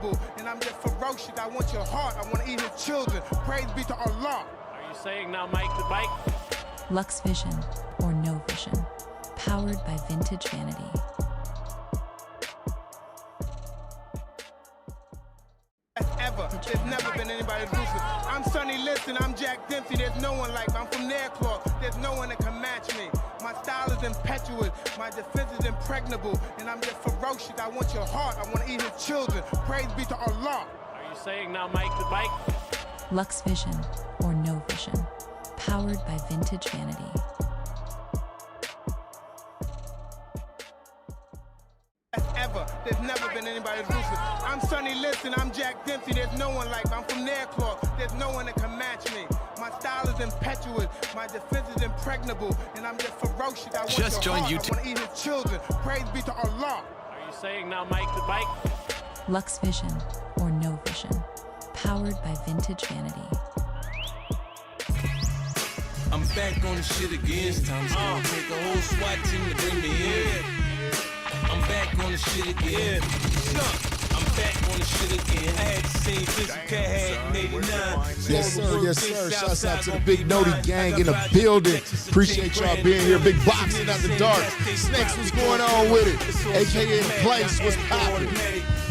impregnable, and I'm just ferocious. I want your heart, I want to eat his children. Praise be to Allah. Are you saying now, Mike the Bike? Lux Vision, or No Vision, powered by Vintage Vanity. Ever. There's never been anybody ruthless. I'm Sonny Liston, I'm Jack Dempsey. There's no one like me. I'm from Nairclaw. There's no one that can match me. My style is impetuous, my defense is impregnable, and I'm just ferocious. I want your heart, I want to eat his children. Praise be to Allah. Are you saying now, Mike the Bike? Lux Vision, or No Vision, powered by Vintage Vanity. Ever. There's never been anybody ruthless. I'm Sonny Liston, I'm Jack Dempsey. There's no one like me. I'm from Nairclaw. There's no one that can match me. My style is impetuous, my defense is impregnable, and I'm just ferocious. I want Just your joined heart, YouTube. I want to eat his children. Praise be to Allah. Are you saying now, Mike the Bike? Lux Vision, or No Vision, powered by Vintage Vanity. I'm back on the shit again. It's time to take a whole SWAT team to bring me in. I'm back on the shit again. I'm back on the shit again. I had the same physical cat had in 89. Yes, sir. Yes, sir. Shouts out to the Big Noti gang in the building. Appreciate y'all being here. Big boxing at the dark. Snakes, what's going on with it? AKA in place, what's poppin'?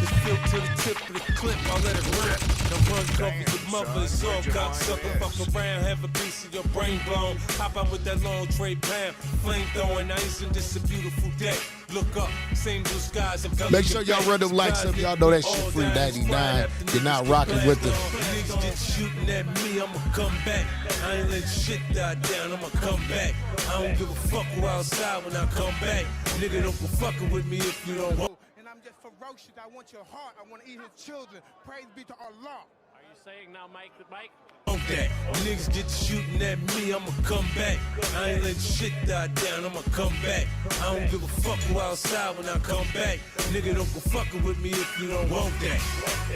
It's filled to the tip of the clip, I'll let it rip. The run covers the mother, it's all cocksucker. Fuck around, have a piece of your brain blown. Hop out with that long tray pound. Flame throwing, now isn't this a beautiful day? Look up, same blue skies. Make sure y'all run them likes up. Y'all know that shit free 99. You're not rocking with the Niggas get shooting at me, I'ma come back. I ain't let shit die down, I'ma come back. I don't give a fuck who outside when I come back. Nigga, don't go fucking with me if you don't want. And I'm just ferocious. I want your heart, I want to eat his children. Praise be to Allah. Are you saying now, Mike the Bike? That. Niggas get shooting at me, I'ma come back. I ain't let shit die down, I'ma come back. I don't give a fuck who outside when I come back. Nigga, don't go fucking with me if you don't want that.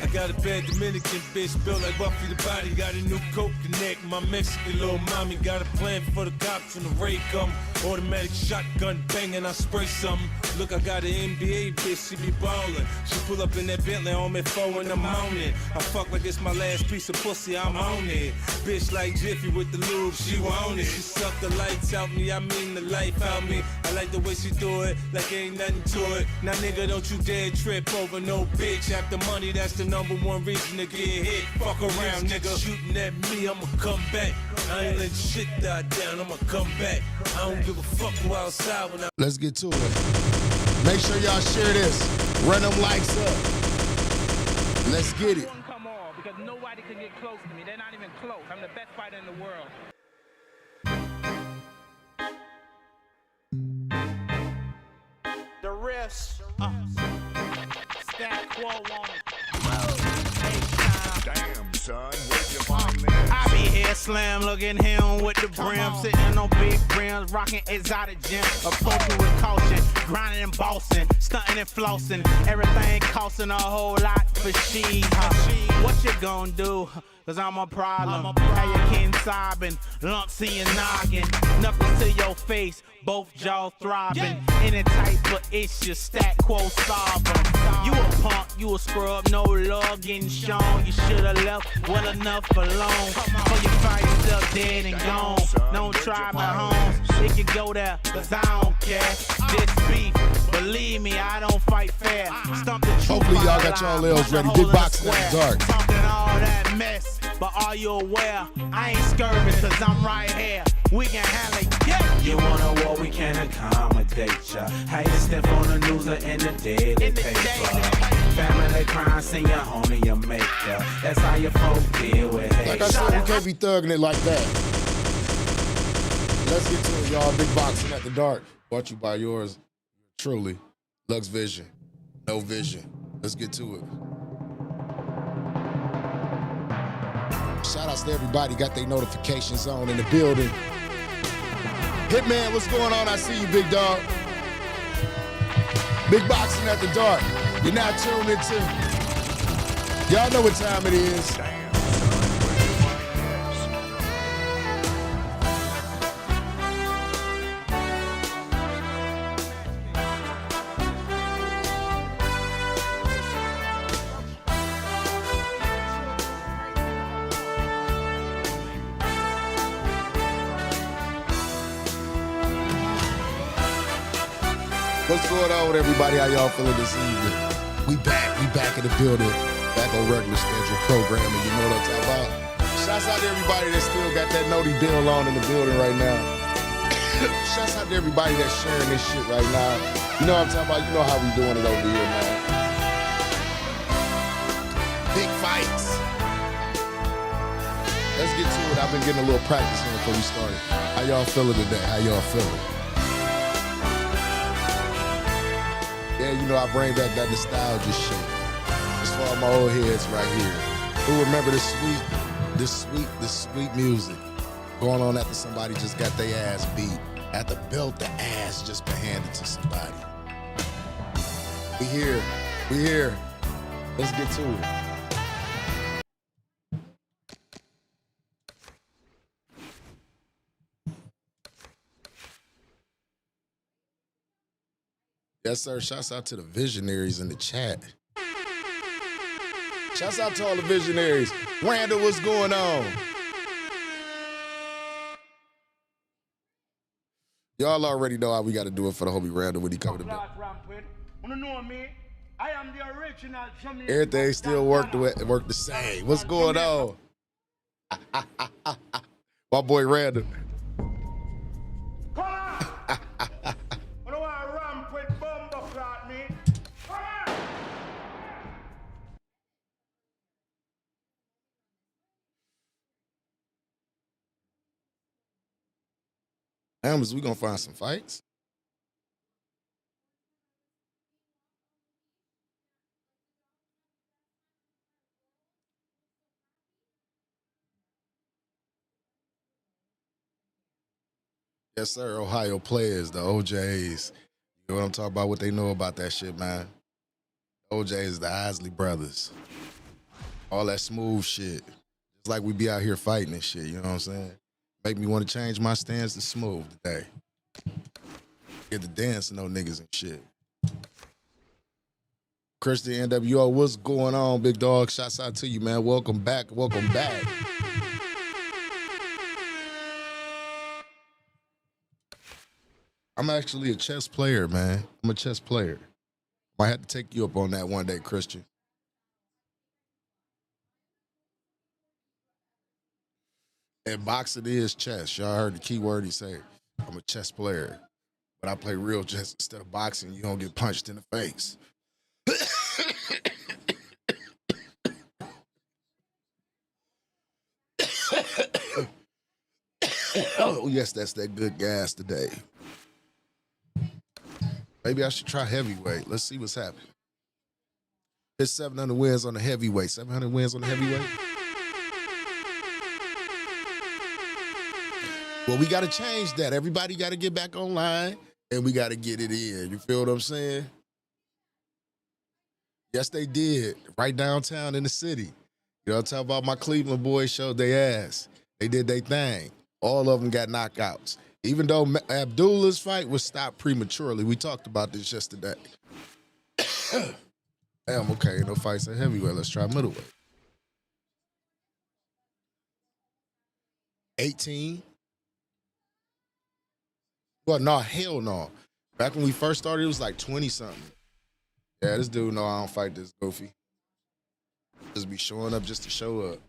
I got a bad Dominican bitch built like Buffy the Body. Got a new coke connect. My Mexican little mommy got a plan for the cops when the raid come. Automatic shotgun banging, I spray something. Look, I got an NBA bitch, she be ballin'. She pull up in that Bentley on me 4 in the morning. I fuck like it's my last piece of pussy, I'm on it. Bitch like Jiffy with the lube, she want it. She suck the lights out me, I mean the life out me. I like the way she do it, like ain't nothing to it. Now nigga, don't you dare trip over no bitch. After money, that's the #1 reason to get hit. Fuck around, nigga. Shooting at me, I'ma come back. I ain't let shit die down, I'ma come back. I don't give a fuck who outside when I... Let's get to it. Make sure y'all share this. Run them likes up. Let's get it. Come on, because nobody can get close to me. They're not even close. I'm the best fighter in the world. The rest, Stat Quo on it. Damn, son, where'd you find this? I be here slam, looking him with the brim, sitting on big rims, rocking exotic gems, approaching with caution, grinding and bossing, stunting and flossing, everything costing a whole lot for she. What you gonna do? Cause I'm a problem. How you kin sobbing, lumps in your noggin, knuckles to your face, both jaws throbbing. Any type of issue, Stat Quo solving. You a punk, you a scrub, no love getting shown. You should've left well enough alone. Before you find yourself dead and gone. Don't try my homes, it can go there, cause I don't care. This beef, believe me, I don't fight fair. Stump the truth. Hopefully y'all got y'all L's ready. Big boxing at the dark. Talking all that mess, but are you aware? I ain't scurvy cause I'm right here. We can handle it, yeah. You want a war, we can accommodate ya. How you step on the news or in the daily paper. Family crime, send your homie, your maker. That's how your folk deal with hate. Like I said, we can't be thugging it like that. Let's get to it, y'all. Big boxing at the dark. Brought you by yours truly, Lux Vision, No Vision. Let's get to it. Shout outs to everybody got their notifications on in the building. Hitman, what's going on? I see you, big dog. Big boxing at the dark. You're now tuned into. Y'all know what time it is. What's going on with everybody? How y'all feeling this evening? We back in the building, back on regular schedule programming. You know what I'm talking about? Shouts out to everybody that still got that Noti Bill on in the building right now. Shouts out to everybody that's sharing this shit right now. You know what I'm talking about? You know how we doing it over here, man. Big fights. Let's get to it. I've been getting a little practice in before we started. How y'all feeling today? How y'all feeling? Yeah, you know, I bring back that nostalgia shit. It's for all my old heads right here. Who remember the sweet music going on after somebody just got their ass beat, after belt the ass just been handed to somebody. We here. Let's get to it. Yes, sir. Shouts out to the visionaries in the chat. Shouts out to all the visionaries. Randall, what's going on? Y'all already know how we got to do it for the homie Randall when he come to the bed. Everything still work the same. What's going on? My boy Randall. We gonna find some fights. Yes, sir. Ohio players, the OJs. You know what I'm talking about? What they know about that shit, man. OJs, the Isley brothers. All that smooth shit. It's like we be out here fighting and shit, you know what I'm saying? Make me want to change my stance to smooth today. Get to dance to no niggas and shit. Christian NWO, what's going on, big dog? Shouts out to you, man. Welcome back. I'm actually a chess player, man. I'm a chess player. Might have to take you up on that one day, Christian. And boxing is chess. Y'all heard the key word he said. I'm a chess player. But I play real chess instead of boxing. You don't get punched in the face. Oh, yes, that's that good gas today. Maybe I should try heavyweight. Let's see what's happening. It's 700 wins on the heavyweight. 700 wins on the heavyweight. Well, we got to change that. Everybody got to get back online, and we got to get it in. You feel what I'm saying? Yes, they did. Right downtown in the city. You know, I'm talking about my Cleveland boys showed their ass. They did their thing. All of them got knockouts. Even though Abdullah's fight was stopped prematurely. We talked about this yesterday. Damn, okay, no fights at heavyweight. Let's try middleweight. 18. Well, no, hell no. Back when we first started, it was like 20-something. Yeah, this dude know I don't fight this goofy. Just be showing up just to show up.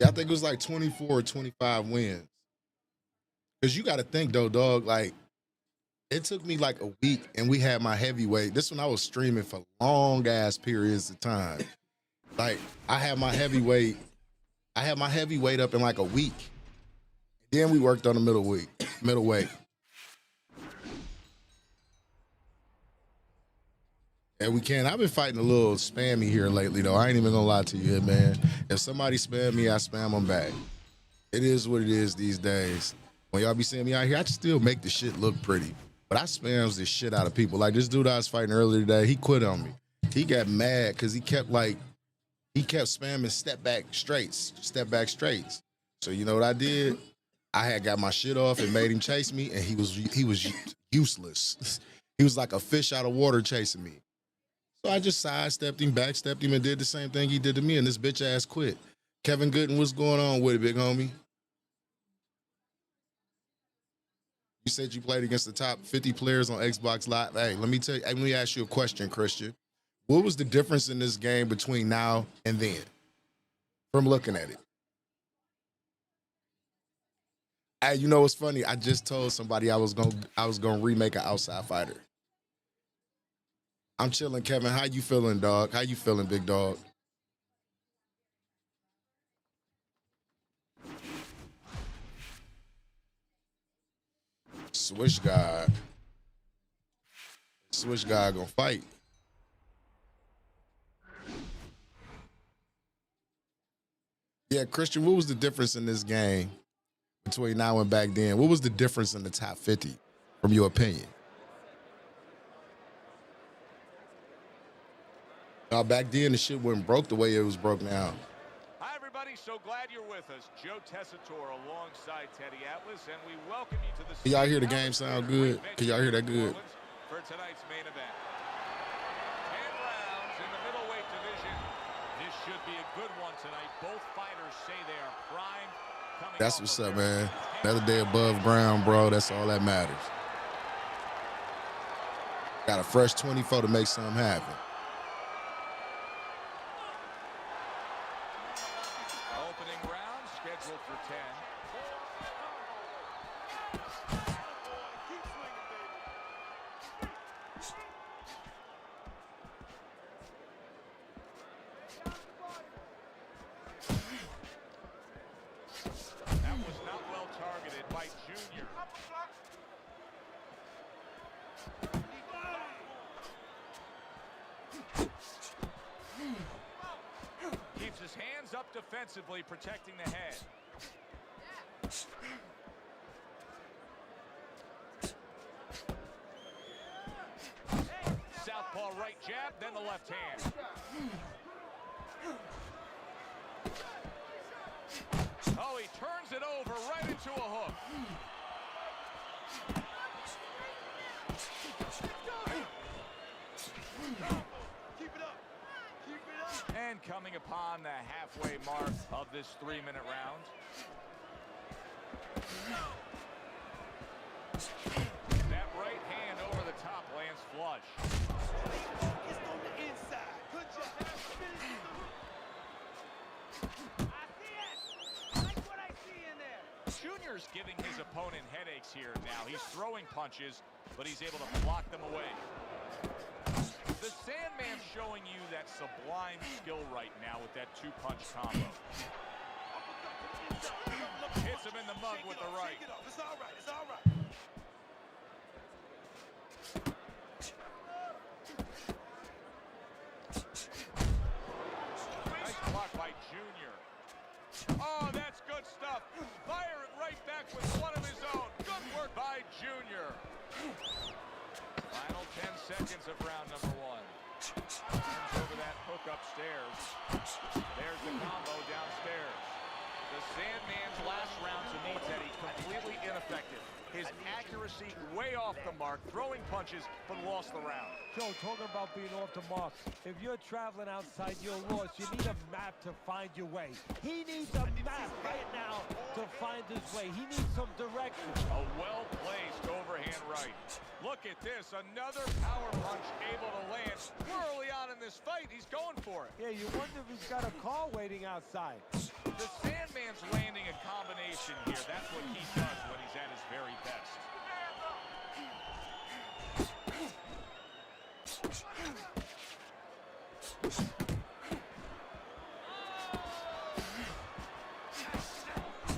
Yeah, I think it was like 24 or 25 wins. Because you got to think, though, dog, like, it took me like a week, and we had my heavyweight. This one I was streaming for long-ass periods of time. Like, I had my heavyweight up in like a week. Then we worked on the middleweight. And we can. I've been fighting a little spammy here lately, though. I ain't even gonna lie to you, man. If somebody spam me, I spam them back. It is what it is these days. When y'all be seeing me out here, I can still make the shit look pretty. But I spams this shit out of people. Like this dude I was fighting earlier today, he quit on me. He got mad because he kept spamming step back straights. So you know what I did? I had got my shit off and made him chase me, and he was useless. He was like a fish out of water chasing me. So I just sidestepped him, backstepped him, and did the same thing he did to me, and this bitch ass quit. Kevin Gooden, what's going on with it, big homie? You said you played against the top 50 players on Xbox Live. Hey, let me ask you a question, Christian. What was the difference in this game between now and then? From looking at it. Hey, you know what's funny? I just told somebody I was gonna remake an Outside Fighter. I'm chilling, Kevin. How you feeling, dog? How you feeling, big dog? Switch God gonna fight. Yeah, Christian, what was the difference in this game between now and back then? What was the difference in the top 50, from your opinion? Back then, the shit wasn't broke the way it was broke now. Hi, everybody. So glad you're with us. Joe Tessitore alongside Teddy Atlas, and we welcome you to the... Can y'all hear the game sound good? Can y'all hear that good? For tonight's main event. 10 rounds in the middleweight division. This should be a good one tonight. Both fighters say they are primed. That's what's up, man. Another day above ground, bro. That's all that matters. Got a fresh 24 to make something happen. Opening round scheduled for 10. That was not well targeted by Junior. Keeps his hands up defensively, protecting the head. Southpaw right jab, then the left hand. Oh, he turns it over right into a hook. And coming upon the halfway mark of this 3-minute round. That right hand over the top lands flush. It's on the inside. Good job. I see it. I like what I see in there. Junior's giving his opponent headaches here now. He's throwing punches, but he's able to block them away. The Sandman's showing you that sublime skill right now with that 2-punch combo. Hits him in the mug with the right. It's all right. It's all right. Nice block by Junior. Oh, that's good stuff. Fire it right back with one of his own. Good work by Junior. Final 10 seconds of round number 1. Turns over that hook upstairs. There's the combo downstairs. The Sandman's last round to me, Teddy, completely ineffective. His accuracy way off the mark, throwing punches, but lost the round. Joe, talking about being off the mark. If you're traveling outside your loss, you need a map to find your way. He needs a map right now to find his way. He needs some direction. A well-placed overhand right. Look at this, another power punch able to land. Early on in this fight, he's going for it. Yeah, you wonder if he's got a car waiting outside. The Sandman's landing a combination here. That's what he does when he's at his very best.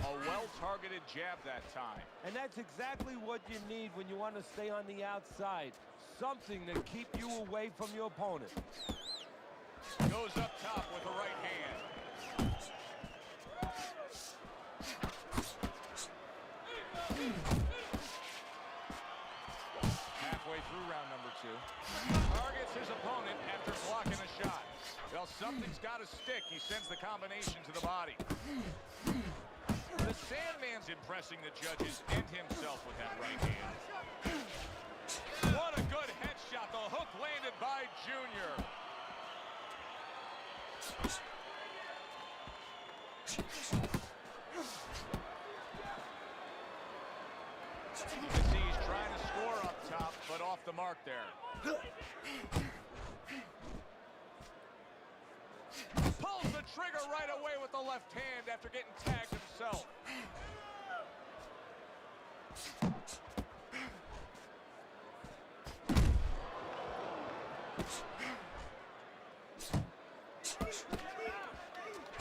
A well-targeted jab that time. And that's exactly what you need when you want to stay on the outside. Something to keep you away from your opponent. Goes up top with the right hand. Halfway through round number 2. Targets his opponent after blocking a shot. Well, something's got to stick. He sends the combination to the body. The Sandman's impressing the judges and himself with that right hand. What a good headshot. The hook landed by Junior. You can see he's trying to score up top, but off the mark there. Pulls the trigger right away with the left hand after getting tagged himself.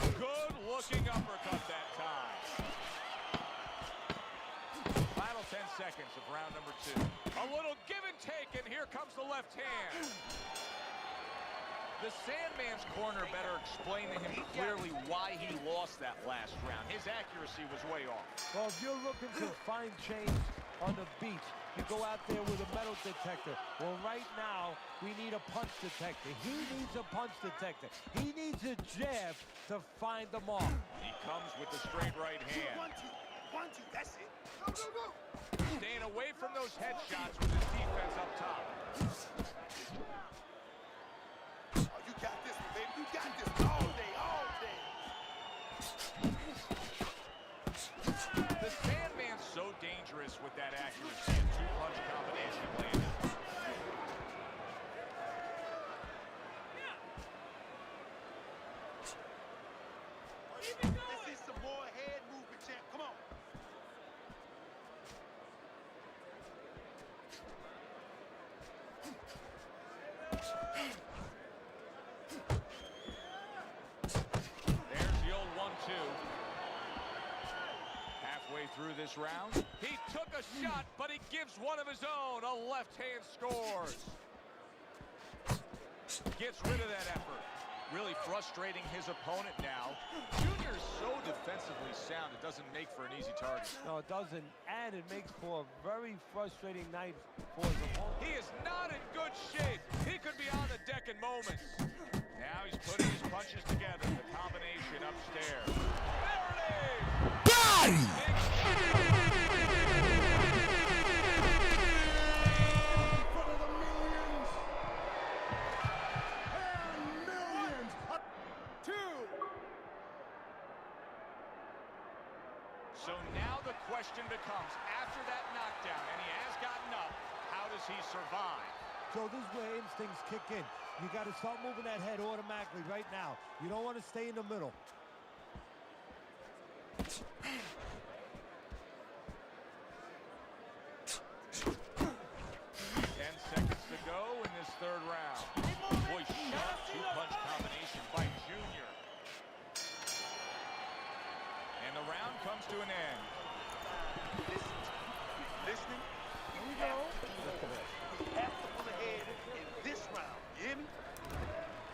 Good looking uppercut that time. Final 10 seconds of round number 2. A little give and take, and here comes the left hand. The Sandman's corner better explain to him clearly why he lost that last round. His accuracy was way off. Well, if you're looking to find change on the beach, you go out there with a metal detector. Well, right now, we need a punch detector. He needs a punch detector. He needs a jab to find the mark. He comes with the straight right hand. 1, 2, that's it. Go, go, go. Staying away from those headshots with his defense up top. Oh, you got this, baby. You got this all day, all day. The Sandman's so dangerous with that accuracy and two-punch combination landed. Let's see some more head movement, champ. Come on. There's the old 1-2. Halfway through this round, he took a shot, but he gives one of his own. A left hand scores. Gets rid of that effort. Really frustrating his opponent now. Junior's so defensively sound, it doesn't make for an easy target. No, it doesn't, and it makes for a very frustrating night for his opponent. He is not in good shape. He could be on the deck in moments. Now he's putting his punches together. The combination upstairs. There it is! So now the question becomes, after that knockdown, and he has gotten up, how does he survive? So this is where instincts kick in. You got to start moving that head automatically right now. You don't want to stay in the middle. 10 seconds to go in this third round. Boy, sharp two-punch combination by Junior. And the round comes to an end. Listening? Here we go. You have to pull ahead in this round. You hear me?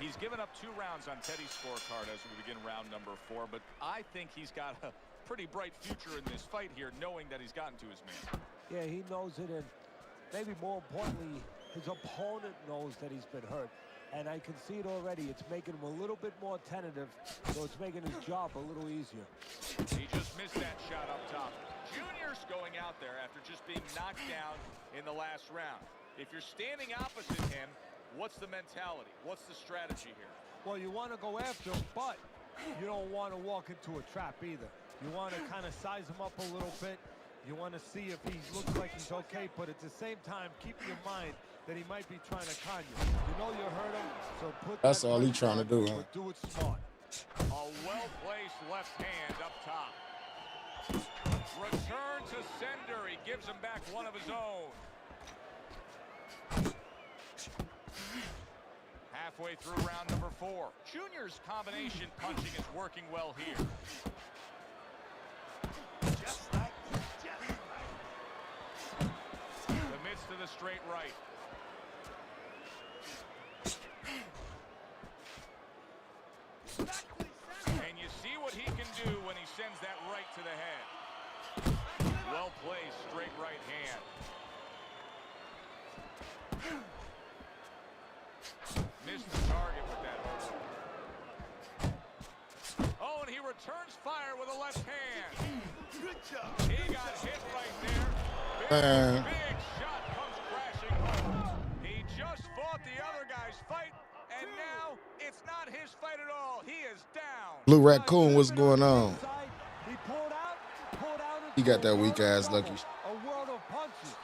He's given up 2 rounds on Teddy's scorecard as we begin round number 4, but I think he's got a pretty bright future in this fight here, knowing that he's gotten to his man. Yeah, he knows it, and maybe more importantly, his opponent knows that he's been hurt. And I can see it already. It's making him a little bit more tentative, so it's making his job a little easier. He just missed that shot up top. Junior's going out there after just being knocked down in the last round. If you're standing opposite him, what's the mentality? What's the strategy here? Well, you want to go after him, but you don't want to walk into a trap either. You want to kind of size him up a little bit. You want to see if he looks like he's okay, but at the same time, keep in mind that he might be trying to con you. You know you hurt him, so put That's that all he's pressure trying to on, do, huh? but do it smart. A well-placed left hand up top. Return to sender. He gives him back one of his own. Halfway through round number 4. Junior's combination punching is working well here. Just like this, just like Commits to the straight right. And you see what he can do when he sends that right to the head. Well placed, straight right hand. Missed the target with that hook. Oh, and he returns fire with a left hand. Good job. He got hit right there. Big shot comes crashing home. He just fought the other guy's fight, and now it's not not his fight at all. He is down. Blue Raccoon, what's going on? He pulled out. He got that weak ass lucky. A world of punches.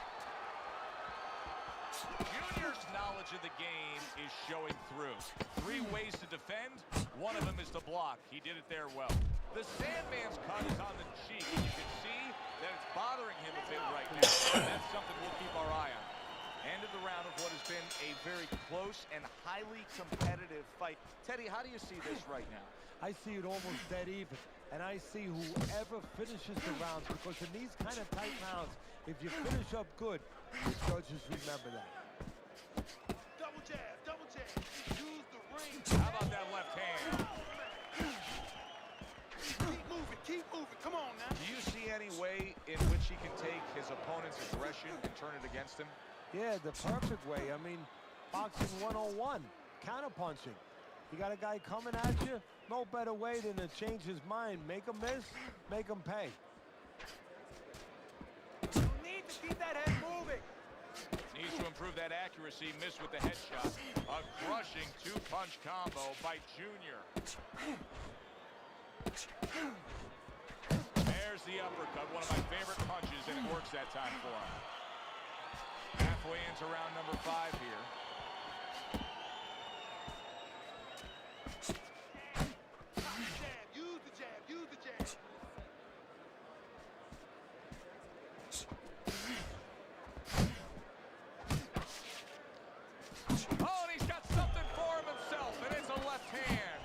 Junior's knowledge of the game is showing through. 3 ways to defend. One of them is to block. He did it there well. The Sandman's cut is on the cheek. You can see that it's bothering him a bit right now. That's something we'll keep our eye on. End of the round of what has been a very close and highly competitive fight. Teddy, how do you see this right now? I see it almost dead even. And I see whoever finishes the rounds, because in these kind of tight rounds, if you finish up good, the judges remember that. Double jab, double jab. Use the ring. How about that left hand? Keep moving. Come on now. Do you see any way in which he can take his opponent's aggression and turn it against him? Yeah, the perfect way. I mean, boxing 101, counterpunching. You got a guy coming at you, no better way than to change his mind. Make him miss, make him pay. You need to keep that head moving. Needs to improve that accuracy. Missed with the headshot. A crushing 2-punch combo by Junior. There's the uppercut, one of my favorite punches, and it works that time for him. Halfway into round number 5 here. Use the jab, use the jab. Oh, and he's got something for him himself, and it's a left hand.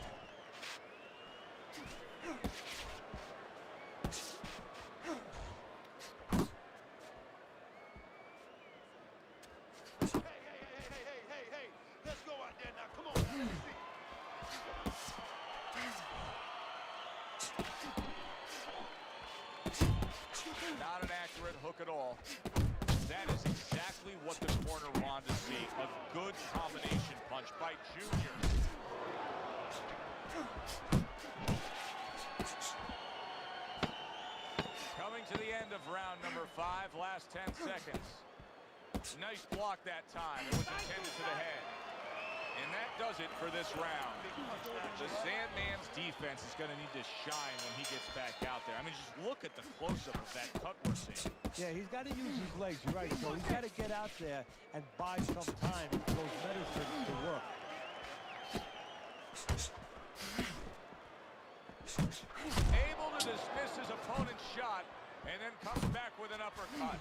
Hey. Let's go out there now. Come on. Let me see. Not an accurate hook at all. That is exactly what the corner wanted to see. A good combination punch by Junior. Coming to the end of round number 5, last 10 seconds. Nice block that time. It was intended to the head. And that does it for this round. The Sandman's defense is going to need to shine when he gets back out there. I mean, just look at the close-up of that cut we're seeing. Yeah, he's got to use his legs, you're right. So he's got to get out there and buy some time for those medicines to work. Able to dismiss his opponent's shot and then comes back with an uppercut.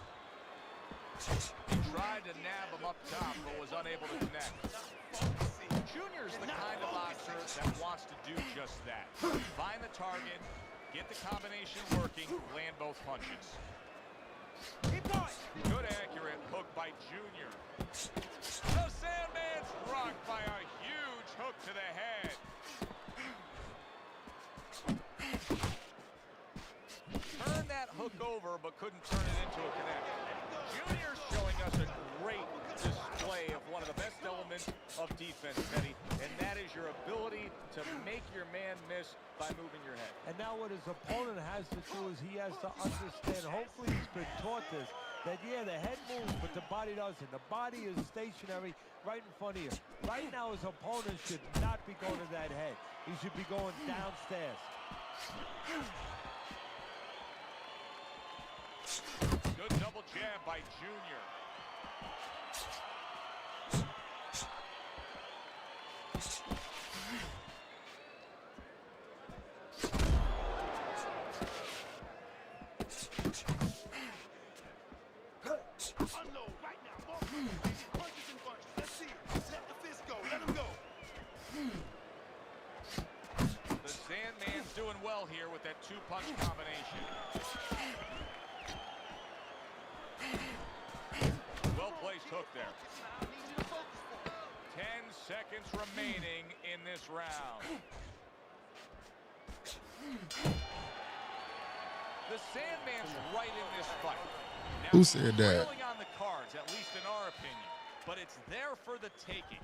He tried to nab him up top but was unable to connect. Junior's the kind of boxer that wants to do just that. Find the target, get the combination working, land both punches. Good accurate hook by Junior. The Sandman's rocked by a huge hook to the head. Turned that hook over but couldn't turn it into a connect. Junior's showing us a great display of one of the best elements of defense, Teddy, and that is your ability to make your man miss by moving your head. And now what his opponent has to do is he has to understand, hopefully he's been taught this, that yeah, the head moves, but the body doesn't. The body is stationary right in front of you. Right now his opponent should not be going to that head. He should be going downstairs. Good double jab by Junior. Unload right now. More punches and bunches. Let's see it. Let the fist go. Let him go. The Sandman's doing well here with that 2-punch combination. Well-placed hook there. 10 seconds remaining in this round. The Sandman's right in this fight. Now, Who said that? trailing on the cards, at least in our opinion, but it's there for the taking.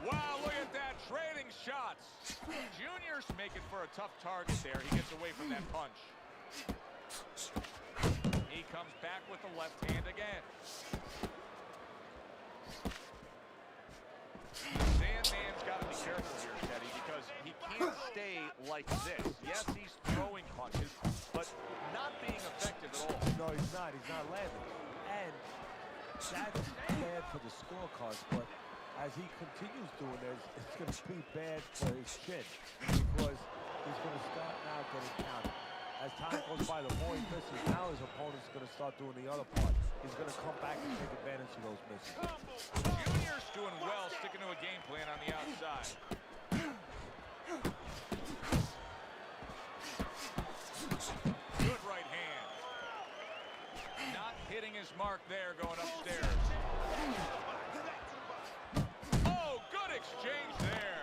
Wow, look at that, trading shots. Junior's making for a tough target there. He gets away from that punch. He comes back with the left hand again. The Sandman's got like this. Yes, he's throwing punches, but not being effective at all. No, he's not. He's not landing. And that's bad for the scorecards, but as he continues doing this, it's going to be bad for his chin because he's going to start now getting counted. As time goes by, the more he misses, now his opponent's going to start doing the other part. He's going to come back and take advantage of those misses. Junior's doing well, sticking to a game plan on the outside. Good right hand. Not hitting his mark there, going upstairs. Oh, good exchange there.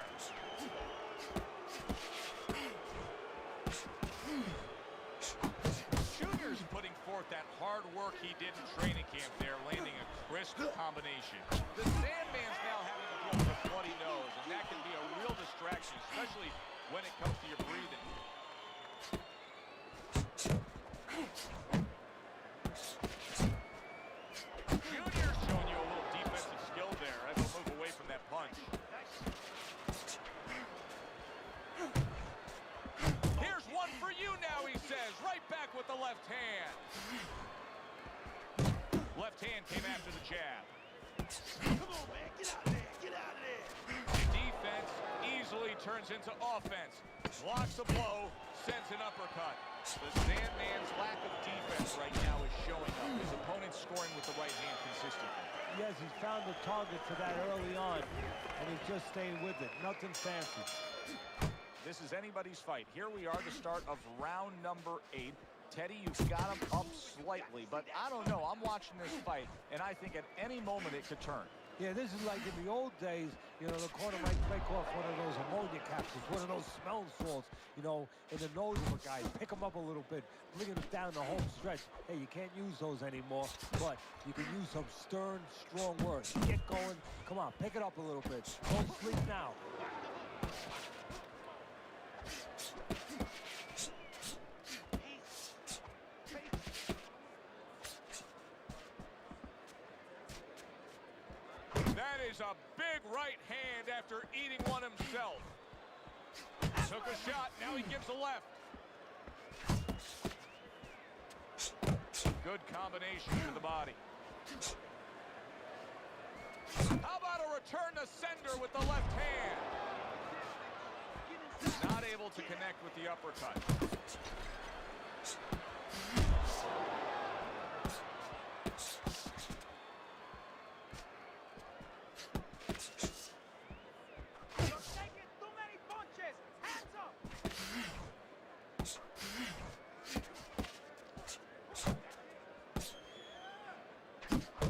Junior's putting forth that hard work he did in training camp there, landing a crisp combination. The Sandman's now having to deal with a bloody nose, and that can be a real distraction, especially when it comes to your breathing. Junior's showing you a little defensive skill there as he'll move away from that punch. Here's one for you now, he says, right back with the left hand. Left hand came after the jab. Come on, man, get out of there, get out of there. Defense easily turns into offense. Blocks a blow, sends an uppercut. The Sandman's lack of defense right now is showing up. His opponent's scoring with the right hand consistently. Yes, he's found the target for that early on, and he's just staying with it. Nothing fancy. This is anybody's fight. Here we are, the start of round number 8. Teddy, you've got him up slightly, but I don't know. I'm watching this fight, and I think at any moment it could turn. Yeah, this is like in the old days, you know, the corner might break off one of those ammonia capsules, one of those smell salts, you know, in the nose of a guy. Pick him up a little bit, bring him down the home stretch. Hey, you can't use those anymore, but you can use some stern, strong words. Get going. Come on, pick it up a little bit. Don't sleep now. That is a big right hand after eating one himself. Took a shot, now he gives a left. Good combination to the body. How about a return to sender with the left hand? Not able to connect with the uppercut.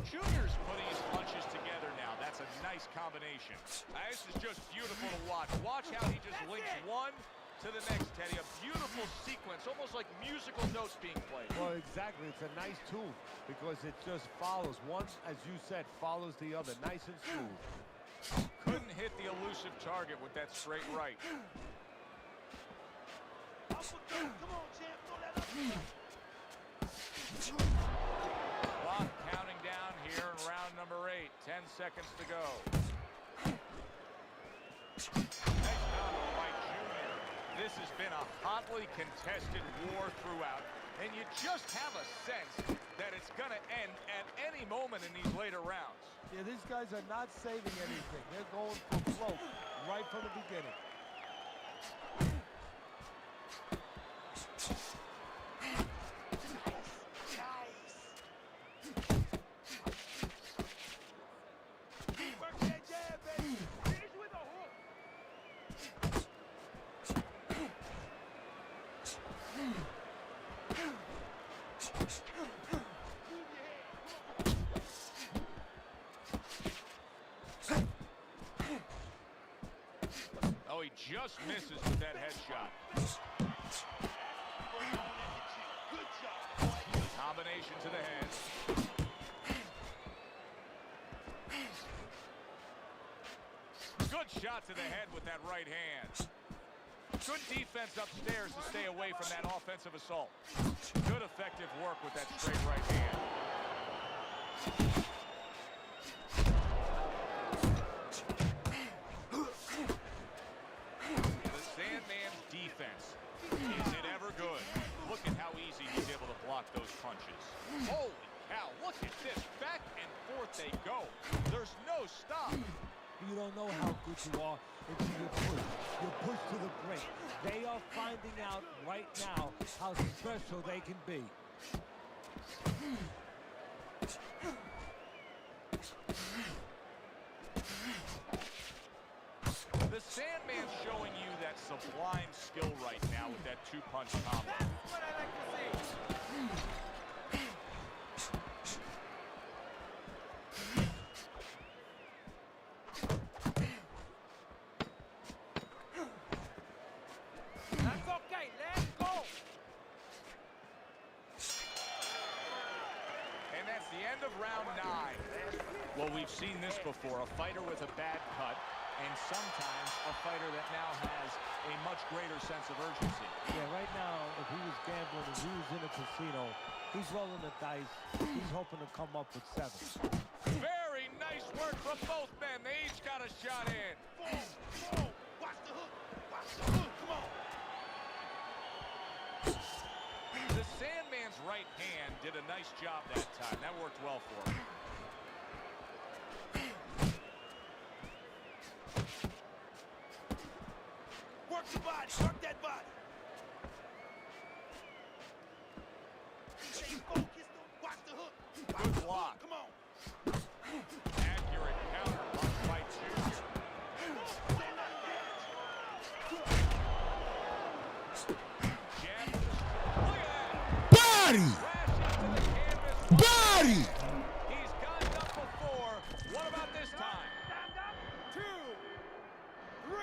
Junior's putting his punches together now. That's a nice combination. This is just beautiful to watch. Watch how he just links one to the next, Teddy. A beautiful sequence, almost like musical notes being played. Well, exactly. It's a nice tool because it just follows. One, as you said, follows the other. Nice and smooth. Couldn't hit the elusive target with that straight right. Come on, champ. Throw that up. Clock counting down here in round number 8. 10 seconds to go. Nice combo by Junior. This has been a hotly contested war throughout, and you just have a sense that it's going to end at any moment in these later rounds. Yeah, these guys are not saving anything. They're going for float right from the beginning. Oh, he just misses with that headshot. Combination to the head. Good shot to the head with that right hand. Good defense upstairs to stay away from that offensive assault. Good effective work with that straight right hand. The Sandman's defense defense. Is it ever good? Look at how easy he's able to block those punches. Holy cow, look at this. Back and forth they go. There's no stop. You don't know how good you are until you push. You push to the brink. They are finding out right now how special they can be. The Sandman's showing you that sublime skill right now with that two-punch combo. What I like to see. That's okay. Let's go. And that's the end of round 9. Well, we've seen this before, a fighter with a bad cut, and sometimes a fighter that now has a much greater sense of urgency. Yeah, right now, if he was gambling, if he was in a casino, he's rolling the dice. He's hoping to come up with 7. Very nice work from both men. They each got a shot in. Boom. Watch the hook. Watch the hook. Come on. The Sandman's right hand did a nice job that time. That worked well for him. Work the body. Work that body. Stay focused. Watch the hook. Watch Good the block. hook. Come on. Accurate counter punch by Junior. Jab. Look at that. Body! Crash into the canvas. Body! He's gotten up before. What about this time? 2, 3,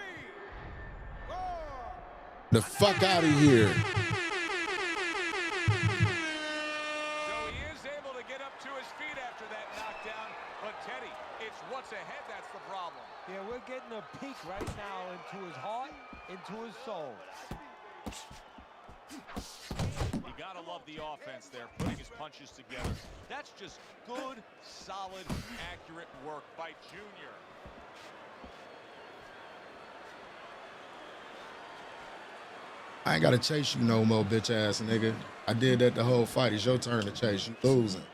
4. The fuck out of here. So he is able to get up to his feet after that knockdown. But Teddy, it's what's ahead that's the problem. Yeah, we're getting a peek right now into his heart, into his soul. You gotta love the offense there, putting his punches together. That's just good, solid, accurate work by Junior. I ain't gotta chase you no more, bitch ass nigga. I did that the whole fight. It's your turn to chase. You losing.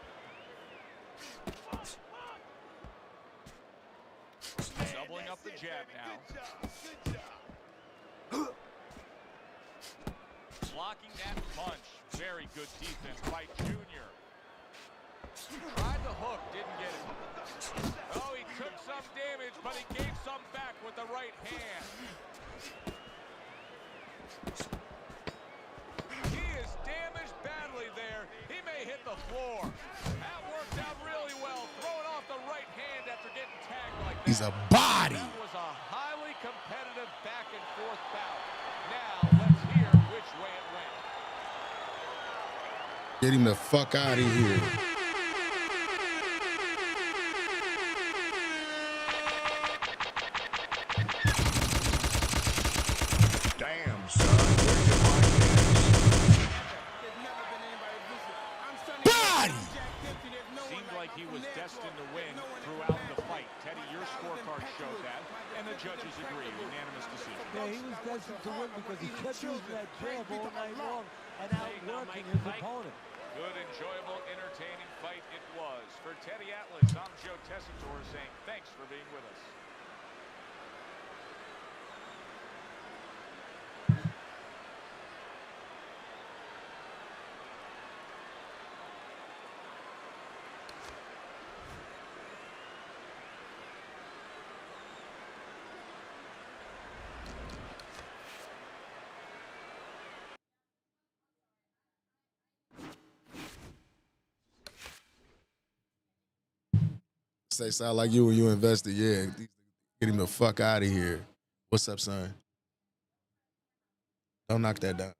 Doubling up the jab now. Good job. Blocking that punch. Very good defense by Junior. Tried the hook, didn't get it. Oh, he took some damage, but he gave some back with the right hand. He is damaged badly there. He may hit the floor. That worked out really well. Throwing off the right hand after getting tagged like that. He's a body. That was a highly competitive back and forth bout. Now let's hear which way it went. Get him the fuck out of here. Damn, son. Where your mind is? There's never been anybody elusive. I'm Sonny Body! Liston, I'm Jack Dempsey. There's no one Seemed like he I'm was from there, destined to There's win no one that throughout can the match fight. me. Teddy, your scorecard showed that, and the judges agree. Unanimous decision. Yeah, he was destined to win because he kept using that jab all night long and outworking his opponent. Good, enjoyable, entertaining fight it was. For Teddy Atlas, I'm Joe Tessitore saying thanks for being with us. Say sound like you when you invested. Yeah, get him the fuck out of here. What's up, son? Don't knock that down.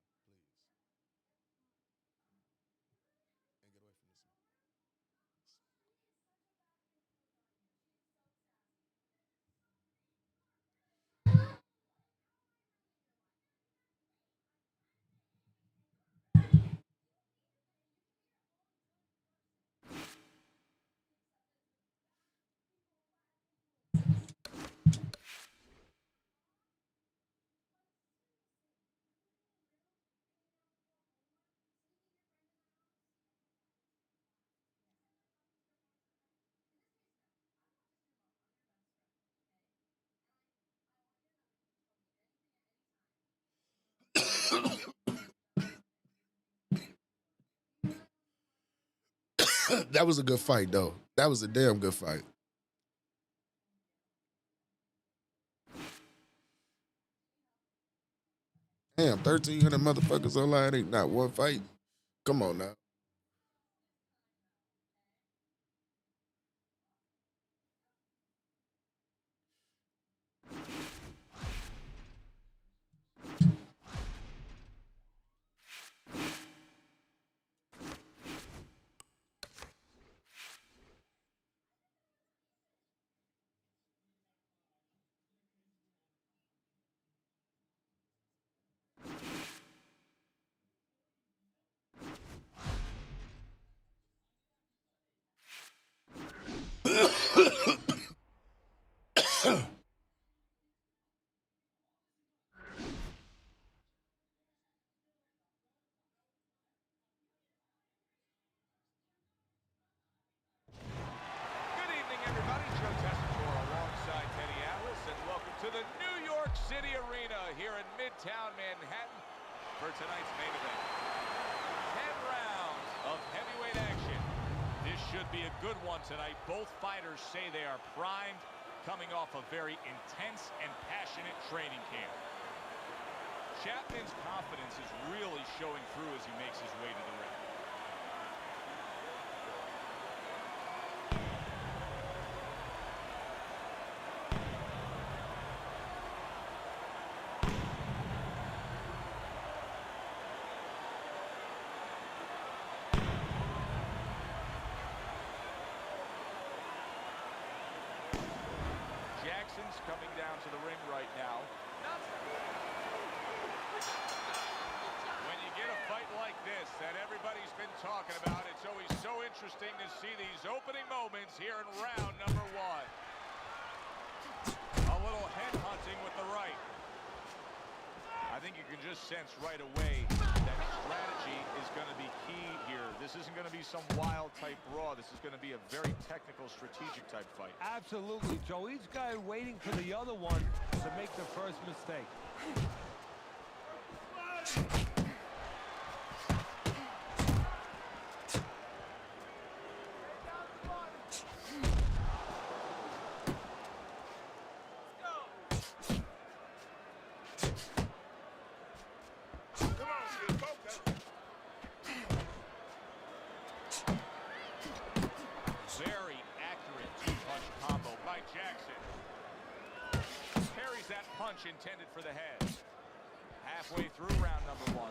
That was a good fight, though. That was a damn good fight. Damn, 1,300 motherfuckers online ain't not one fight. Come on now. Good evening, everybody. Joe Tessitore alongside Teddy Atlas, and welcome to the New York City Arena here in Midtown Manhattan for tonight's main event. 10 rounds of heavyweight action. This should be a good one tonight. Both fighters say they are primed, coming off a very intense and passionate training camp. Chapman's confidence is really showing through as he makes his way to the ring. Jackson's coming down to the ring right now. When you get a fight like this that everybody's been talking about, it's always so interesting to see these opening moments here in round number 1. A little head hunting with the right. I think you can just sense right away that strategy is going to be key here. This isn't going to be some wild type brawl. This is going to be a very technical, strategic type fight. Absolutely, Joe. Each guy waiting for the other one to make the first mistake. Very accurate two-punch combo by Jackson. Parries that punch intended for the head. Halfway through round number 1.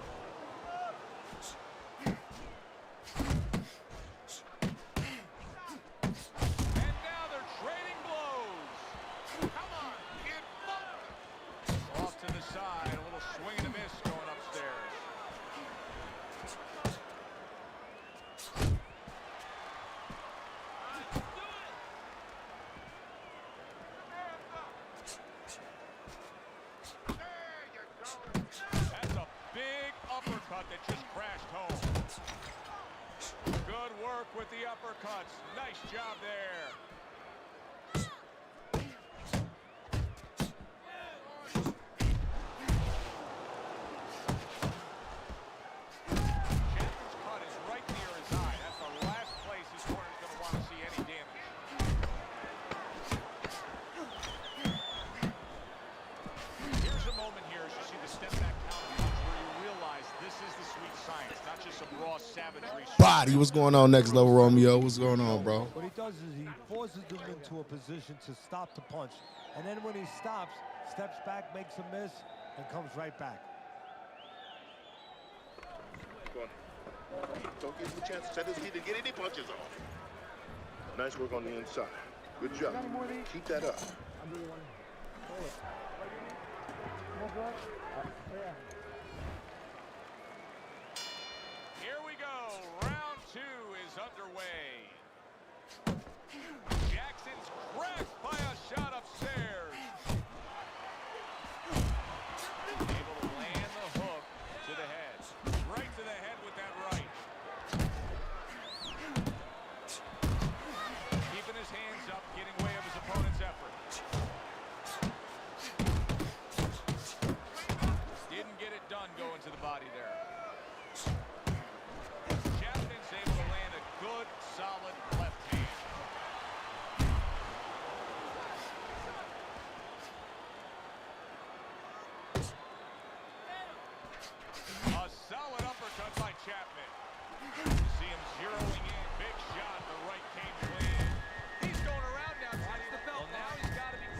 And now they're trading blows. Come on, get bumped. Off to the side, a little swing and a miss going upstairs. That's a big uppercut that just crashed home. Good work with the uppercuts. Nice job there. Chapman's cut is right near his eye. That's the last place his corner's going to want to see any damage. Here's a moment here as you see the step back counter punch where you realize this is the sweet science, not just some raw savagery. Body, what's going on, Next Level Romeo? What's going on, bro? What he does is he forces them into a position to stop the punch. And then when he stops, steps back, makes a miss, and comes right back. Don't give him a chance to set his teeth and get any punches off. Nice work on the inside. Good job. Keep that up. Here we go. Round 2 is underway. Jackson's crashed by a shot upstairs. Able to land the hook to the head. Right to the head with that right. Keeping his hands up, getting way of his opponent's effort. Didn't get it done going to the body there. Chapman's able to land a good, solid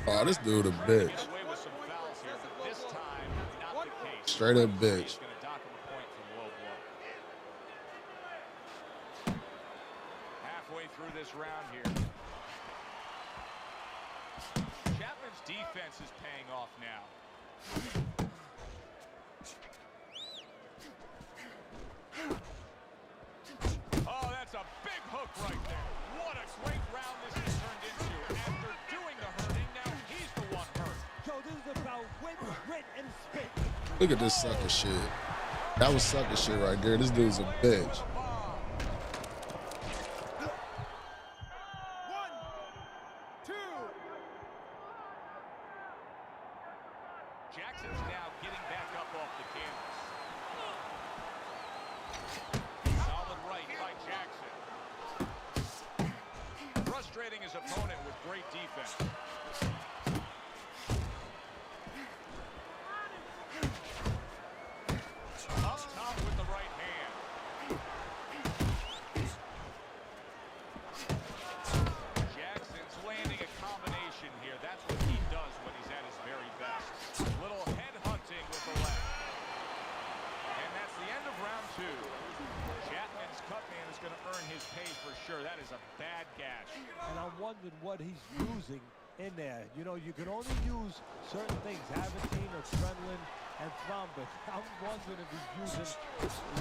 Oh, this dude a bitch. Get away with some fouls here, but this time, not the case. Straight up bitch. He's going to dock him a point for low blow. Halfway through this round here. Chapman's defense is paying off now. Oh, that's a big hook right there. What a great round this has turned into. After doing the hurting, now he's the one hurt. Joe, this is about win, grit, and spit. Look at this sucker shit. That was sucker shit right there. This dude's a bitch. Jackson's now getting back up off the canvas. Solid right by Jackson. Frustrating his opponent with great defense. Up top with the right hand. Jackson's landing a combination here. That's what he does when he's at his very best. Little head hunting with the left. And that's the end of round two. Chapman's cut man is going to earn his pay for sure. That is a bad gash. And I'm wondering what he's using in there. You know, you can only use certain things, Aventine, adrenaline, and thrombin. I'm wondering if he's using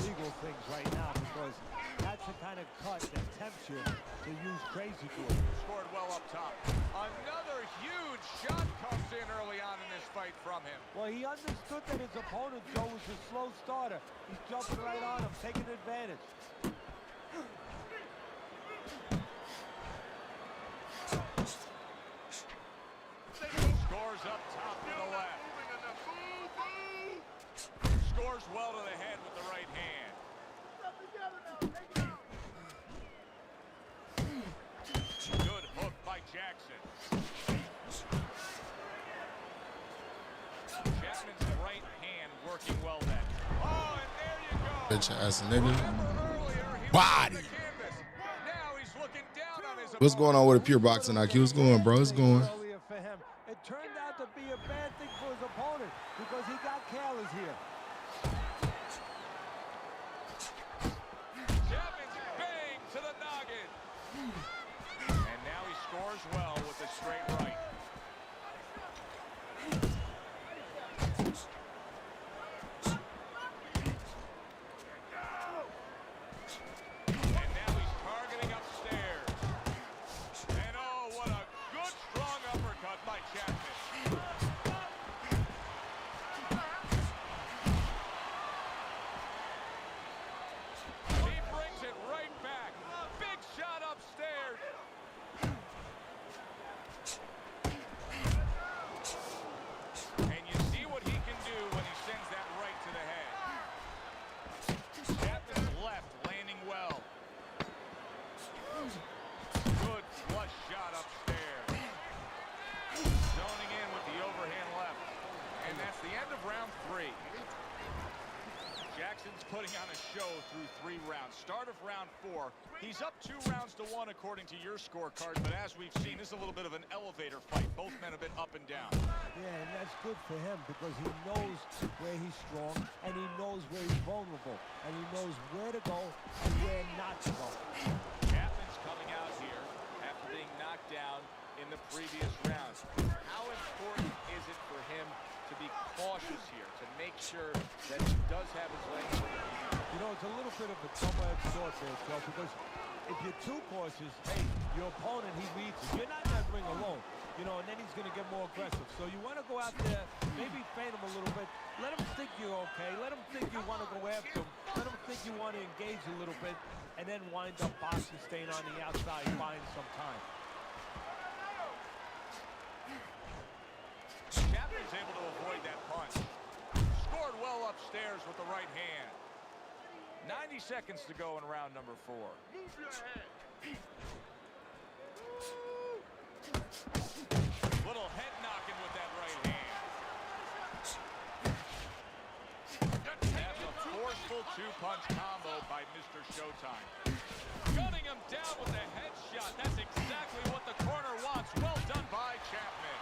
illegal things right now, because that's the kind of cut that tempts you to use crazy glue. Scored well up top. Another huge shot comes in early on in this fight from him. Well, he understood that his opponent, Joe, was a slow starter. He's jumping right on him, taking advantage. Scores up top to the left. Scores well to the head with the right hand. Good hook by Jackson. Chapman's right hand working well then. Oh, and there you go. Bitch ass nigga. Earlier, Body. now he's looking down on his What's going on with a pure boxing IQ? What's going, bro? What's going? Earlier for him. It turned out to be a bad thing for his opponent because he got careless here. Chapman's bang to the noggin. And now he scores well with a straight right. And now he's targeting upstairs. And oh, what a good strong uppercut by Chapman. He brings it right back. Big shot upstairs. And you see what he can do when he sends that right to the head. Chapman's left landing well. Good flush shot upstairs. Zoning in with the overhand left. And that's the end of round three. Jackson's putting on a show through 3 rounds. Start of round 4. He's up 2 rounds to 1 according to your scorecard, but as we've seen, this is a little bit of an elevator fight. Both men have been up and down. Yeah, and that's good for him because he knows where he's strong and he knows where he's vulnerable and he knows where to go and where not to go. Chapman's coming out here after being knocked down in the previous rounds. How important is it for him to be cautious here, to make sure that he does have his legs? You know, it's a little bit of a double-edged sword there, Joe, because if you're too cautious, hey, your opponent, he reads it. You're not in that ring alone, you know, and then he's going to get more aggressive. So you want to go out there, maybe feint him a little bit. Let him think you're okay. Let him think you want to go after him. Let him think you want to engage a little bit, and then wind up boxing, staying on the outside, buying some time. Chapman's able to avoid that punch. Scored well upstairs with the right hand. 90 seconds to go in round number 4. Little head knocking with that right hand. That's a forceful 2-punch combo by Mr. Showtime. Gunning him down with a headshot. That's exactly what the corner wants. Well done by Chapman.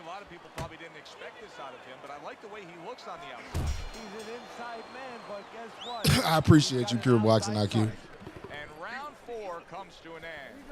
a lot of people probably didn't expect this out of him, but I like the way he looks on the outside. He's an inside man, but guess what? I appreciate you, Pure Boxing IQ. And round 4 comes to an end.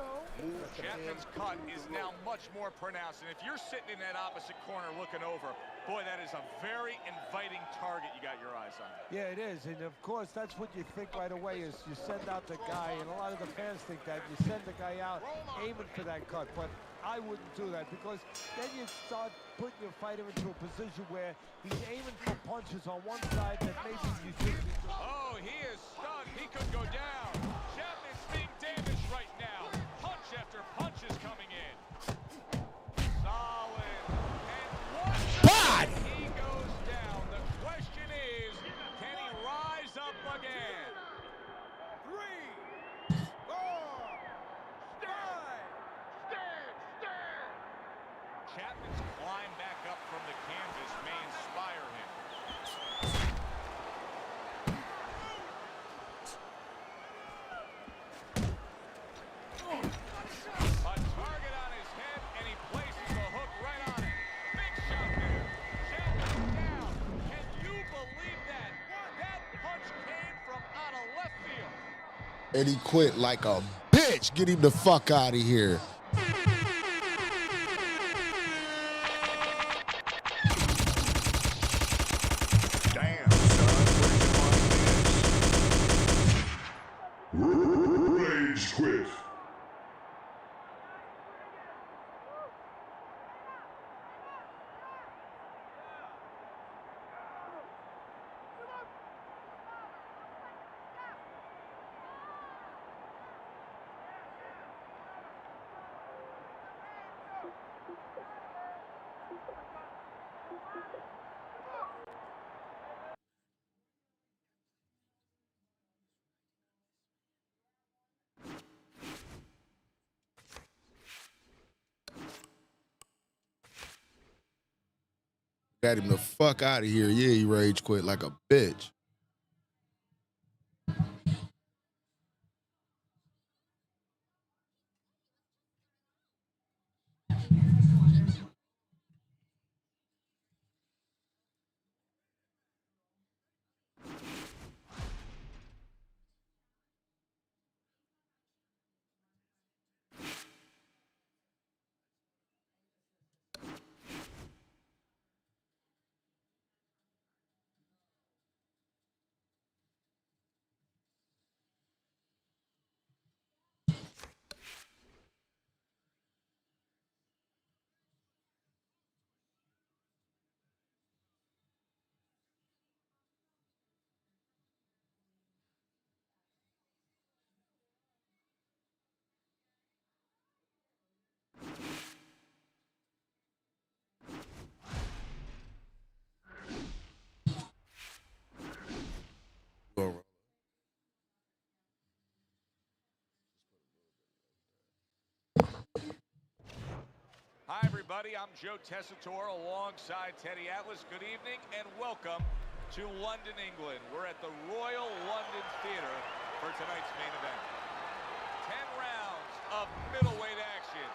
Chapman's cut is now much more pronounced, and if you're sitting in that opposite corner looking over, boy, that is a very inviting target you got your eyes on. Yeah, it is, and of course, that's what you think right away is you send out the guy, and a lot of the fans think that you send the guy out aiming for that cut, but I wouldn't do that because then you start putting your fighter into a position where he's aiming for punches on one side that maybe you should be doing. Oh, he is stunned. He could go down. Chapman's being damaged right now. Punch after punch is coming in. Solid. And once he goes down, the question is, can he rise up again? 3, 4, stand. Chapman's climb back up from the canvas may inspire him. A target on his head, and he places the hook right on it. Big shot there. Chapman's down. Can you believe that? That punch came from out of left field. And he quit like a bitch. Get him the fuck out of here. Damn, son. Rage quit. Got him the fuck out of here. Yeah, he rage quit like a bitch. Hi, everybody. I'm Joe Tessitore alongside Teddy Atlas. Good evening and welcome to London, England. We're at the Royal London Theatre for tonight's main event. 10 rounds of middleweight action.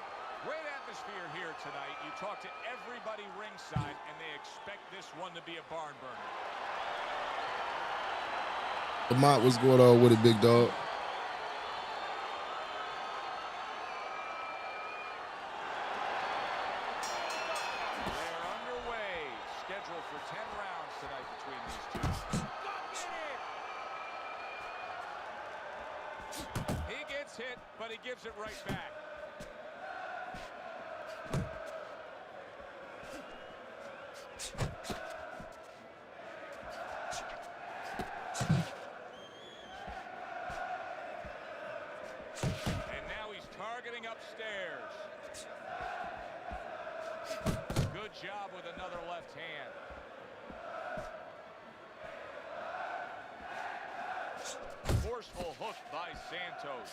Great atmosphere here tonight. You talk to everybody ringside, and they expect this one to be a barn burner. Lamont, what's going on with it, big dog? They're underway. Scheduled for 10 rounds tonight between these two. He gets hit, but he gives it right back. And now he's targeting upstairs. Good job with another left hand. Forceful hook by Santos.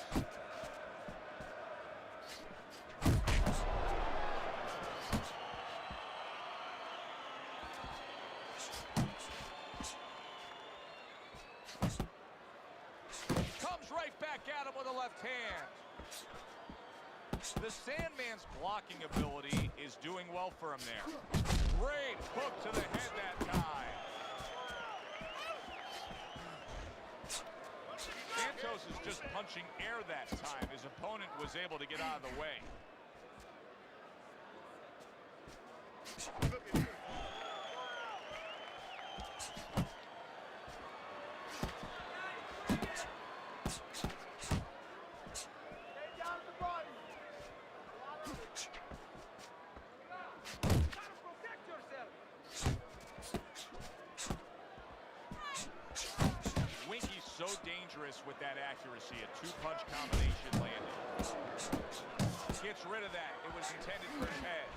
Comes right back at him with a left hand. The Sandman's blocking ability is doing well for him there. Great hook to the head that time. Santos is just punching air that time. His opponent was able to get out of the way. Winky's so dangerous with that accuracy. A two-punch combination landed. Gets rid of that. It was intended for his head.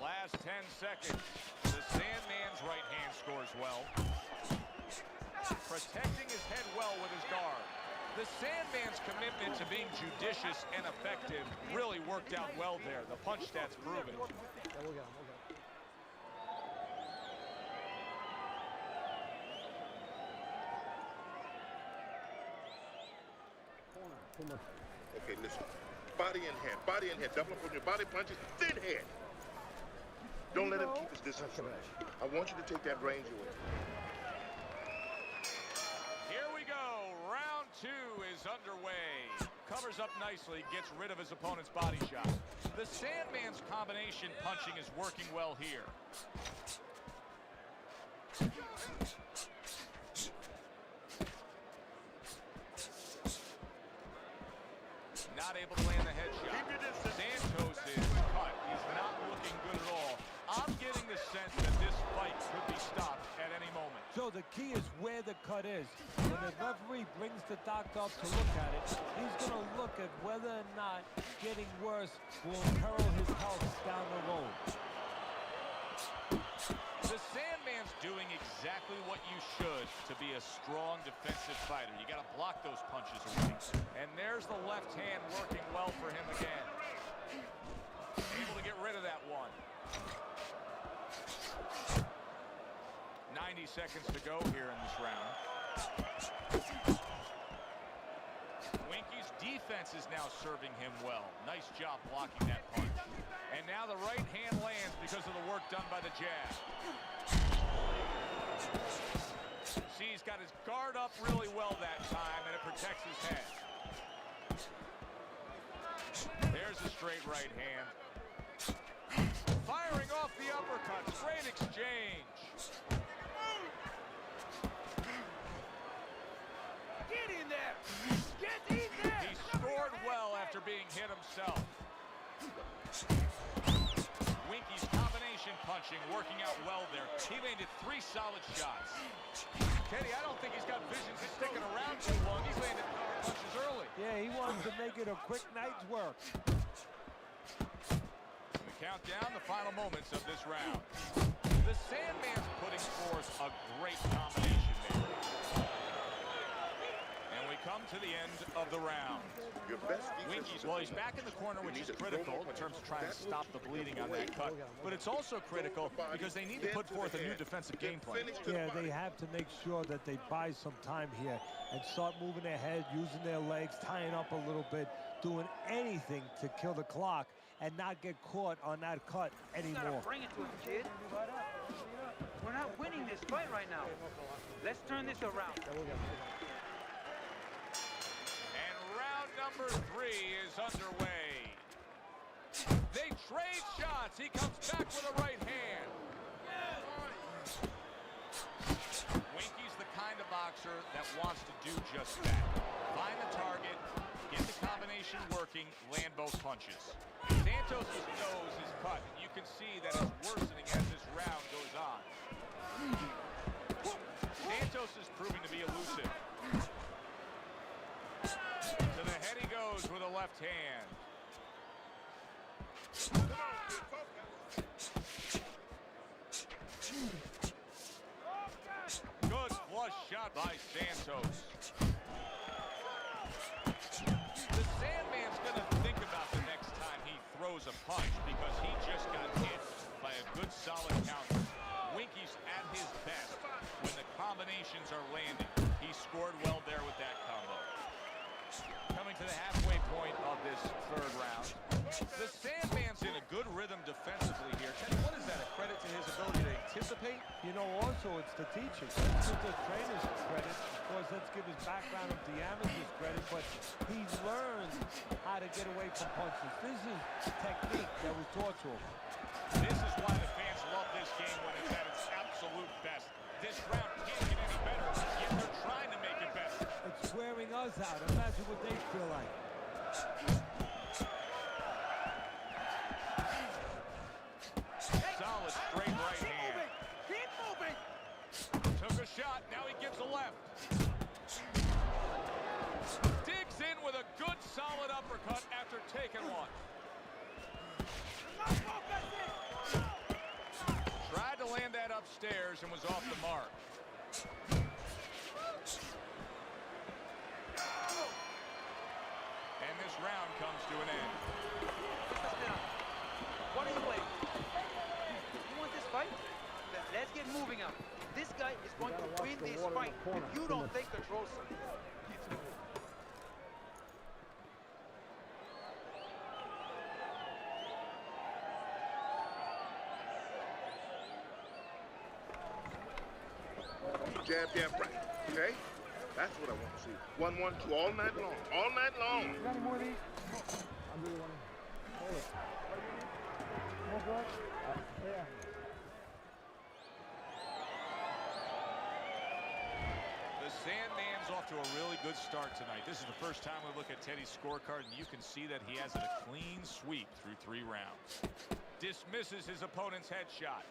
Last 10 seconds. The Sandman's right hand scores well. Protecting his head well with his guard. The Sandman's commitment to being judicious and effective really worked out well there. The punch stats prove it. Okay, listen. Body and head, body and head. Double up on your body punches, then head. Don't let him keep his distance from you. I want you to take that range away. Here we go. Round 2 is underway. Covers up nicely, gets rid of his opponent's body shot. The Sandman's combination punching is working well here. Not able to land the headshot. Santos is cut. He's not looking good at all. I'm getting the sense that this fight could be stopped at any moment. So the key is where the cut is. When the referee brings the doctor up to look at it, he's going to look at whether or not getting worse will imperil his health down the road. The Sandman's doing exactly what you should to be a strong defensive fighter. You got to block those punches away. And there's the left hand working well for him again. Able to get rid of that one. 90 seconds to go here in this round. Winky's defense is now serving him well. Nice job blocking that punch. And now the right hand lands because of the work done by the jab. See, he's got his guard up really well that time, and it protects his head. There's a straight right hand. Firing off the uppercuts. Great exchange. Get in there! Get in there! He scored well after being hit himself. Winky's combination punching working out well there. He landed 3 solid shots. Teddy, I don't think he's got visions of sticking around too long. He's landed punches early. Yeah, he wants to make it a quick night's work. We count down the final moments of this round. The Sandman's putting forth a great combination there. And we come to the end of the round. Your best Winky's, well, he's back in the corner, which is critical in terms of trying to stop the bleeding on that cut. But it's also critical because they need to put forth a new defensive game plan. Yeah, they have to make sure that they buy some time here and start moving their head, using their legs, tying up a little bit, doing anything to kill the clock and not get caught on that cut anymore. Bring it to him, kid. We're not winning this fight right now. Let's turn this around. Number 3 is underway. They trade shots. He comes back with a right hand. Winky's the kind of boxer that wants to do just that. Find the target, get the combination working, land both punches. Santos' nose is cut. You can see that it's worsening as this round goes on. Santos is proving to be elusive. To the head he goes with a left hand. Good flush shot by Santos. The Sandman's going to think about the next time he throws a punch because he just got hit by a good solid counter. Winky's at his best combinations are landing. He scored well there with that combo. Coming to the halfway point of this third round. The Sandman's in a good rhythm defensively here. Teddy, what is that, a credit to his ability to anticipate? You know, also it's the teaching. Let's give the trainers credit. Of course, let's give his background of the amateurs credit, but he's learned how to get away from punches. This is technique that was taught to him. This is why the fans love this game when it's at its absolute best. This round can't get any better, yet they're trying to make it better. It's wearing us out. Imagine what they feel like. Solid straight right hand. Keep moving! Took a shot, now he gives a left. Digs in with a good solid uppercut after taking one. Tried to land that upstairs and was off the mark. And this round comes to an end. What are you waiting? You want this fight? Let's get moving up. This guy is going to win this fight if you don't take control, sir. Jab, jab, right. Okay? That's what I want to see. 1, 1, 2, all night long. All night long. Got any more of these? I'll do one. Hold it. More blood? Yeah. The Sandman's off to a really good start tonight. This is the first time we look at Teddy's scorecard, and you can see that he has a clean sweep through 3 rounds. Dismisses his opponent's headshot.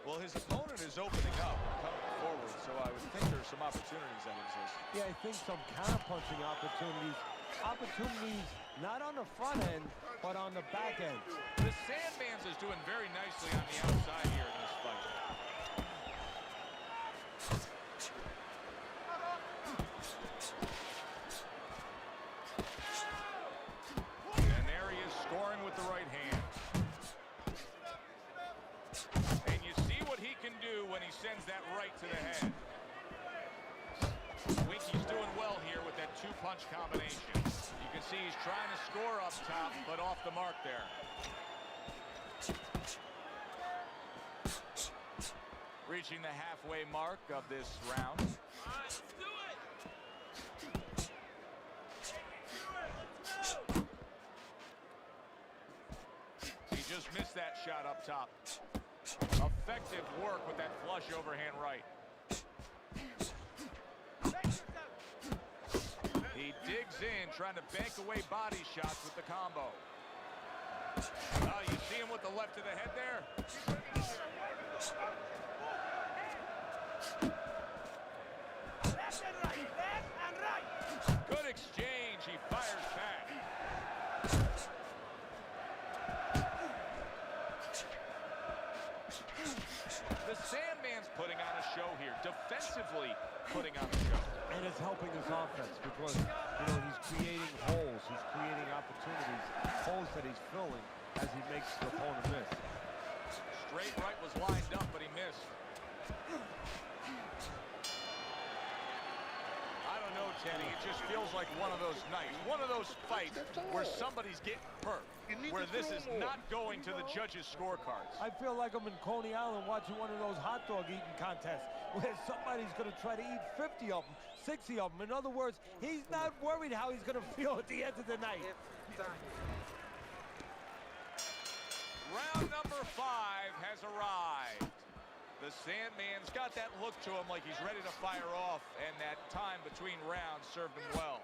Well, his opponent is opening up, coming forward, so I would think there's some opportunities that exist. Yeah, I think some counter-punching opportunities. Opportunities not on the front end, but on the back end. The Sandman's is doing very nicely on the outside here in this fight. And there he is scoring with the right hand. And you see what he can do when he sends that right to the head. Winky's doing well here with that 2-punch combination. You can see he's trying to score up top, but off the mark there. Reaching the halfway mark of this round. Let's do it! He just missed that shot up top. Effective work with that flush overhand right. He digs in, trying to bank away body shots with the combo. You see him with the left to the head there? Left and right, left and right! Good exchange, he fires back. The Sandman's putting on a show here, defensively putting on a show. And it's helping his offense because, you know, he's creating holes. He's creating opportunities, holes that he's filling as he makes the opponent miss. Straight right was lined up, but he missed. I don't know, Teddy. It just feels like one of those nights, one of those fights where somebody's getting hurt, where this is not going to the judges' scorecards. I feel like I'm in Coney Island watching one of those hot dog eating contests where somebody's going to try to eat 50 of them, 60 of them. In other words, he's not worried how he's going to feel at the end of the night. Round number 5 has arrived. The Sandman's got that look to him like he's ready to fire off, and that time between rounds served him well.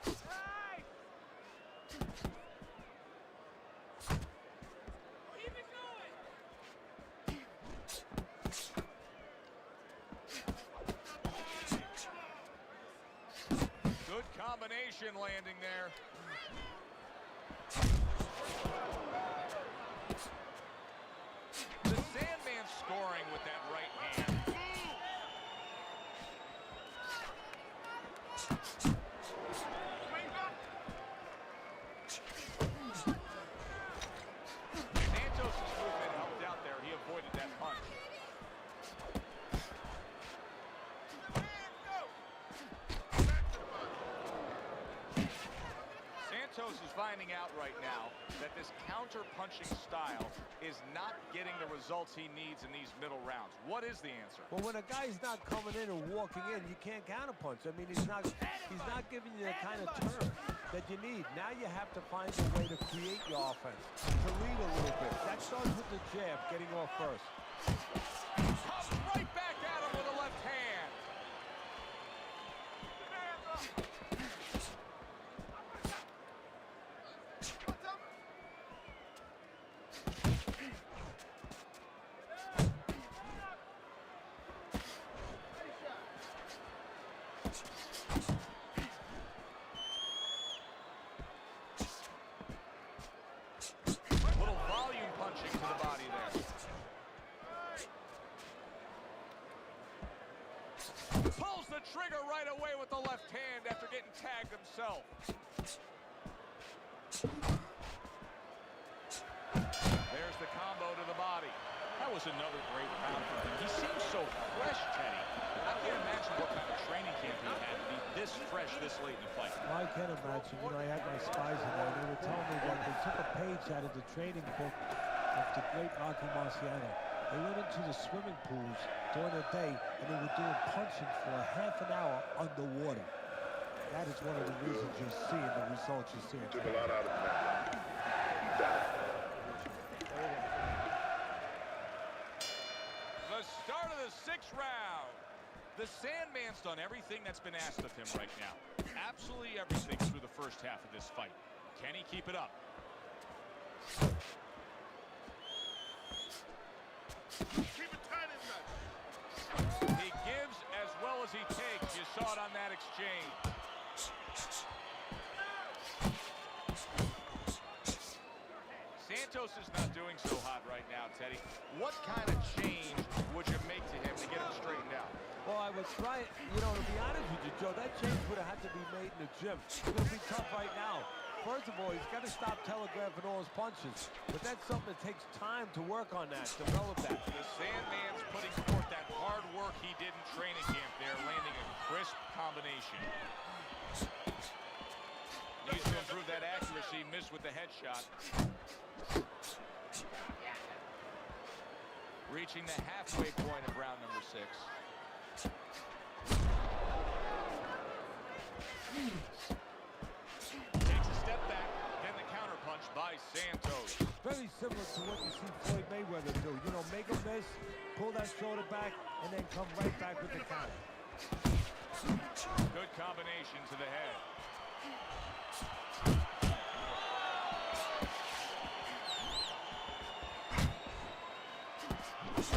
Good combination landing there. The Sandman's scoring with that right hand. Santos' movement helped out there. He avoided that punch. finding out right now that this counter-punching style is not getting the results he needs in these middle rounds. What is the answer? Well, when a guy's not coming in or walking in, you can't counterpunch. I mean, he's not giving you the kind of turn that you need. Now you have to find a way to create your offense, to lead a little bit. That starts with the jab, getting off first. Comes right back at him with a left hand. Little volume punching to the body there. Pulls the trigger right away with the left hand after getting tagged himself. There's the combo to the body. That was another great round for him. He seems so fresh, Teddy. I can't imagine what kind of training camp he had to be this fresh this late in the fight. Well, I can't imagine. You know, I had my spies in there. They were telling me that they took a page out of the training book of the great Rocky Marciano. They went into the swimming pools during the day, and they were doing punching for a half an hour underwater. That is one of the reasons you're seeing the results you're seeing. Took a lot out of him. The start of the 6th round. The Sandman's done everything that's been asked of him right now. Absolutely everything through the first half of this fight. Can he keep it up? Keep it tight in that. He gives as well as he takes. You saw it on that exchange. Santos is not doing so hot right now, Teddy. What kind of change would you make to him to get him straightened out? Well, I was trying, you know, to be honest with you, Joe, that change would have had to be made in the gym. It's going to be tough right now. First of all, he's got to stop telegraphing all his punches. But that's something that takes time to work on that, develop that. The Sandman's putting forth that hard work he did in training camp there, landing a crisp combination. Needs to improve that accuracy, missed with the headshot. Reaching the halfway point of round number 6. Takes a step back, then the counterpunch by Santos. Very similar to what you see Floyd Mayweather do. You know, make a miss, pull that shoulder back, and then come right back with the counter. Good combination to the head.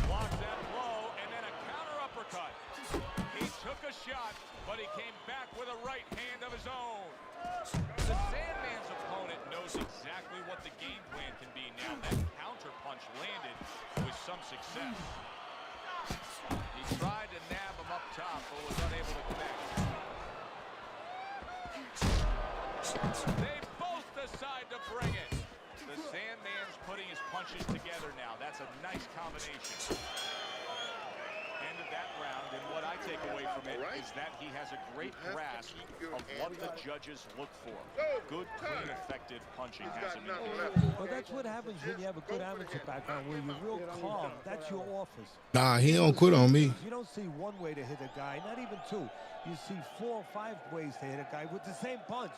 Blocks that blow, and then a counter uppercut. He took a shot, but he came back with a right hand of his own. The Sandman's opponent knows exactly what the game plan can be now. That counter punch landed with some success. He tried to nab him up top, but was unable to connect. They both decide to bring it. The Sandman's putting his punches together now. That's a nice combination. End of that round, and what I take away from it is that he has a great grasp of what the judges look for. Good, clean, effective punching has him in there. Well, that's what happens when you have a good amateur background, where you're real calm. That's your office. Nah, he don't quit on me. You don't see one way to hit a guy, not even two. You see 4 or 5 ways to hit a guy with the same punch.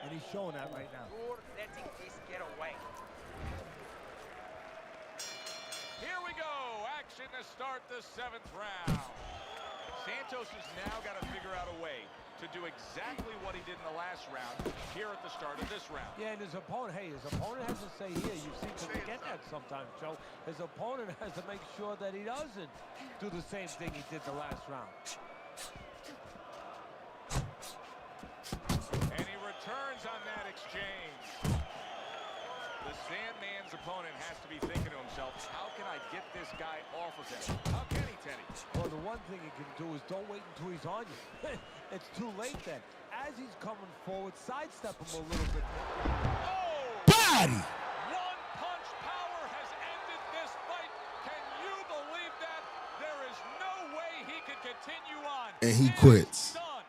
And he's showing that right now. You're letting this get away. Here we go. Action to start the 7th round. Santos has now got to figure out a way to do exactly what he did in the last round here at the start of this round. Yeah, and his opponent has to say here. You seem to forget that sometimes, Joe. His opponent has to make sure that he doesn't do the same thing he did the last round. And he returns on that exchange. The Sandman's opponent has to be thinking to himself, how can I get this guy off of him? How can he, Teddy? Well, the one thing he can do is don't wait until he's on you. It's too late then. As he's coming forward, sidestep him a little bit. Oh! Body! One punch power has ended this fight. Can you believe that? There is no way he could continue on. And he quits. Done.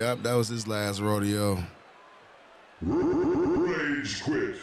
Yep, that was his last rodeo. Rage quit.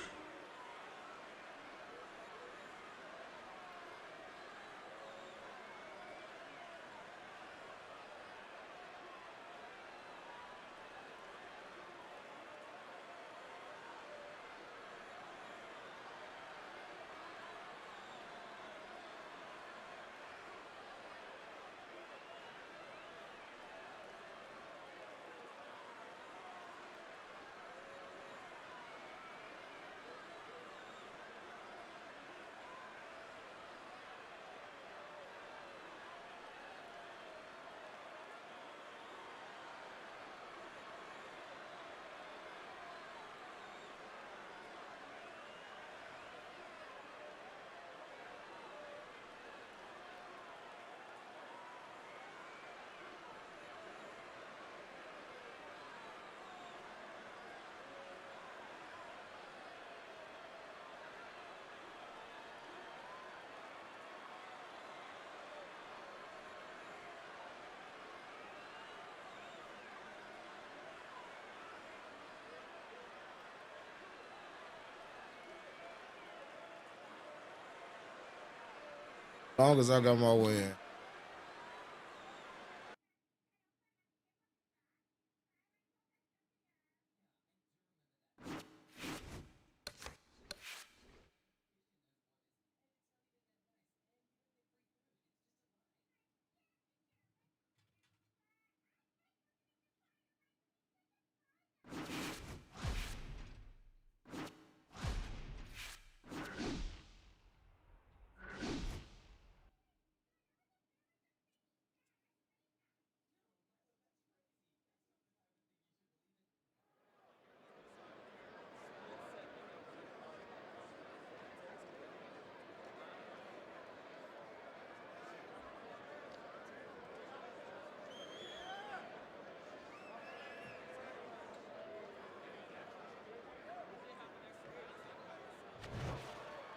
As long as I got my win.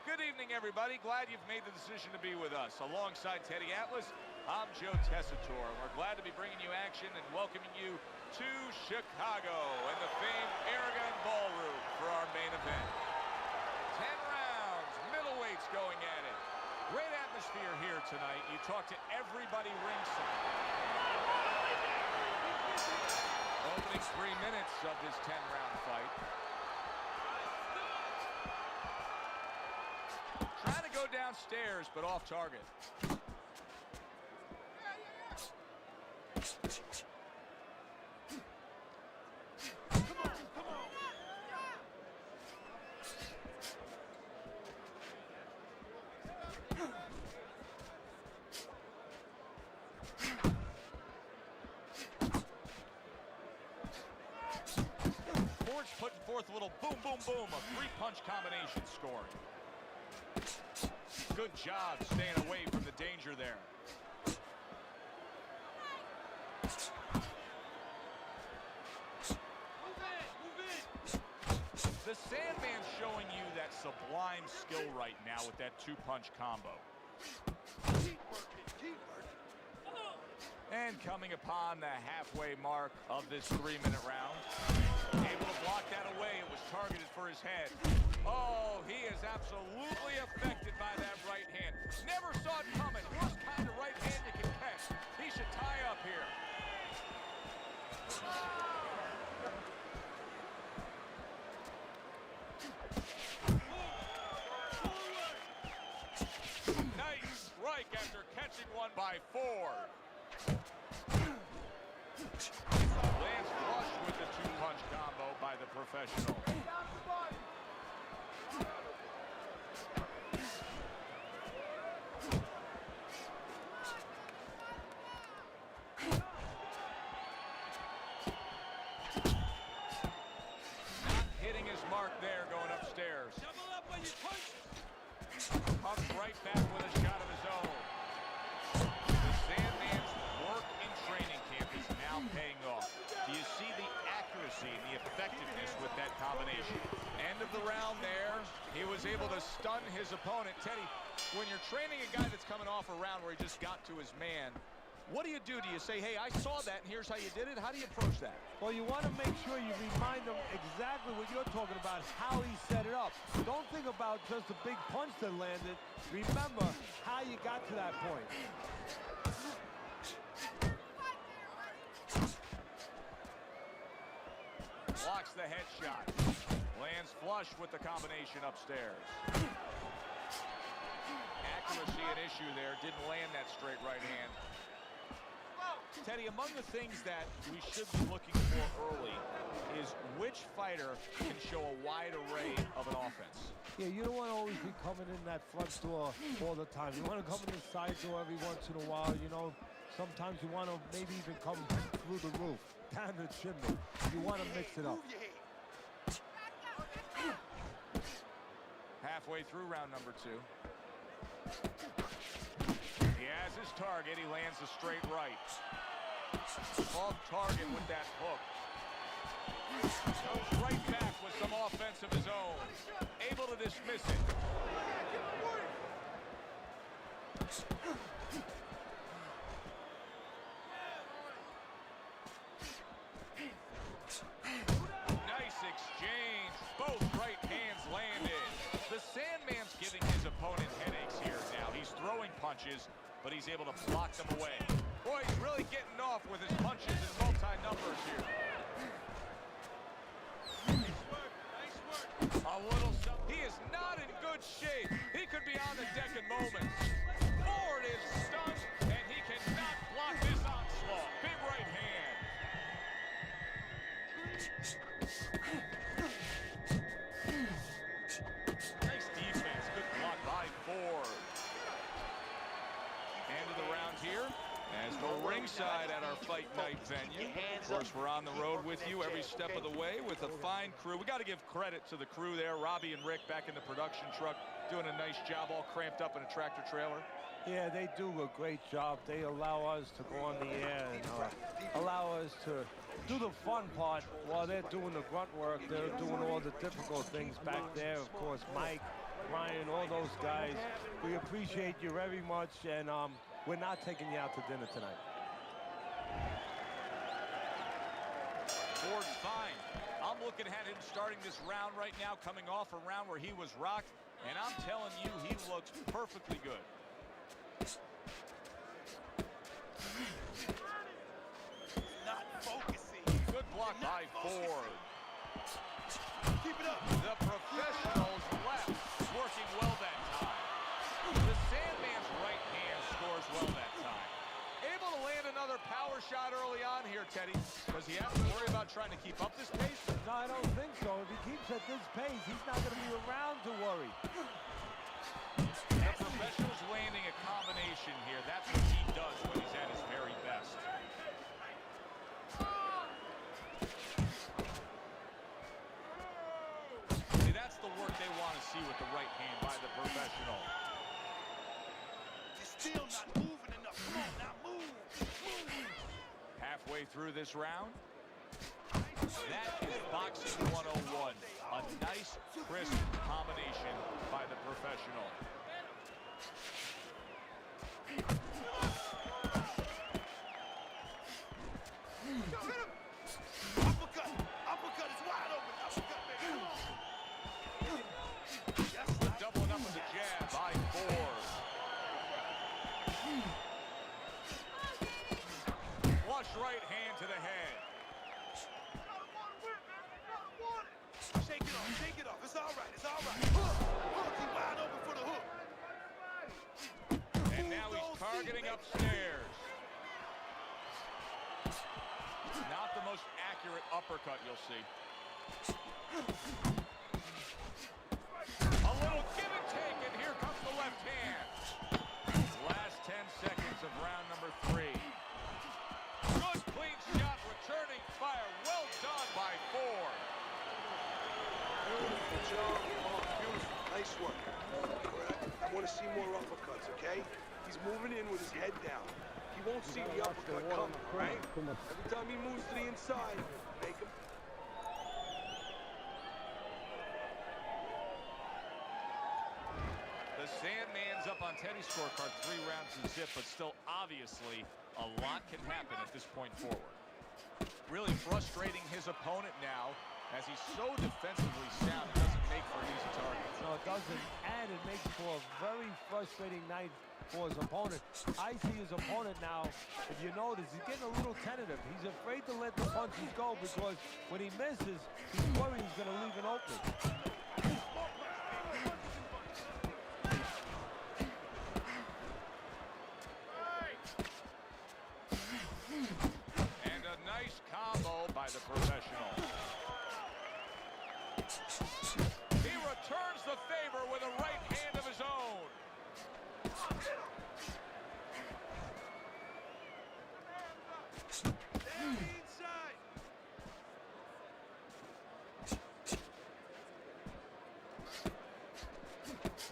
Good evening, everybody. Glad you've made the decision to be with us. Alongside Teddy Atlas, I'm Joe Tessitore. We're glad to be bringing you action and welcoming you to Chicago and the famed Aragon Ballroom for our main event. 10 rounds, middleweights going at it. Great atmosphere here tonight. You talk to everybody ringside. Opening 3 minutes of this 10-round fight. Trying to go downstairs, but off target. Forge putting forth a little boom, boom, boom, a three-punch combination scoring. Good job staying away from the danger there. The Sandman's showing you that sublime skill right now with that two-punch combo. And coming upon the halfway mark of this 3-minute round. Able to block that away. It was targeted for his head. Oh, he is absolutely affected by that right hand. Never saw it coming. Worst kind of right hand you can catch. He should tie up here. Nice strike after catching one by Ford. Lands flush with the two-punch combo by the professional. Hitting his mark there going upstairs. Comes right back with a shot of his own. The Sandman's work in training camp is now paying off. Do you see the accuracy and the effectiveness with that combination? End of the round there. He was able to stun his opponent. Teddy, when you're training a guy that's coming off a round where he just got to his man, What do you do? Do you say, hey, I saw that, and here's how you did it? How do you approach that? Well, you want to make sure you remind him exactly what you're talking about, how he set it up. Don't think about just the big punch that landed. Remember how you got to that point. Blocks the headshot. Lands flush with the combination upstairs. Accuracy an issue there. Didn't land that straight right hand. Teddy, among the things that we should be looking for early is which fighter can show a wide array of an offense. Yeah, you don't want to always be coming in that front door all the time. You want to come in the side door every once in a while, you know. Sometimes you want to maybe even come through the roof, down the chimney. You want to mix it up. Halfway through round number 2. He has his target. He lands a straight right. Off target with that hook. Goes right back with some offense of his own. Able to dismiss it. Nice exchange. Both right hands landed. The Sandman's giving his opponent headaches here now. He's throwing punches, but he's able to block them away. Boy, he's really getting off with his punches and multi-numbers here. Nice work, nice work. A little something. He is not in good shape. He could be on the deck in moments. Ford is stunned, and he cannot block this onslaught. Big right hand. Nice defense. Good block by Ford. End of the round here. As we're ringside at our fight night venue. Of course, we're on the road with you every step of the way with a fine crew. We got to give credit to the crew there. Robbie and Rick back in the production truck doing a nice job, all cramped up in a tractor trailer. Yeah, they do a great job. They allow us to go on the air and allow us to do the fun part while they're doing the grunt work. They're doing all the difficult things back there. Of course, Mike, Ryan, all those guys. We appreciate you very much, and we're not taking you out to dinner tonight. Ford's fine. I'm looking at him starting this round right now, coming off a round where he was rocked, and I'm telling you, he looks perfectly good. Not focusing. Good block by Ford. Keep it up. The professionals left, working well that time. The Sandman's right hand scores well that time. Able to land another power shot early on here, Teddy. Does he have to worry about trying to keep up this pace? No, I don't think so. If he keeps at this pace, he's not going to be around to worry. The professional's landing a combination here. That's what he does when he's at his very best. See, that's the work they want to see with the right hand by the professional. You're still not moving enough. Come on, now move. Halfway through this round. That is Boxing 101. A nice, crisp combination by the professional. Uppercut. Uppercut is wide open. Uppercut, baby. Come on. That's right. Doubling up with the jab by Ford. Flush right hand to the head. Shake it off. Shake it off. It's all right. It's all right. Hook. Hook. He wide open for the hook. And now he's targeting upstairs. Not the most accurate uppercut you'll see. A little give and take, and here comes the left hand. Last 10 seconds of round number 3. Good clean shot, returning fire. Well done by Ford. Beautiful job. Oh, beautiful. Nice work. I want to see more uppercuts, okay? He's moving in with his head down. He won't see the uppercut coming, right? Every time he moves to the inside, make him. The Sandman's up on Teddy's scorecard, 3 rounds to zip, but still obviously A lot can happen at this point forward. Really frustrating his opponent now, as he's so defensively sound, it doesn't make for an easy target. No, it doesn't, and it makes for a very frustrating night for his opponent. I see his opponent now, if you notice, he's getting a little tentative. He's afraid to let the punches go because when he misses, he's worried he's going to leave an opening. And a nice combo by the professional. He returns the favor with a right hand of his own.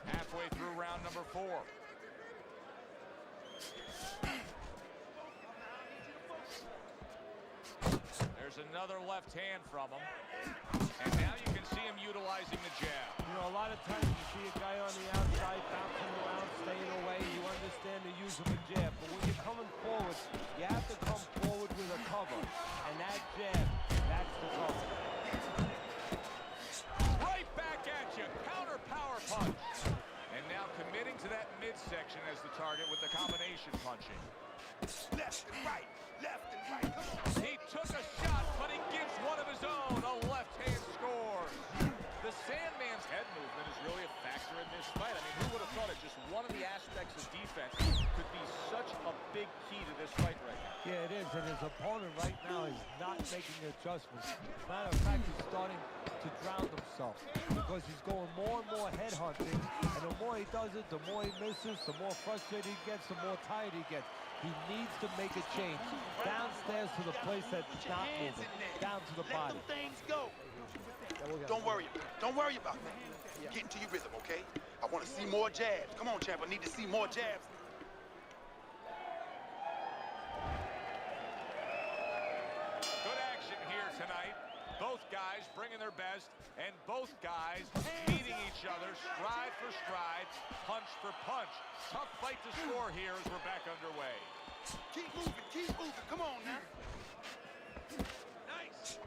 Halfway through round number 4. There's another left hand from him. And now you can see him utilizing the jab. You know, a lot of times you see a guy on the outside bouncing around, staying away. You understand the use of a jab. But when you're coming forward, you have to come forward with a cover. And that jab, that's the cover. Right back at you. Counter power punch. And now committing to that midsection as the target with the combination punching. Left and right. Left and right. Come on. He took a shot, but he gives one of his own. A left hand scores. The Sandman's head movement is really a factor in this fight. I mean, who would have thought it? Just one of the aspects of defense could be such a big key to this fight right now. Yeah, it is, and his opponent right now is not making adjustments. Matter of fact, he's starting to drown himself because he's going more and more head hunting, and the more he does it, the more he misses, the more frustrated he gets, the more tired he gets. He needs to make a change downstairs to the place that's not moving, down to the body. Let them things go. Don't worry. Don't worry about that. Get into your rhythm, okay? I want to see more jabs. Come on, champ. I need to see more jabs. Good action here tonight. Both guys bringing their best, and both guys meeting each other stride for stride, punch for punch. Tough fight to score here as we're back underway. Keep moving. Keep moving. Come on now. Nice.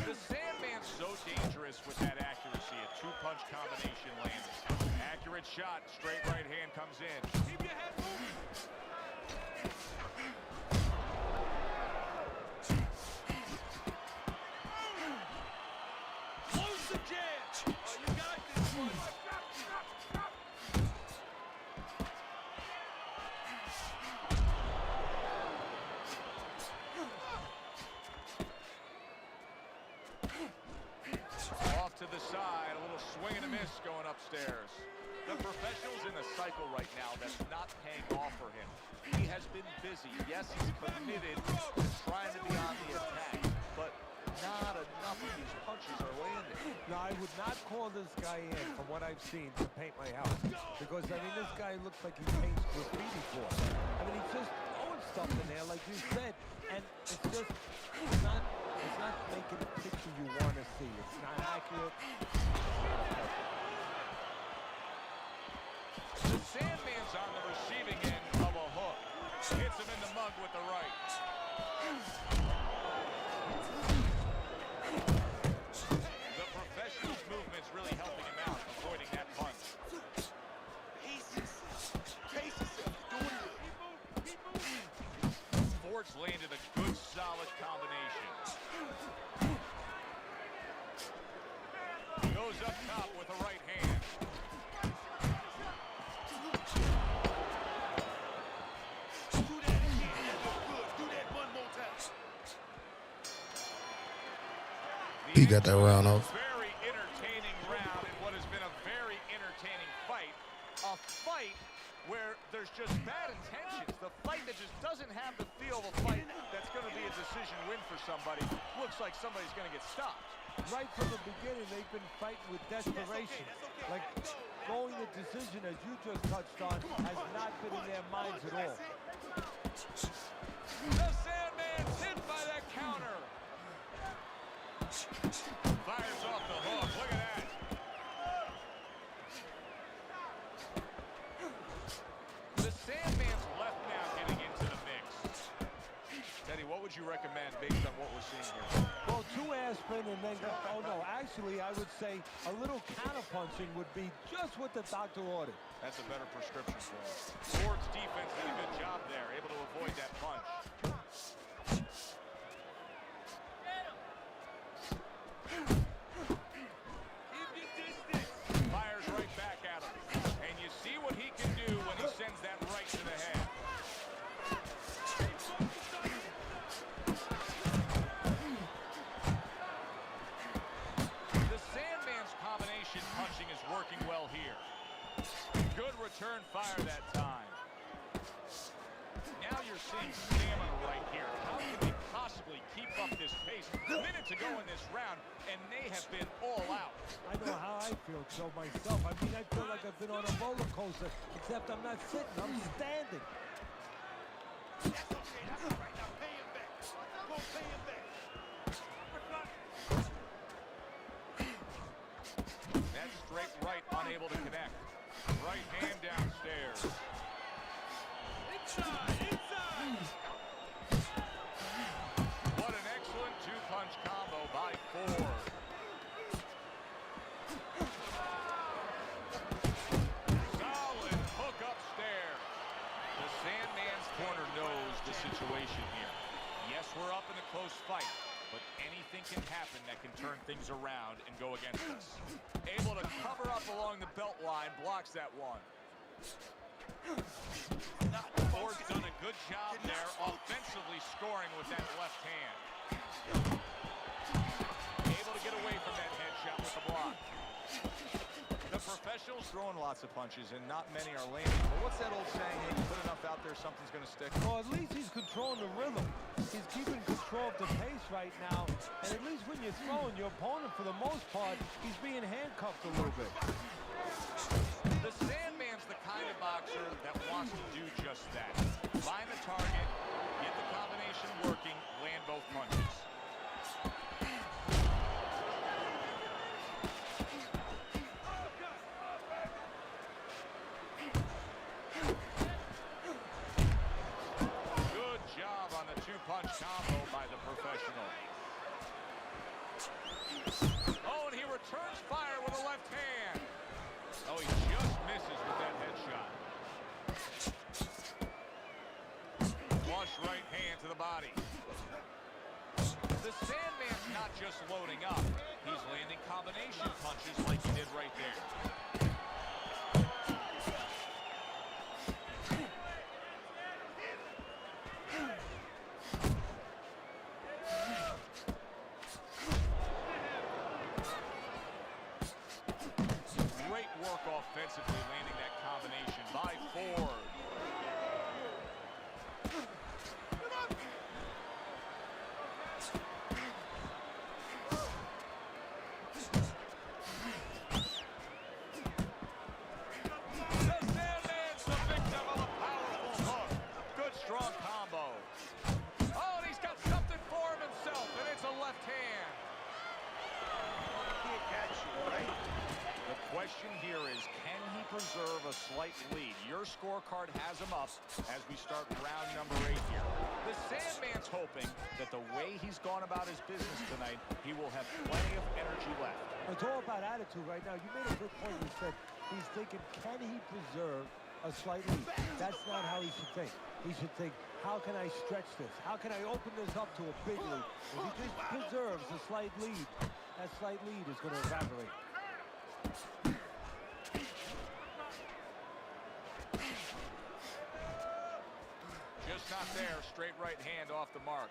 The Sandman's so dangerous with that accuracy. A two-punch combination landed. Accurate shot. Straight right hand comes in. Keep your head moving. Close the jab. Oh, you got this one. Off to the side, a little swing and a miss going upstairs. The professional's in a cycle right now that's not paying off for him. He has been busy. Yes, he's committed to trying to be on the attack, but not enough of these punches are landing. No, I would not call this guy in, from what I've seen, to paint my house. Because, I mean, this guy looks like he paints graffiti for us. I mean, he's just throwing stuff in there, like you said, and it's just, it's not making the picture you want to see. It's not accurate. The Sandman's on the receiving end of a hook. Hits him in the mug with the right. The professional's movement's really helping him out, avoiding that punch. Pace yourself. Pace yourself. You're doing good. Ford's landed a good, solid combination. Goes up top with a right hand. Do that again. That look good. Do that one more time. He got that round off. Very entertaining round in what has been a very entertaining fight. A fight where there's just bad intentions. The fight that just doesn't have the feel of a fight that's going to be a decision win for somebody. Looks like somebody's going to get stopped. Right from the beginning, they've been fighting with desperation. Like, going the decision, as you just touched on, has not been in their minds at all. The Sandman's hit by that counter. Fires off the hook. Look at that. The Sandman's left now getting into the mix. you recommend based on what we're seeing here? Well, 2 aspirin and then, oh no, actually I would say a little counterpunching would be just what the doctor ordered. That's a better prescription for him. Ford's defense did a good job there, able to avoid that punch. Fires right back at him. And you see what he can do when he sends that right to the head. The Sandman's combination punching is working well here. Good return fire that time. Now you're seeing stamina right here. How can they possibly keep up this pace? Minutes ago in this round, and they have been all out. I know how I feel, Joe, myself. I mean, I feel like I've been on a roller coaster, except I'm not sitting, I'm standing. That's okay. That's all right. Now pay him back. Go pay him back. That's straight right, unable to connect. Right hand downstairs. Inside. What an excellent two-punch combo by Ford. Solid hook upstairs. The Sandman's corner knows the situation here. Yes, we're up in a close fight, but anything can happen that can turn things around and go against us. Able to cover up along the belt line, blocks that one. Ford's done a good job there, offensively scoring with that left hand. Able to get away from that headshot with the block. The professional's throwing lots of punches, and not many are landing. But what's that old saying? Hey, you put enough out there, something's going to stick. Well, at least he's controlling the rhythm. He's keeping control of the pace right now. And at least when you're throwing, your opponent, for the most part, he's being handcuffed a little bit. The Sandman's the kind of boxer that wants to do just that. Find the target, get the combination working, land both punches. Good job on the two-punch combo by the professional. Oh, and he returns fire with a left hand. Oh, he just misses with that headshot. Flush right hand to the body. The Sandman's not just loading up. He's landing combination punches like he did right there. Great work offensively, landing that combination by Ford. The Sandman's the victim of a powerful hook. Good, strong combo. Oh, and he's got something for himself, and it's a left hand. Can't catch you, right? The question here is, can he preserve a slight lead? Your scorecard has him up as we start round number 8 here. The Sandman's hoping that the way he's gone about his business tonight, he will have plenty of energy left. It's all about attitude right now. You made a good point. You said he's thinking, can he preserve a slight lead? That's not how he should think. He should think, how can I stretch this? How can I open this up to a big lead? If he just preserves a slight lead, that slight lead is going to evaporate. Just not there. Straight right hand off the mark.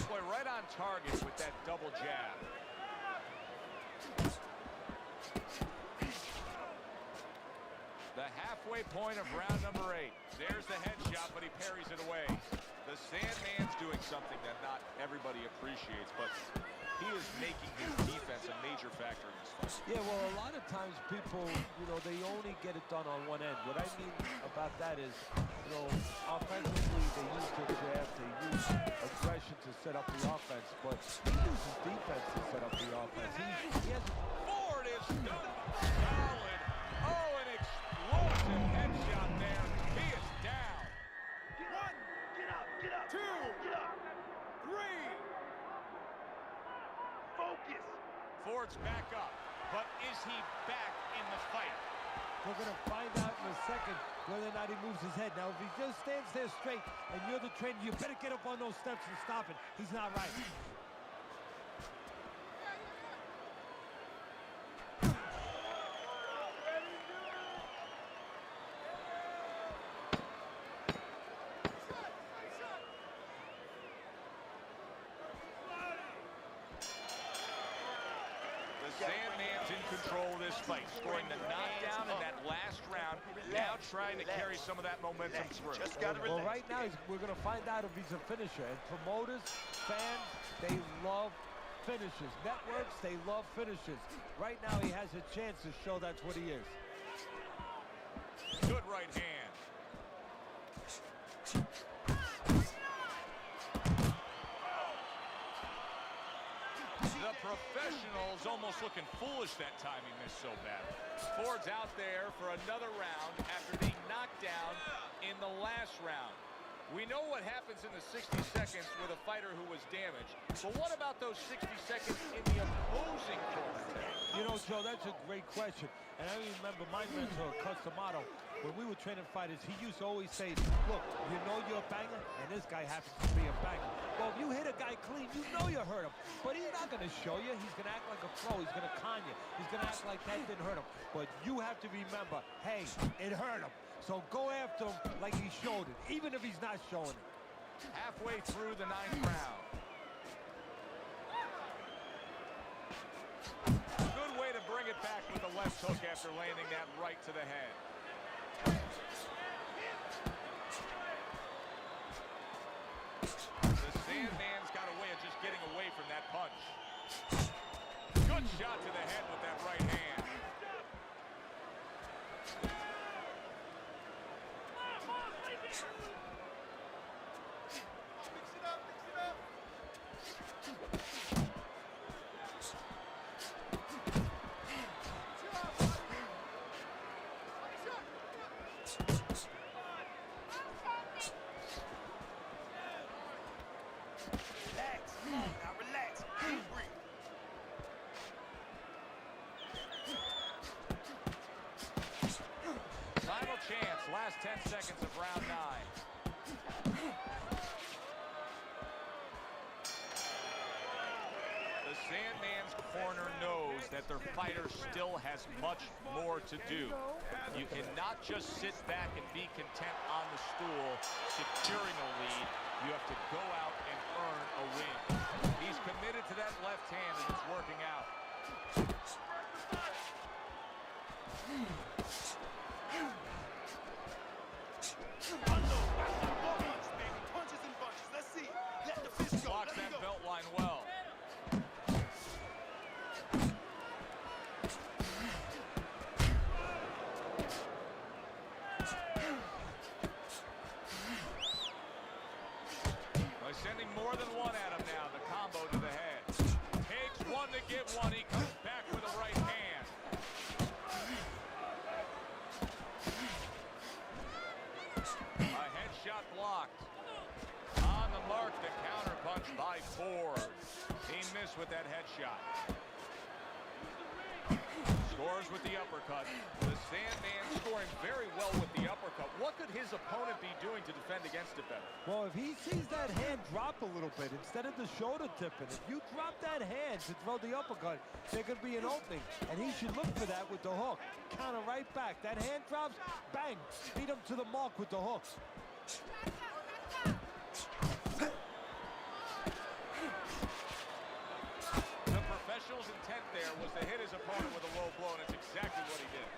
Boy, right on target with that double jab. The halfway point of round number 8. There's the headshot, but he parries it away. The Sandman's doing something that not everybody appreciates, but he is making his defense a major factor in this fight. Yeah, well, a lot of times people, they only get it done on one end. What I mean about that is, offensively they use the jab, they use aggression to set up the offense, but he uses defense to set up the offense. He has Ford is done. Solid. Oh, an explosive headshot there. He is down. One, get up, get up. Two, get up. Three. Focus. Ford's back up, but is he back in the fight? We're going to find out in a second whether or not he moves his head. Now, if he just stands there straight and you're the trainer, you better get up on those steps and stop it. He's not right. The Sandman's in control of this fight, scoring the knockdown in that last round, now trying to carry some of that momentum through. Well, right now, we're going to find out if he's a finisher. And promoters, fans, they love finishers. Networks, they love finishers. Right now, he has a chance to show that's what he is. Good right hand. The professional's almost looking foolish that time he missed so bad. Ford's out there for another round after being knocked down in the last round. We know what happens in the 60 seconds with a fighter who was damaged, but what about those 60 seconds in the opposing corner? Joe, that's a great question. And I remember my mentor, Cus D'Amato, when we were training fighters, he used to always say, look, you know you're a banger, and this guy happens to be a banger. Well, if you hit a guy clean, you know you hurt him. But he's not going to show you. He's going to act like a pro. He's going to con you. He's going to act like that didn't hurt him. But you have to remember, hey, it hurt him. So go after him like he showed it, even if he's not showing it. Halfway through the 9th round. Good way to bring it back with a left hook after landing that right to the head. The Sandman's got a way of just getting away from that punch. Good shot to the head with that right hand. Final chance, last 10 seconds of round 9. The Sandman's corner knows that their fighter still has much more to do. You cannot just sit back and be content on the stool, securing a lead. You have to go out and earn a win. He's committed to that left hand, and it's working out. Blocks that belt line well. By sending more than one at him now, the combo to the head. Takes one to give one. He comes back with a right hand. A headshot blocked. On the mark, the counter punch by Ford. He missed with that headshot. Scores with the uppercut. The Sandman scoring very well with the uppercut. What could his opponent be doing to defend against it better? Well, if he sees that hand drop a little bit, instead of the shoulder tipping, if you drop that hand to throw the uppercut, there could be an opening. And he should look for that with the hook. Counter right back. That hand drops, bang, beat him to the mark with the hook. The professional's intent there was to hit his opponent with a low blow, and it's exactly what he did.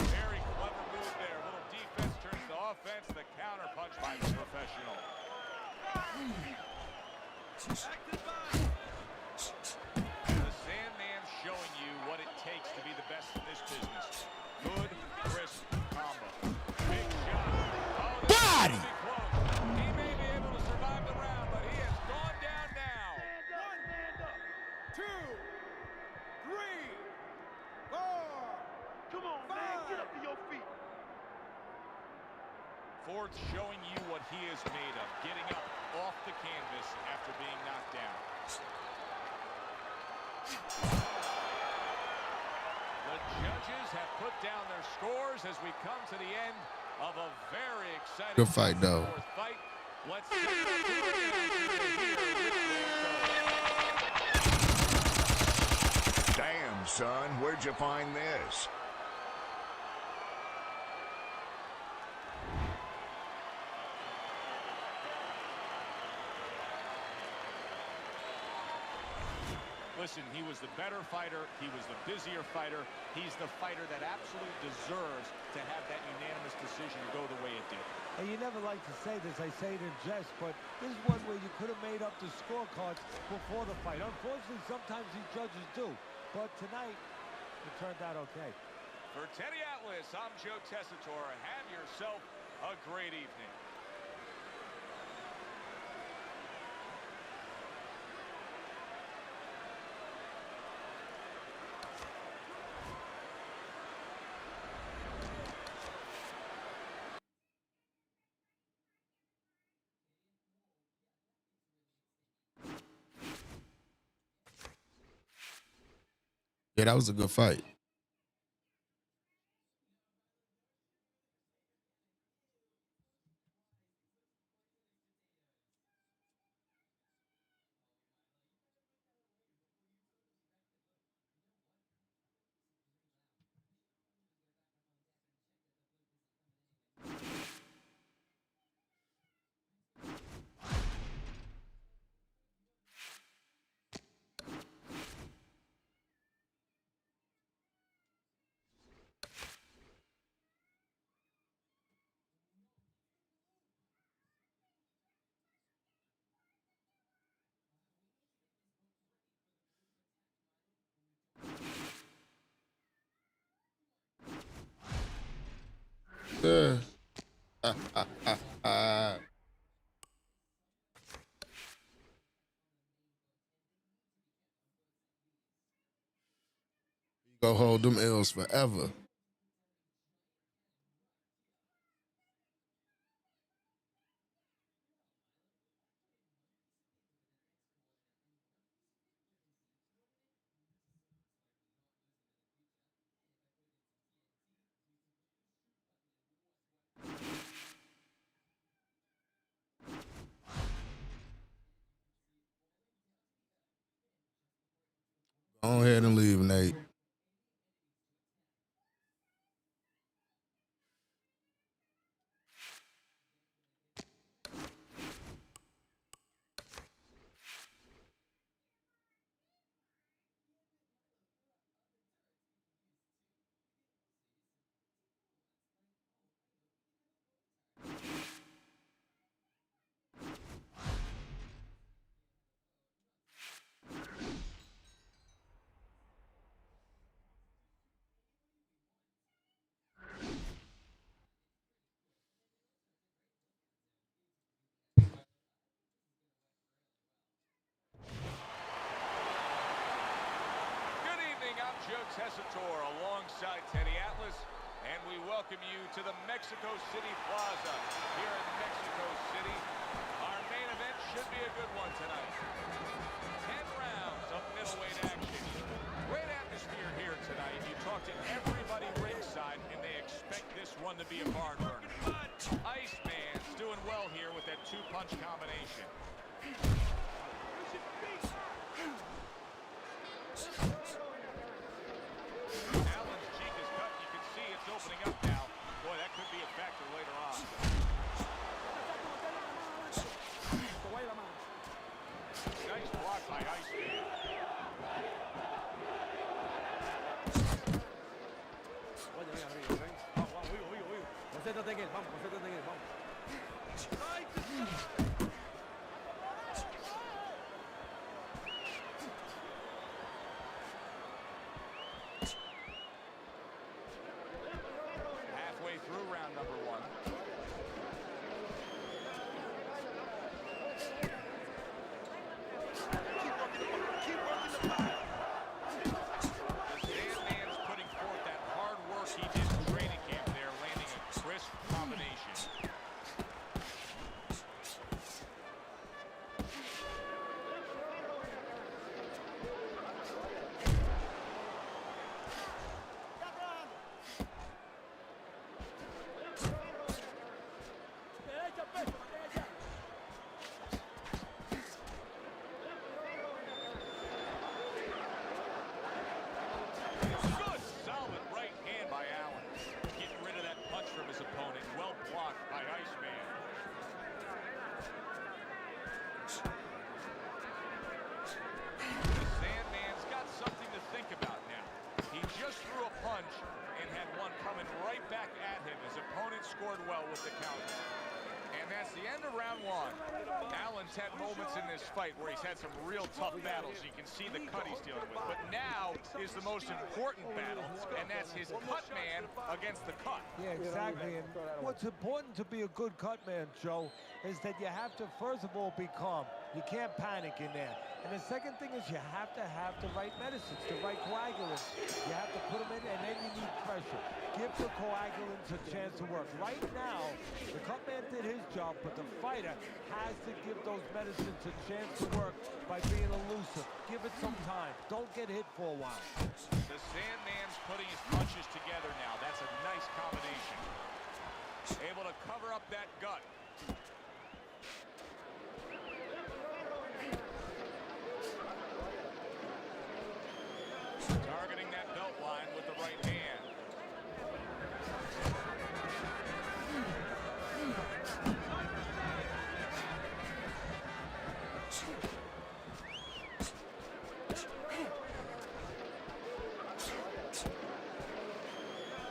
Very clever move there. A little defense turns to offense. The counter punch by the professional. The Sandman showing you what it takes to be the best in this business. Good, crisp combo. Big shot. Oh, Body! He may be able to survive the round, but he has gone down now. Stand up. 2, 3, 4. Come on, man. Get up to your feet. Ford's showing you what he is made of, getting up off the canvas after being knocked down. The judges have put down their scores as we come to the end of a very exciting Good fight, though. fourth fight. Let's send it up to the ring to hear Damn, son, where'd you find this? Listen, he was the better fighter. He was the busier fighter. He's the fighter that absolutely deserves to have that unanimous decision go the way it did. And you never like to say this, I say it in jest, but this is one where you could have made up the scorecards before the fight. Unfortunately, sometimes these judges do, but tonight, it turned out okay. For Teddy Atlas, I'm Joe Tessitore. Have yourself a great evening. Yeah, that was a good fight. Go hold them L's forever. Go ahead and leave, Nate. Joe Tessitore alongside Teddy Atlas, and we welcome you to the Mexico City Plaza here in Mexico City. Our main event should be a good one tonight. 10 rounds of middleweight action. Great atmosphere here tonight. You talk to everybody ringside, and they expect this one to be a barn burner. Iceman's doing well here with that two-punch combination. Allen's cheek is cut. You can see it's opening up now. Boy, that could be a factor later on. Nice block by Iceman. Concéntrate en él, vamos, concéntrate en él, vamos. back at him. His opponent scored well with the counter. And that's the end of round one. Allen's had moments in this fight where he's had some real tough battles. You can see the cut he's dealing with. But now is the most important battle, and that's his cut man against the cut. Yeah, exactly. And what's important to be a good cut man, Joe, is that you have to, first of all, be calm. You can't panic in there. And the second thing is you have to have the right medicines, the right coagulants. You have to put them in, and then you need pressure. Give the coagulants a chance to work. Right now, the cut man did his job, but the fighter has to give those medicines a chance to work by being elusive. Give it some time. Don't get hit for a while. The Sandman's putting his punches together now. That's a nice combination. Able to cover up that gut. Targeting that belt line with the right hand.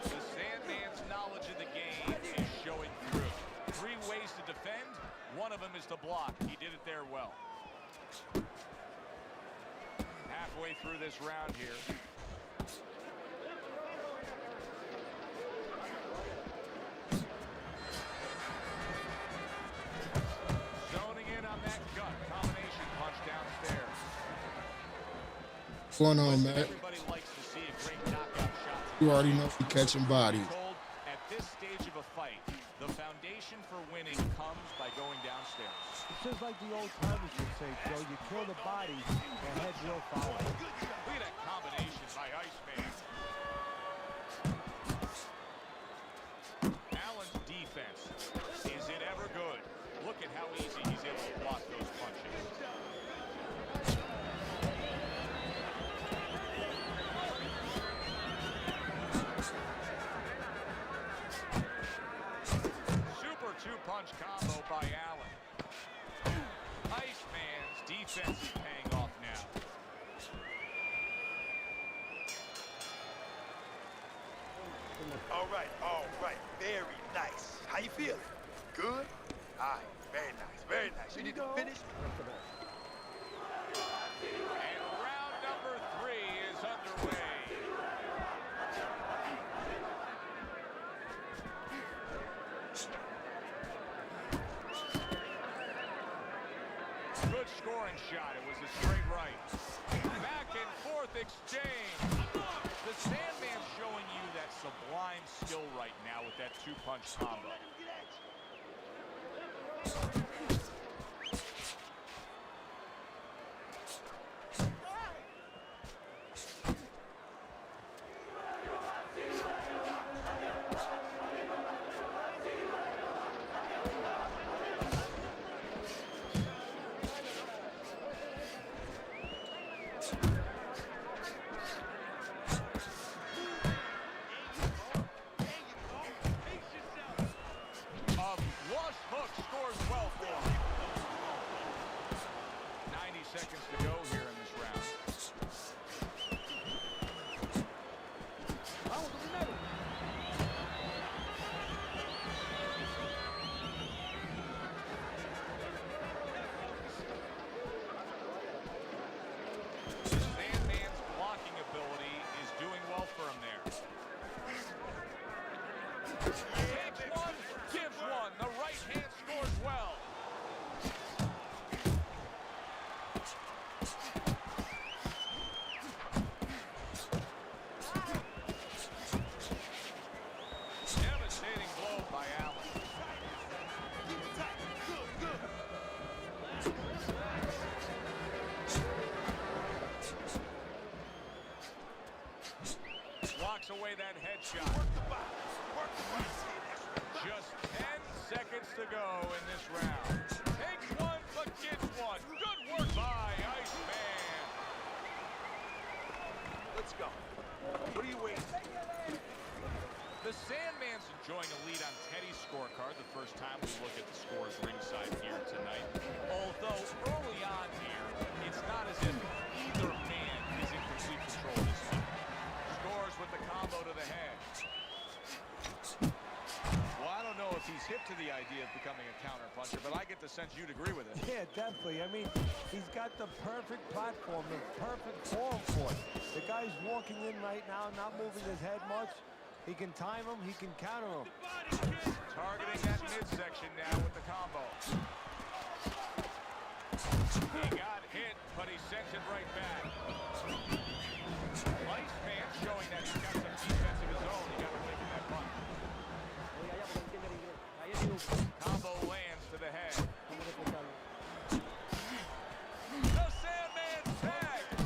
The Sandman's knowledge of the game is showing through. 3 ways to defend. One of them is to block. He did it there well. Halfway through this round here. Zoning in on that gut. Combination punch downstairs. What's going on, Matt? Everybody likes to see a great knockout shot. You already know we catching bodies. At this stage of a fight, the foundation for winning comes by going downstairs. It's just like the old timers would say, Joe. You kill the body, the head will follow. Look at that combination by Iceman. Allen's defense, is it ever good? Look at how easy he's able to block those punches. Super 2-punch combo by Allen. Iceman's defense is paying off now. All right. Very nice. How you feeling? Good? All right. Very nice. You need to finish? And round number 3 is underway. Good scoring shot. It was a straight right. Back and forth exchange. The Sandman's showing you that sublime skill right now with that 2-punch combo. Seconds to go here in this round. Sandman's blocking ability is doing well for him there. Takes one, gives one. The right hand scores well. Devastating blow by Allen. Walks away that headshot. Just 10 seconds to go in this round. Takes one, but gets one. Good work by Iceman. Let's go. What are you waiting for? The Sandman's enjoying a lead on Teddy's scorecard the first time we look at the scores ringside here tonight. Although early on here, it's not as if either man is in complete control of this fight. Scores with the combo to the head. hip to the idea of becoming a counter-puncher, but I get the sense you'd agree with it. Yeah, definitely. I mean, he's got the perfect platform, the perfect form for it. The guy's walking in right now, not moving his head much. He can time him, he can counter him. Targeting that midsection now with the combo. He got hit, but he sends it right back. Iceman showing that he's got some defense of his own. He got away from that punch. Combo lands to the head. The Sandman tags.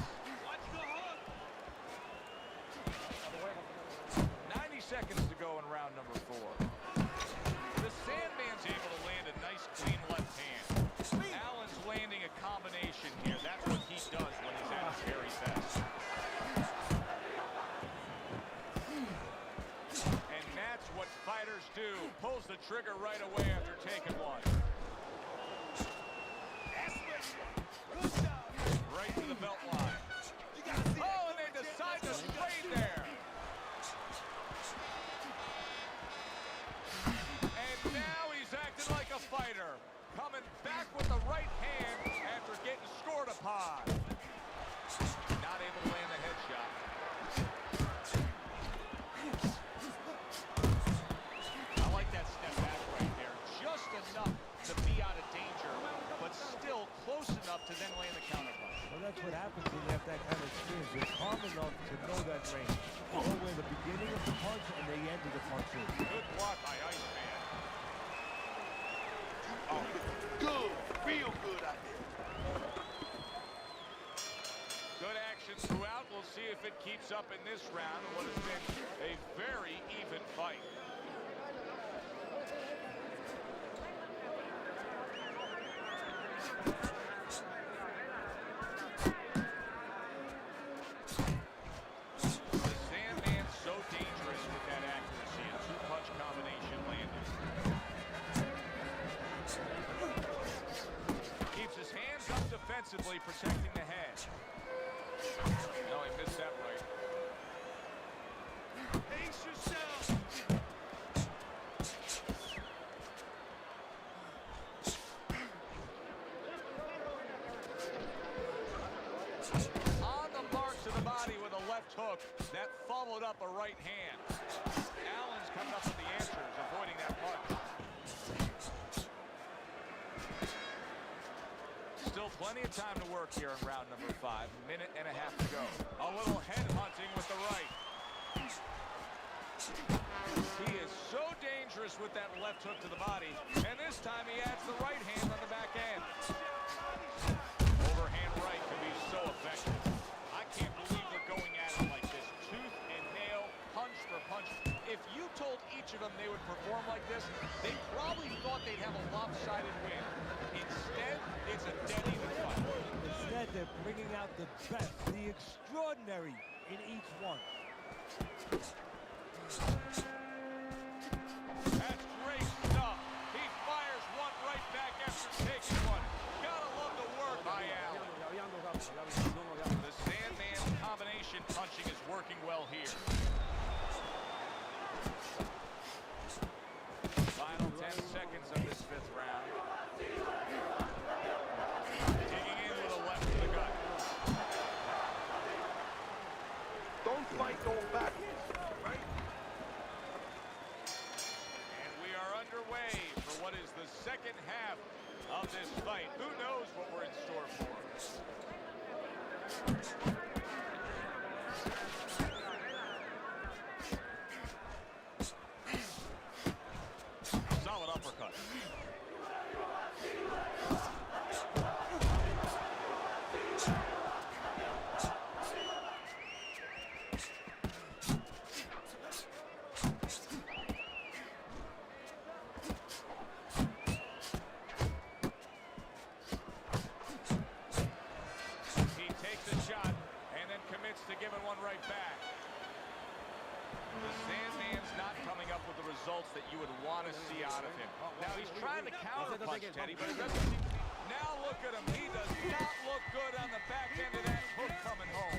Watch the hook. 90 seconds to go in round number 4. The Sandman's able to land a nice clean left hand. Allen's landing a combination here. That's what he does when he's at his very best. And that's what fighters do. Pulls the trigger right away after taking one. Right to the belt line. Oh, and they decide to spade there. And now he's acting like a fighter. Coming back with the right hand after getting scored upon. Not able to land the headshot. I like that step back right there. Just enough to be out of danger, but still close enough to then land the counterpunch. Well, that's what happens when you have that kind of experience. You're calm enough to know that range. You know where the beginning of the punch and the end of the punch is. Good block by Iceman. Oh, good. Real good out there. Good action throughout. We'll see if it keeps up in this round. What has been a very even fight. The Sandman's so dangerous with that accuracy. A two-punch combination landed. Keeps his hands up defensively, protecting the head. No, he missed that right. Pace yourself. On the mark to the body with a left hook that followed up a right hand. Allen's coming up with the answers, avoiding that punch. Still plenty of time to work here in round number 5. Minute and a half to go. A little head hunting with the right. He is so dangerous with that left hook to the body. And this time he adds the right hand on the back end. Overhand right can be so effective. I can't believe they're going at it like this. Tooth and nail, punch for punch. If you told each of them they would perform like this, they probably thought they'd have a lopsided win. Instead, it's a dead even fight. Instead, they're bringing out the best, the extraordinary in each one. That's great stuff. He fires one right back after taking one. Gotta love the work by Allen. The Sandman combination punching is working well here. Final 10 seconds of this 5th round. Digging in with a left to the gut. Don't fight going backwards, right? And we are underway for what is the second half of this fight. Who knows what we're in store for? Solid uppercut. He takes a shot and then commits to giving one right back. The Sandman's not coming up with the results that you would want to see out of him. Now, he's trying to counter-punch, Teddy, but it doesn't seem to be. Now look at him. He does not look good on the back end of that hook coming home.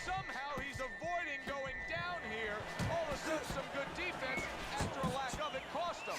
Somehow he's avoiding going down here. All of a sudden, some good defense after a lack of it cost him.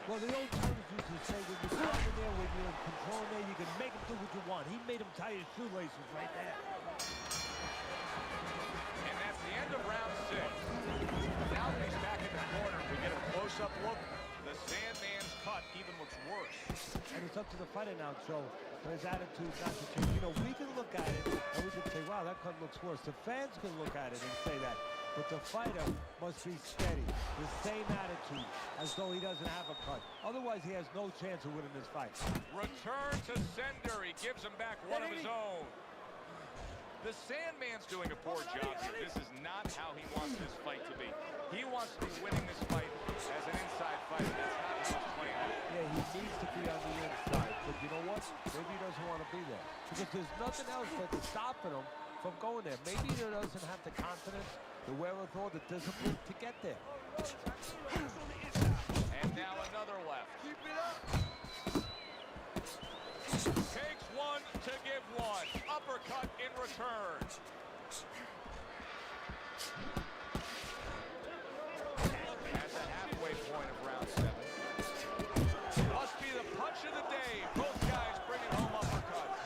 Well, the old terms used to say when you're in there, when you're in control there, you can make him do what you want. He made him tie his shoelaces right there. And that's the end of round 6. Now that he's back in the corner, we get a close-up look. The Sandman's cut even looks worse. And it's up to the fighter now, Joe, for his attitude not to change. You know, we can look at it and we can say, wow, that cut looks worse. The fans can look at it and say that. But the fighter must be steady, the same attitude, as though he doesn't have a cut. Otherwise, he has no chance of winning this fight. Return to sender. He gives him back one of his own. The Sandman's doing a poor job here. This is not how he wants this fight to be. He wants to be winning this fight as an inside fighter. That's not how he's playing it. Yeah, he needs to be on the inside. But you know what? Maybe he doesn't want to be there. Because there's nothing else that's stopping him from going there. Maybe he doesn't have the confidence, the wherewithal, the discipline to get there. And now another left. Keep it up. Takes one to give one. Uppercut in return. At the halfway point of round 7. Must be the punch of the day. Both guys bringing home uppercuts.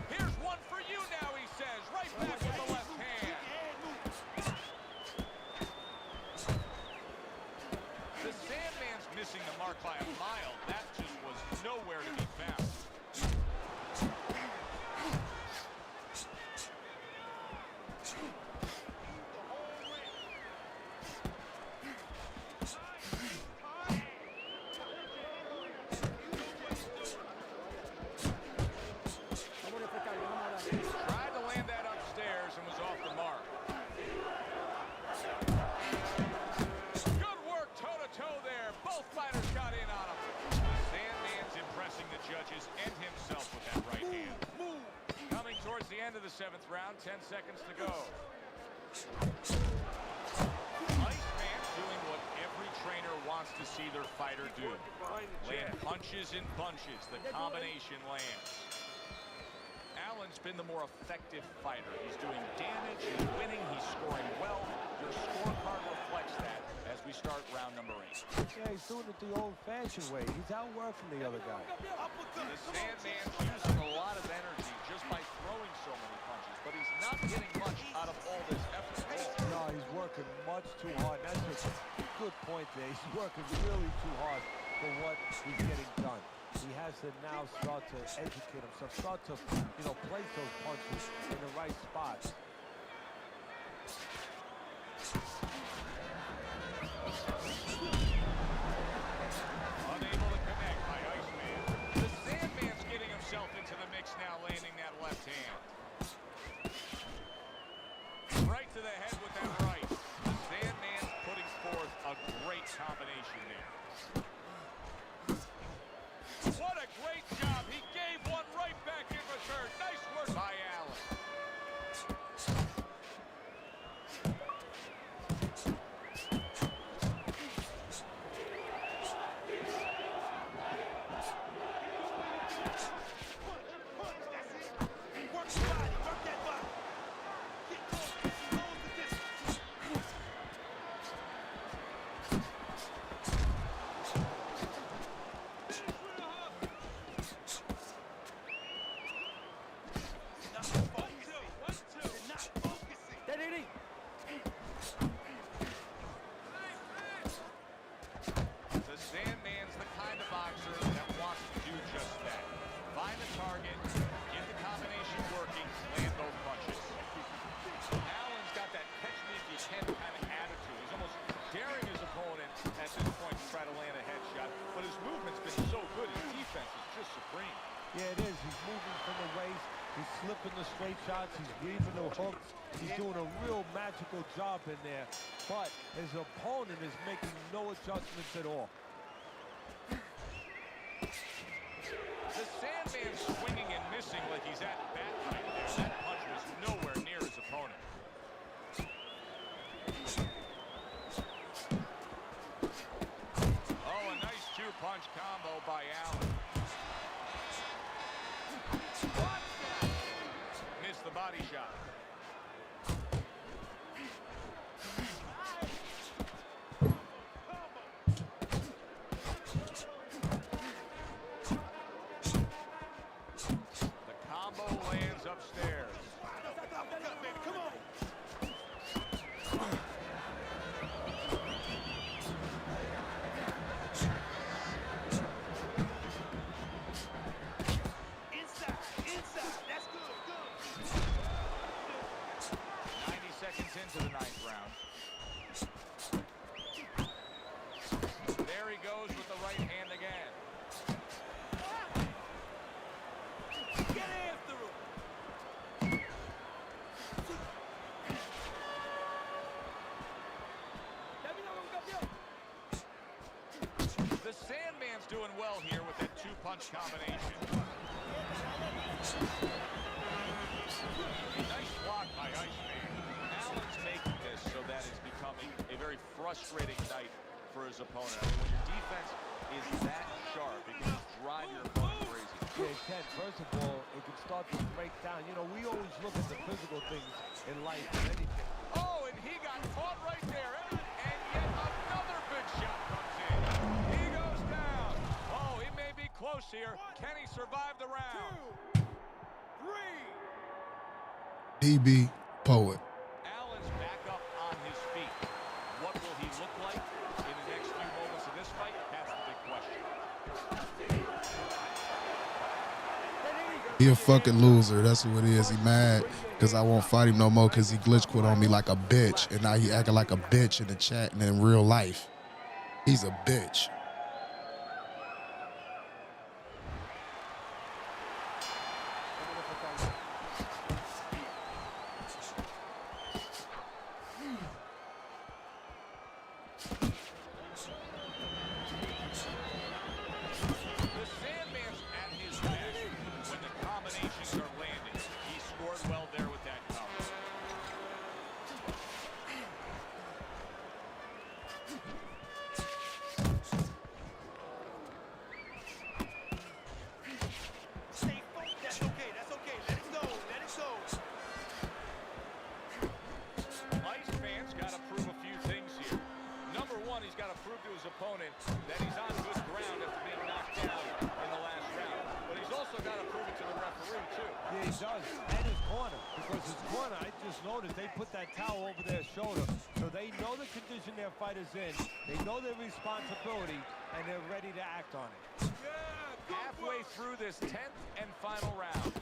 Here's one for you now, he says. Right back with the left hand. The Sandman's missing the mark by a mile. That just was nowhere to be found. Tried to land that upstairs and was off the mark. Good work toe-to-toe there. Both fighters got in on him. Sandman's impressing the judges and himself with that right hand. Coming towards the end of the 7th round, 10 seconds to go. Iceman's doing what every trainer wants to see their fighter do. Land punches in bunches. The combination lands. Allen's been the more effective fighter. He's doing damage, he's winning, he's scoring well. Your scorecard reflects that as we start round number 8. Yeah, he's doing it the old-fashioned way. He's outworking the other guy. The Sandman's using a lot of energy just by throwing so many punches, but he's not getting much out of all this effort at all. No, he's working much too hard. That's a good point there. He's working really too hard for what he's getting done. He has to now start to educate himself, start to, you know, place those punches in the right spots. Unable to connect by Iceman. The Sandman's getting himself into the mix now, landing that left hand. Right to the head with that right. The Sandman's putting forth a great combination there. What a great job. He gave one right back in return. Nice work by Allen. The Sandman's the kind of boxer that wants to do just that. Find the target, get the combination working, land those punches. Allen's got that catch-me-if-you-can kind of attitude. He's almost daring his opponent at this point to try to land a headshot, but his movement's been so good. His defense is just supreme. Yeah, it is. He's moving from the waist. He's slipping the straight shots. He's weaving the hooks. He's doing a real magical job in there. But his opponent is making no adjustments at all. The Sandman's swinging and missing like he's at bat right there. That punch was nowhere near his opponent. Oh, a nice two-punch combo by Allen. Missed the body shot. upstairs. Come on. Inside. That's good. 90 seconds into the 9th round. There he goes with the right hand again. Get after him. The Sandman's doing well here with that two-punch combination. Nice block by Iceman. Allen's making this so that it's becoming a very frustrating night for his opponent. I mean, when your defense is that sharp, it can drive your opponent crazy. Yeah, it can. First of all, it can start to break down. You know, we always look at the physical things in life and anything. Oh, and he got caught right there. And yet another big shot comes in. He goes down. Oh, he may be close here. Can he survive the round? 2, 3. DB Poet. Allen's back up on his feet. What will he look like in the next few moments of this fight? That's the big question. He a fucking loser. That's who it is. He mad because I won't fight him no more because he glitch quit on me like a bitch. And now he acting like a bitch in the chat and in real life. He's a bitch. The Sandman's at his best when the combinations are landing. He scored well there with that cover. Stay focused. That's okay. Let it go. Iceman's got to prove a few things here. Number one, he's got to prove to his opponent that he's on good ground after being knocked down in the last round. But he's also got to prove it to the referee, too. Yeah, he does. And his corner. Because his corner, I just noticed, they put that towel over their shoulder. So they know the condition their fighter's in. They know their responsibility, and they're ready to act on it. Halfway through this 10th and final round.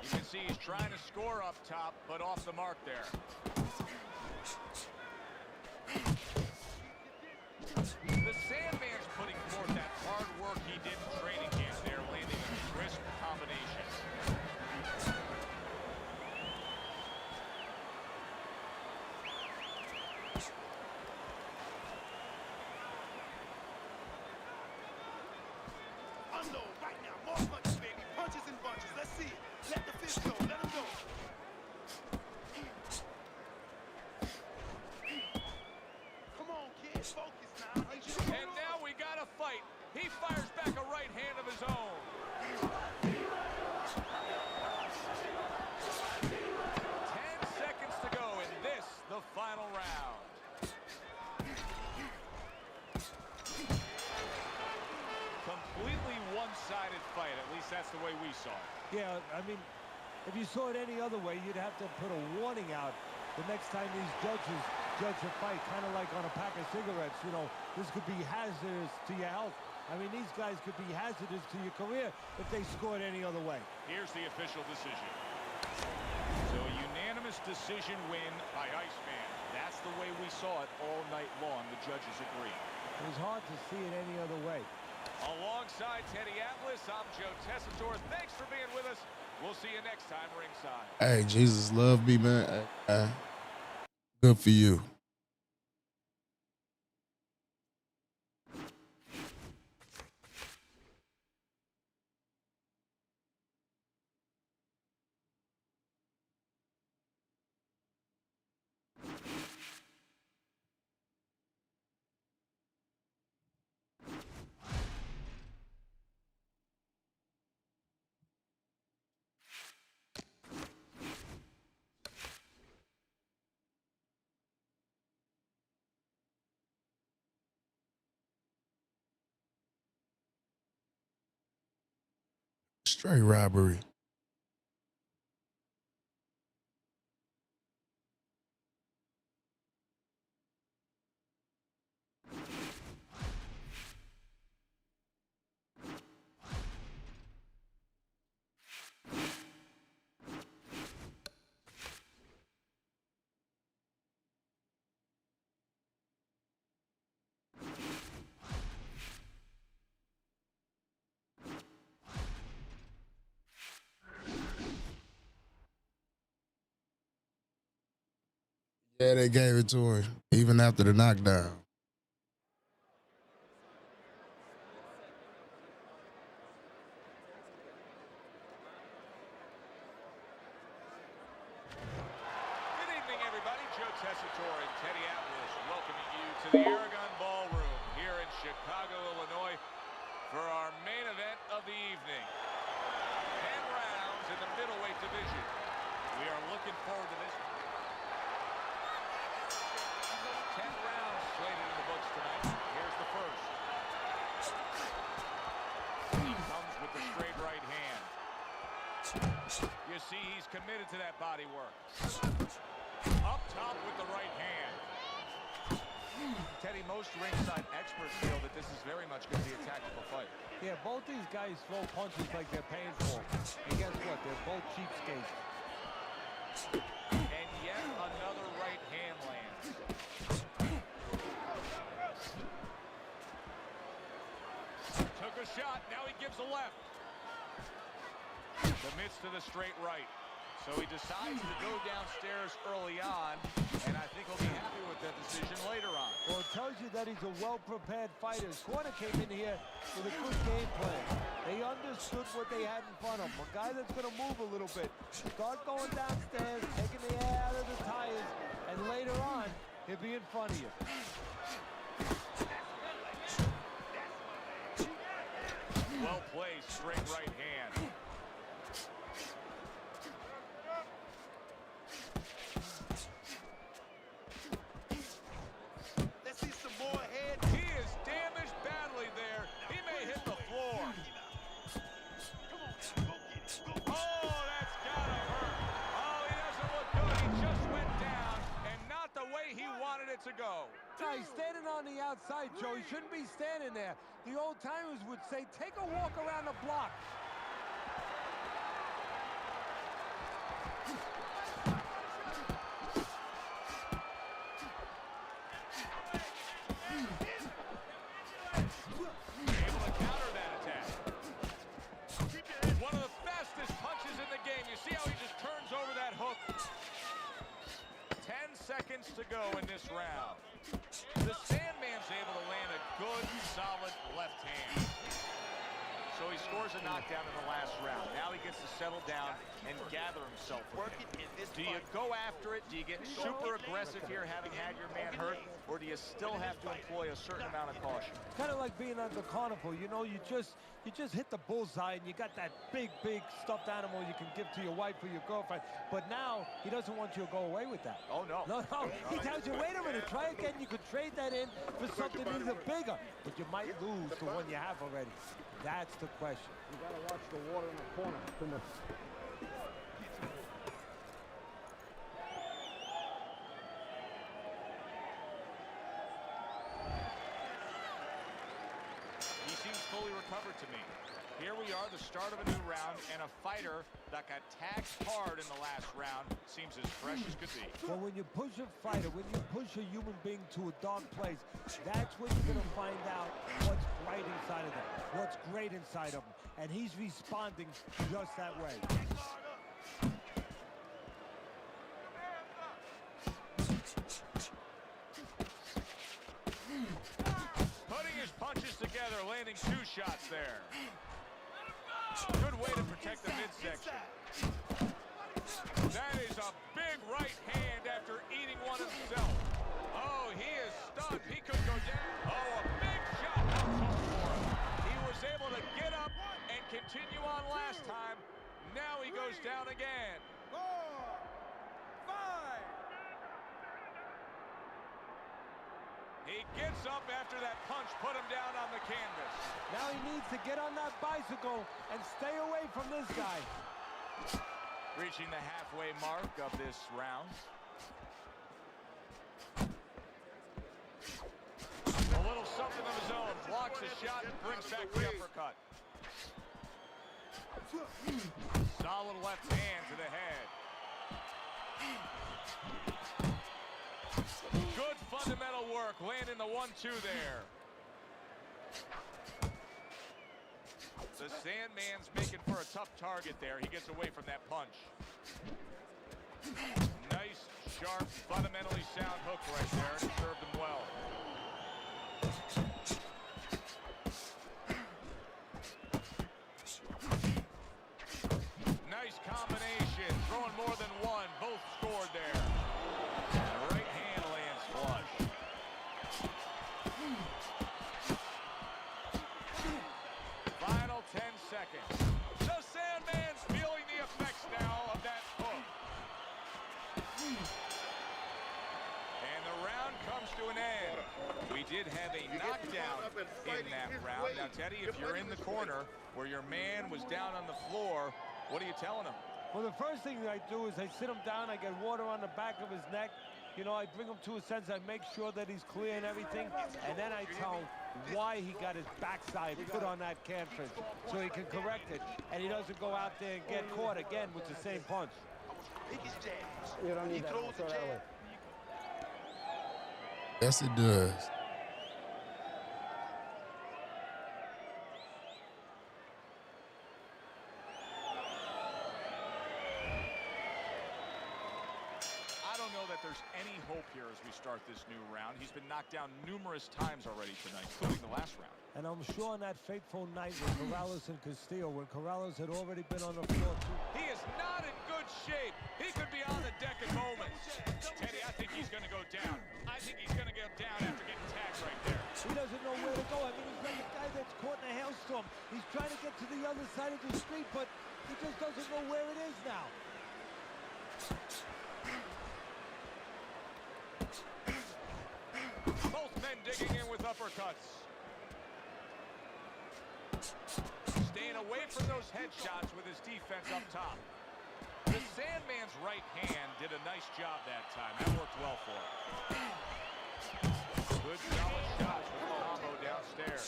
You can see he's trying to score up top, but off the mark there. The Sandman's putting forth that hard work he did in training camp there, landing a crisp combination. Unload right now. More punches, baby. Punches and bunches. Let's see it. Let the fist go. Let him go. Come on, kid. Focus now. And now we got a fight. He fires back a right hand of his own. 10 seconds to go in this, the final round. Completely one-sided fight. At least that's the way we saw it. Yeah, I mean, if you saw it any other way, you'd have to put a warning out the next time these judges judge a fight, kind of like on a pack of cigarettes. You know, this could be hazardous to your health. I mean, these guys could be hazardous to your career if they scored any other way. Here's the official decision. So a unanimous decision win by Iceman. That's the way we saw it all night long. The judges agree. It was hard to see it any other way. Alongside Teddy Atlas, I'm Joe Tessitore. Thanks for being with us. We'll see you next time ringside. Hey, Jesus love me, man. Good for you. Straight robbery. Yeah, they gave it to him, even after the knockdown. Good evening, everybody. Joe Tessitore and Teddy Atlas welcoming you to the Aragon Ballroom here in Chicago, Illinois for our main event of the evening. 10 rounds in the middleweight division. We are looking forward to this. 10 rounds slated in the books tonight. Here's the first. He comes with the straight right hand. You see he's committed to that body work. Up top with the right hand. Teddy, most ringside experts feel that this is very much going to be a tactical fight. Yeah, both these guys throw punches like they're paying for them. And guess what? They're both cheapskates. And yet another right hand lands. Took a shot, now he gives a left. Commits to the straight right. So he decides to go downstairs early on, and I think he'll be happy with that decision later on. Well, it tells you that he's a well-prepared fighter. His corner came in here with a good game plan. They understood what they had in front of him. A guy that's going to move a little bit. Start going downstairs, taking the air out of the tires, and later on, he'll be in front of you. Well played, straight right hand. Let's see some more head. He is damaged badly there. He may hit the floor. Oh, that's gotta hurt. Oh, he doesn't look good. He just went down, and not the way he wanted it to go. No, he's standing on the outside, Joe. He shouldn't be standing there. The old-timers would say, take a walk around the block. Able to counter that attack. One of the fastest punches in the game. You see how he just turns over that hook? 10 seconds to go in this round. The Sandman's able to land a good, solid left hand. So he scores a knockdown in the last round. Now he gets to settle down and gather himself. Do you go after it? Do you get super aggressive here, having had your man hurt? Or do you still have to employ a certain amount of caution? Kind of like being on the carnival, you know, you just hit the bullseye and you got that big stuffed animal you can give to your wife or your girlfriend. But now he doesn't want you to go away with that. Oh, no. No. He tells you, wait a minute, try again. You could trade that in for something even bigger. But you might lose the one you have already. That's the question. You gotta watch the water in the corner. Too much. He seems fully recovered to me. Here we are, the start of a new round, and a fighter that got tagged hard in the last round seems as fresh as could be. Well, when you push a fighter, when you push a human being to a dark place, that's when you're going to find out what's right inside of them, what's great inside of them. And he's responding just that way. Putting his punches together, landing 2 shots there. Good way to protect the midsection. That is a big right hand after eating one himself. Oh, he is stunned. He could go down. Oh, a big shot comes home for him. He was able to get up and continue on last time. Now he goes down again. 4, 5. He gets up after that punch put him down on the canvas. Now he needs to get on that bicycle and stay away from this guy. Reaching the halfway mark of this round. A little something of his own. Blocks a shot and brings back the uppercut. Solid left hand to the head. Good fundamental work, landing the 1-2 there. The Sandman's making for a tough target there. He gets away from that punch. Nice, sharp, fundamentally sound hook right there, and it served him well. Nice combination, throwing more than one. Both scored there. And the right hand lands flush. Final 10 seconds. The Sandman's feeling the effects now of that hook. And the round comes to an end. We did have a knockdown in that round. Now, Teddy, if you're in the corner where your man was down on the floor, what are you telling him? Well, the first thing that I do is I sit him down, I get water on the back of his neck. You know, I bring him to a sense, I make sure that he's clear and everything, and then I tell him why he got his backside put on that canvas, so he can correct it, and he doesn't go out there and get caught again with the same punch. You don't need that. Throw that away. Yes, it does. I don't know that there's any hope here as we start this new round. He's been knocked down numerous times already tonight, including the last round. And I'm sure on that fateful night with Corrales and Castillo, when Corrales had already been on the floor too. He is not in good shape. He could be on the deck in moments. Teddy, I think he's going to go down. I think he's going to go down after getting tagged right there. He doesn't know where to go. I mean, he's like a guy that's caught in a hailstorm. He's trying to get to the other side of the street, but he just doesn't know where it is now. Both men digging in with uppercuts. Staying away from those headshots with his defense up top. The Sandman's right hand did a nice job that time. That worked well for him. Good solid shots with the combo downstairs.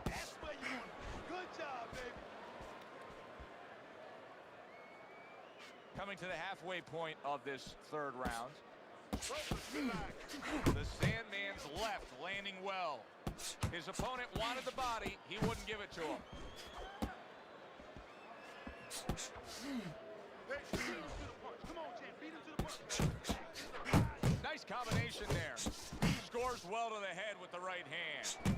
That's what you want. Good job, baby. Coming to the halfway point of this third round. The Sandman's left landing well. His opponent wanted the body. He wouldn't give it to him. Nice combination there. Scores well to the head with the right hand.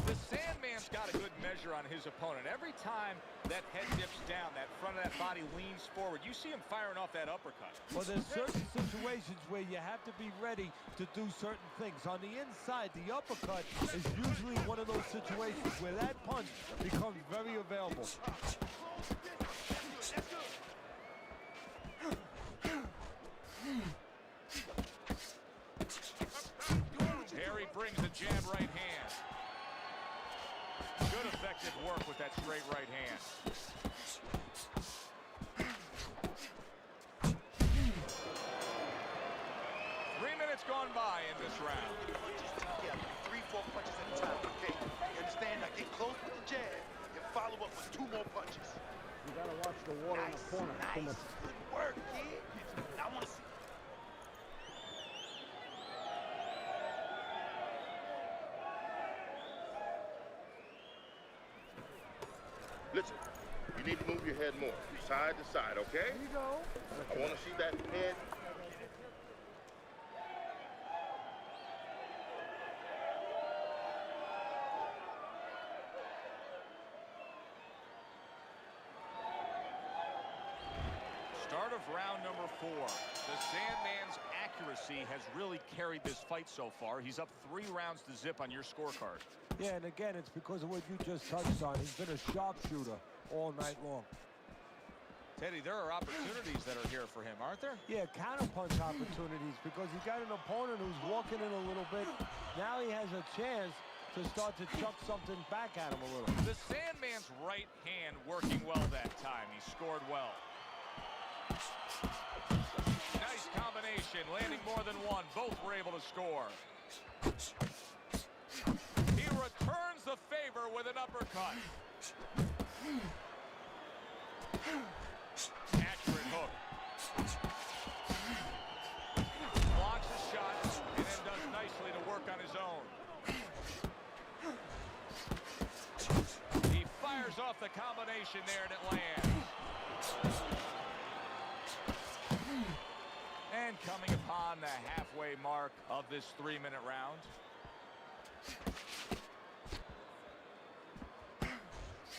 The Sandman's got a good measure on his opponent. Every time that head dips down, that front of that body leans forward, you see him firing off that uppercut. Well, there's certain situations where you have to be ready to do certain things. On the inside, the uppercut is usually one of those situations where that punch becomes very available. Harry brings the jab right hand. Good effective work with that straight right hand. 3 minutes gone by in this round. Yeah, 3-4 punches at a time, okay? You understand? Now get close with the jab and follow up with 2 more punches. You gotta watch the water in the corner. Too much. Good work, kid. I want to see. Listen, you need to move your head more, side to side, okay? Here you go. I want to see that head. Start of round number 4. The Sandman's accuracy has really carried this fight so far. He's up 3 rounds to zip on your scorecard. Yeah, and again, it's because of what you just touched on. He's been a sharpshooter all night long. Teddy, there are opportunities that are here for him, aren't there? Yeah, counterpunch opportunities, because he got an opponent who's walking in a little bit. Now he has a chance to start to chuck something back at him a little. The Sandman's right hand working well that time. He scored well. Nice combination, landing more than one. Both were able to score. He returns the favor with an uppercut. Accurate hook. Blocks a shot and then does nicely to work on his own. He fires off the combination there and it lands. And coming upon the halfway mark of this 3-minute round.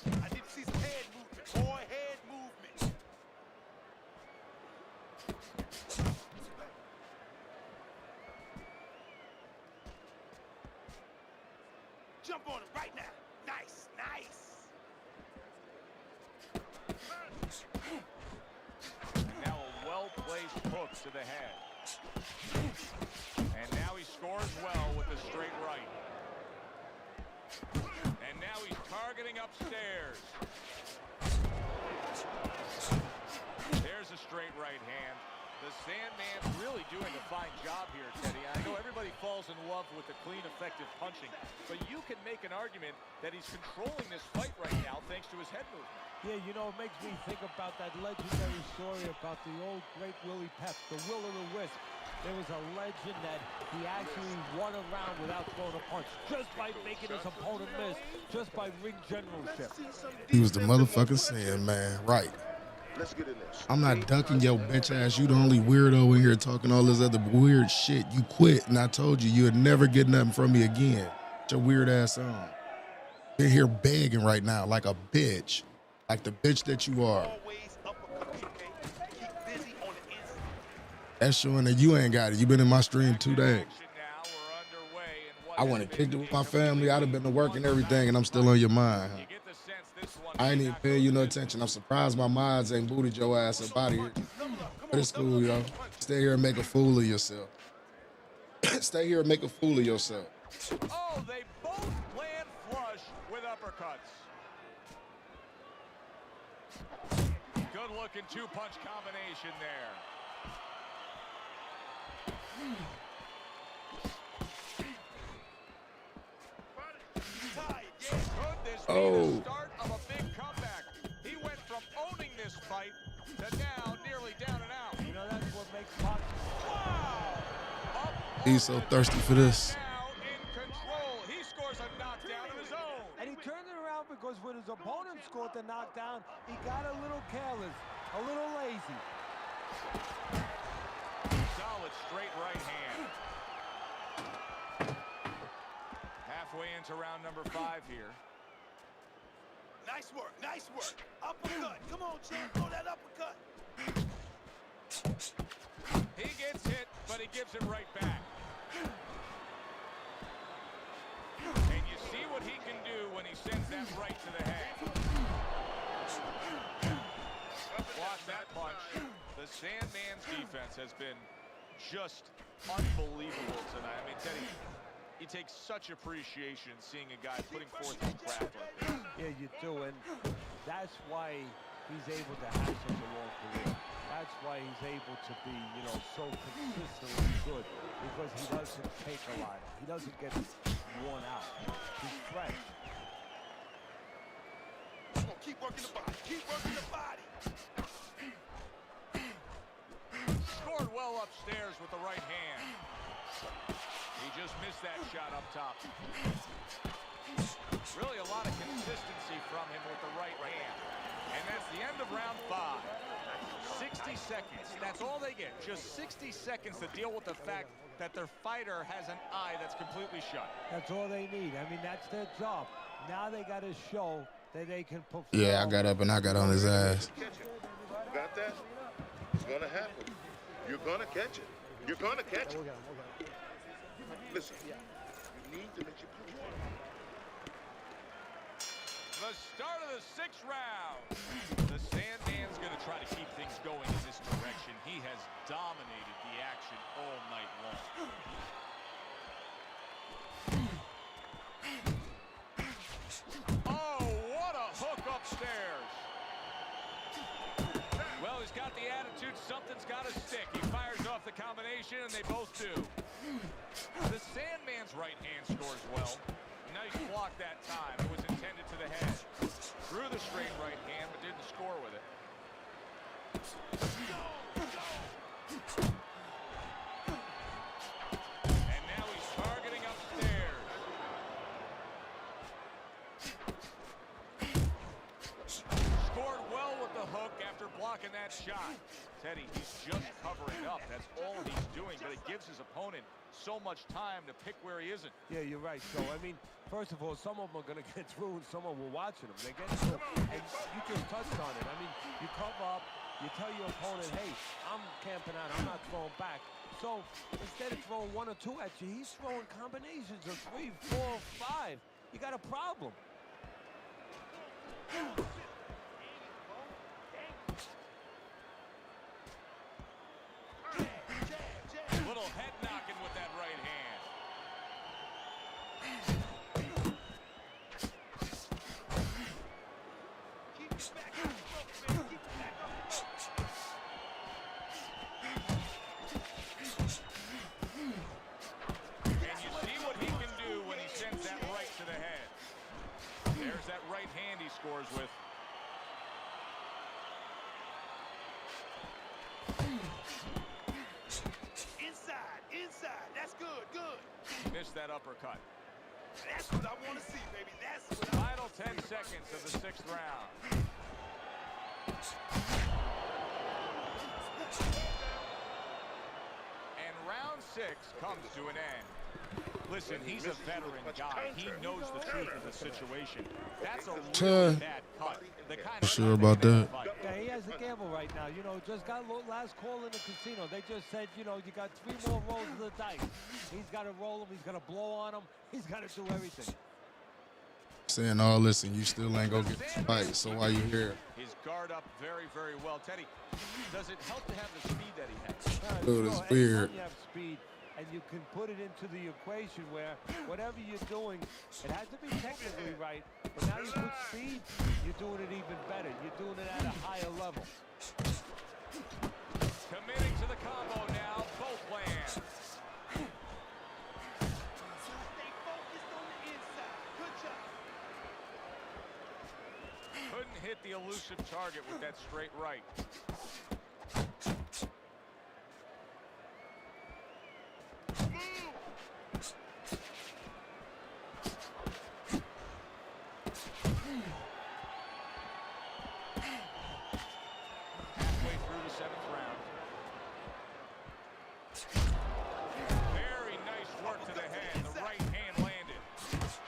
I need to see some head movement, boy, head movement. Jump on him right now. Nice, nice. Now a well-placed hook to the head. And now he scores well with the straight right. And now he's targeting upstairs. There's a straight right hand. The Sandman's really doing a fine job here, Teddy. I know everybody falls in love with the clean, effective punching, but you can make an argument that he's controlling this fight right now thanks to his head movement. Yeah, you know, it makes me think about that legendary story about the old great Willie Pep, the Will-O-The-Wisp. There was a legend that he actually won a round without throwing a punch, just by making his opponent miss, just by ring generalship. He was the motherfucking Sandman, right? Let's get in this. I'm not ducking your bitch ass. You the only weirdo in here talking all this other weird shit. You quit, and I told you would never get nothing from me again. Get your weird ass on. You're here begging right now like a bitch, like the bitch that you are. That's showing that you ain't got it. You been in my stream 2 days. I want to kick it with my family. I'd have been to work and everything, and I'm still on your mind. Huh? I ain't even paying you no attention. I'm surprised my mods ain't booted your ass up out of here. But it's cool, yo. Stay here and make a fool of yourself. Stay here and make a fool of yourself. Oh, they both land flush with uppercuts. Good looking 2-punch combination there. Oh. Start of a big comeback. He went from owning this fight to now nearly down and out. You know, that's what makes boxing. Wow! He's so thirsty for this. Now in control. He scores a knockdown of his own. And he turned it around because when his opponent scored the knockdown, he got a little careless, a little lazy. Solid straight right hand. Halfway into round number 5 here. Nice work, nice work. Uppercut. Come on, champ, throw that uppercut. He gets hit, but he gives it right back. And you see what he can do when he sends that right to the head. Watch that punch. The Sandman's defense has been just unbelievable tonight. I mean, Teddy, he takes such appreciation seeing a guy putting forth his craft like this. Yeah, you do, and that's why he's able to have such a long career. That's why he's able to be, you know, so consistently good, because he doesn't take a lot. He doesn't get worn out. He's fresh. Come on, keep working the body. Keep working the body. Scored well upstairs with the right hand. He just missed that shot up top. Really a lot of consistency from him with the right hand. And that's the end of round 5. 60 seconds. That's all they get. Just 60 seconds to deal with the fact that their fighter has an eye that's completely shut. That's all they need. I mean, that's their job. Now they got to show that they can perform. Yeah, I got up and I got on his ass. Got that? It's gonna happen. You're gonna catch it. You're gonna catch it. Listen, you need to let your punch work. The start of the 6th round. The Sandman's going to try to keep things going in this direction. He has dominated the action all night long. Oh, what a hook upstairs. Well, he's got the attitude. Something's got to stick. He fires off the combination, and they both do. The Sandman's right hand scores well. Nice block that time. It was intended to the head. Threw the straight right hand, but didn't score with it. And now he's targeting upstairs. Scored well with the hook after blocking that shot. Teddy, he's just covering up. That's all he's doing, but it gives his opponent so much time to pick where he isn't. Yeah, you're right. So, I mean, first of all, some of them are going to get through and some of them are watching them. They get through. And you just touched on it. I mean, you cover up, you tell your opponent, hey, I'm camping out, I'm not throwing back. So, instead of throwing one or two at you, he's throwing combinations of 3, 4, 5. You got a problem. Little head knocking with that right hand. Keep it back up, man. Keep it back up. And you see what he can do when he sends that right to the head. There's that right hand he scores with. Inside. That's good, good. Missed that uppercut. That's what I want to see, baby. That's what Final 10 seconds of the 6th round. And round 6 comes to an end. Listen, he's a veteran guy. He knows the truth of the situation. That's a really bad cut. The kind of Sure about that. Yeah, he has a gamble right now. You know, just got last call in the casino. They just said, you know, you got 3 more rolls of the dice. He's got to roll them. He's got to blow on them. He's got to do everything. Saying all this and you still ain't gonna get the fight. So why you here? His guard up very, very well. Teddy, does it help to have the speed that he has? Dude, it's weird. You have speed, and you can put it into the equation where whatever you're doing, it has to be technically right, but now you put speed, you're doing it even better. You're doing it at a higher level. Committing to the combo now, both lands. Stay focused on the inside. Good job. Couldn't hit the elusive target with that straight right. Halfway through the 7th round. Very nice work to the head. The right hand landed.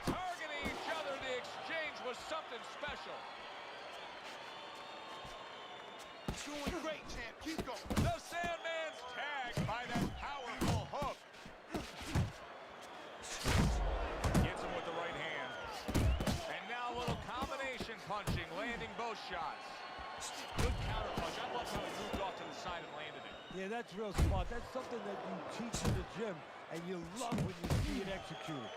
Targeting each other. The exchange was something special. Doing great, champ. Keep going. The Sandman's tagged by that powerful hook. Gets him with the right hand. And now a little combination punching, landing both shots. Good counter punch. I love how he moved off to the side and landed it. Yeah, that's real smart. That's something that you teach in the gym, and you love when you see it executed.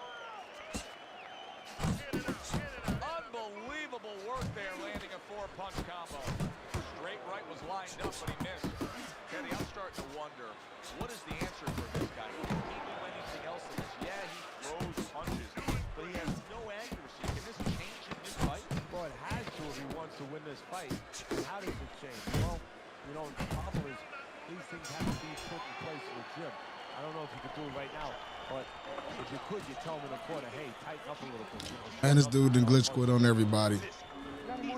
Unbelievable work there, landing a 4-punch combo. Straight right was lined up, but he missed. Teddy, I'm starting to wonder, what is the answer for this guy? Can he do anything else than this? Yeah, he throws punches, but he has no accuracy. Can this change in this fight? Well, it has to if he wants to win this fight. And how does it change? Well, you know, the problem is these things have to be put in place in the gym. I don't know if you could do it right now, but if you could, you tell him in the corner, hey, tighten up a little bit. You know, Man, this dude done glitch quit on everybody.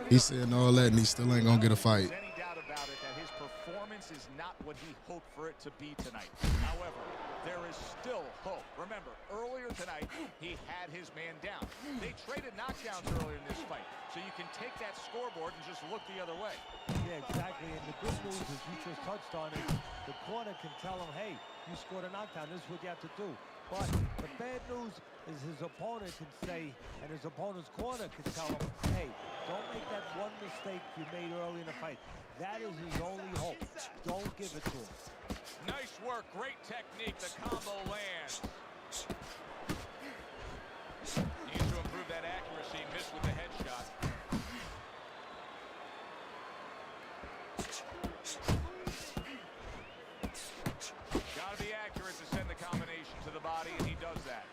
He's saying all that and he still ain't gonna get a fight. There's any doubt about it that his performance is not what he hoped for it to be tonight. However, there is still hope. Remember, earlier tonight, he had his man down. They traded knockdowns earlier in this fight, so you can take that scoreboard and just look the other way. Yeah, exactly. And the good news, as you just touched on, is the corner can tell him, hey, you scored a knockdown. This is what you have to do. But the bad news is his opponent can say, and his opponent's corner can tell him, hey, don't make that one mistake you made early in the fight. That is his only hope. Don't give it to him. Nice work, great technique. The combo lands. He with that accuracy, missed with the headshot. Got to be accurate to send the combination to the body, and he does that.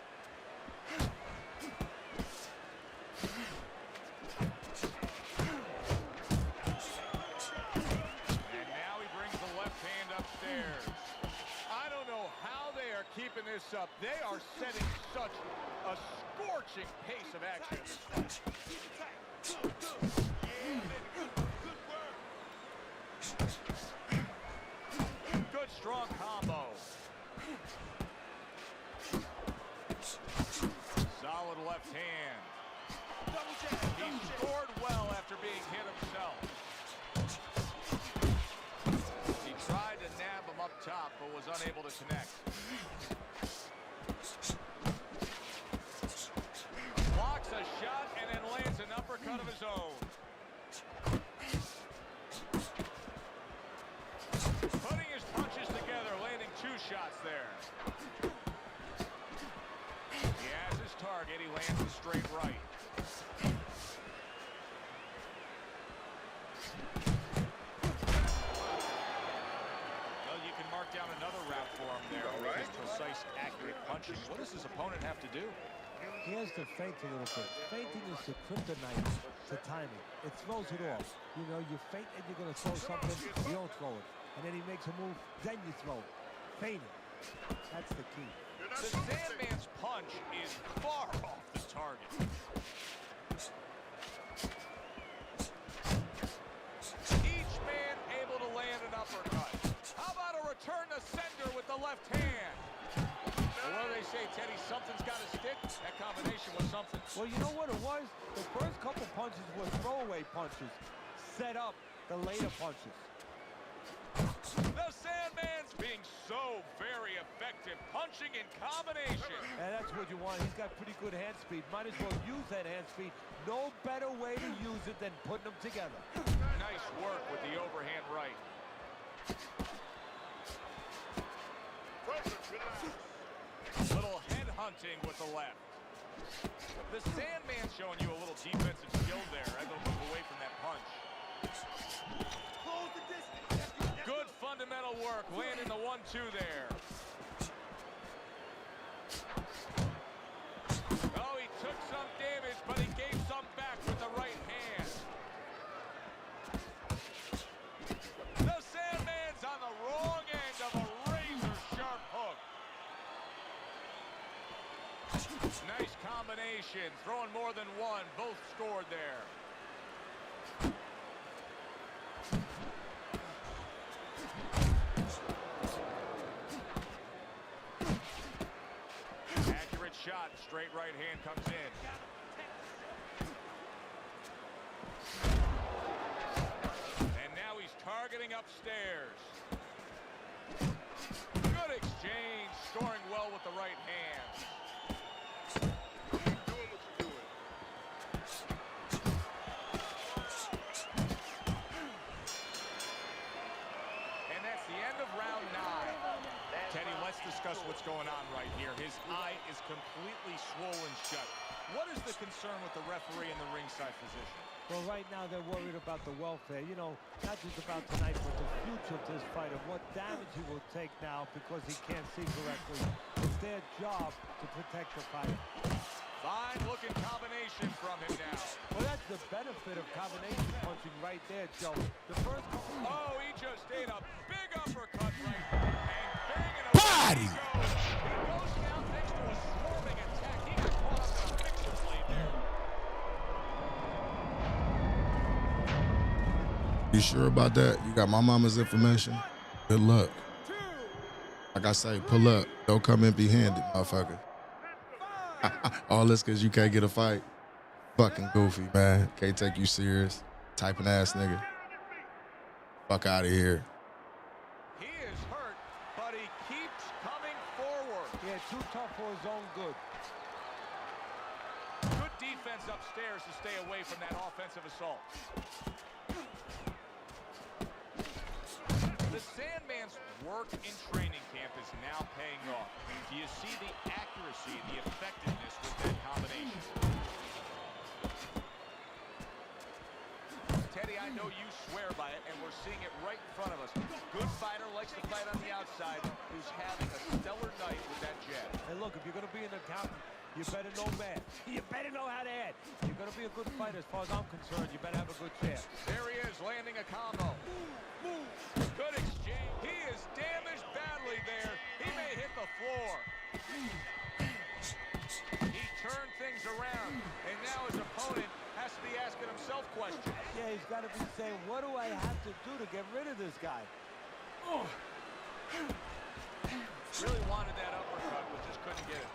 And now he brings the left hand upstairs. I don't know how they are keeping this up. They are setting such a scorching pace of action. Good strong combo. Solid left hand. He scored well after being hit himself. He tried to nab him up top, but was unable to connect. Blocks a shot and then lands an uppercut of his own. Putting his punches together, landing 2 shots there. He has his target. He lands a straight right. Well, you can mark down another route for him there with his precise, accurate punching. What does his opponent have to do? He has to feint a little bit. Feinting is the kryptonite to timing. It throws it off. You know, you feint and you're going to throw something, you don't throw it. And then he makes a move, then you throw it. Feinting. That's the key. The Sandman's punch is far off the target. Each man able to land an uppercut. How about a return to sender with the left hand? Well, what do they say, Teddy? Something's got to stick. That combination was something. Well, you know what it was? The first couple punches were throwaway punches. Set up the later punches. The Sandman's being so very effective, punching in combination. And that's what you want. He's got pretty good hand speed. Might as well use that hand speed. No better way to use it than putting them together. Nice work with the overhand right. Little head hunting with the left. The Sandman's showing you a little defensive skill there as he'll move away from that punch. Good fundamental work, landing the 1-2 there. Oh, he took some damage, but he gave some back with the right hand. The Sandman's on the wrong end of a razor-sharp hook. Nice combination, throwing more than one, both scored there. Accurate shot, straight right hand comes in. And now he's targeting upstairs. Good exchange, scoring well with the right hand. And that's the end of round 9. Teddy, let's discuss what's going on right here. His eye is completely swollen shut. What is the concern with the referee in the ringside position? Well, right now they're worried about the welfare. You know, not just about tonight, but the future of this fight and what damage he will take now because he can't see correctly. It's their job to protect the fight. Fine looking combination from him now. Well, that's the benefit of combination punching right there, Joe. The first... Oh, he just ate a big uppercut right and banging Body! He goes down thanks to a swarming attack. He got caught up in a picture blade there. You sure about that? You got my mama's information? Good luck. Like I say, pull up. Don't come empty-handed, motherfucker. All this because you can't get a fight. Fucking goofy, man. Can't take you serious. Typing ass nigga. Fuck out of here. He is hurt, but he keeps coming forward. Yeah, too tough for his own good. Good defense upstairs to stay away from that offensive assault. The Sandman's work in training camp is now paying off. Do you see the accuracy and the effectiveness with that combination? I know you swear by it, and we're seeing it right in front of us. Good fighter, likes to fight on the outside, who's having a stellar night with that jab. And look, if you're going to be an accountant, you better know math. You better know how to add. If you're going to be a good fighter, as far as I'm concerned, you better have a good jab. There he is, landing a combo. Good exchange. He is damaged badly there. He may hit the floor. He turned things around, and now his opponent has to be asking himself questions. Yeah, he's got to be saying, what do I have to do to get rid of this guy? Really wanted that uppercut, but just couldn't get it.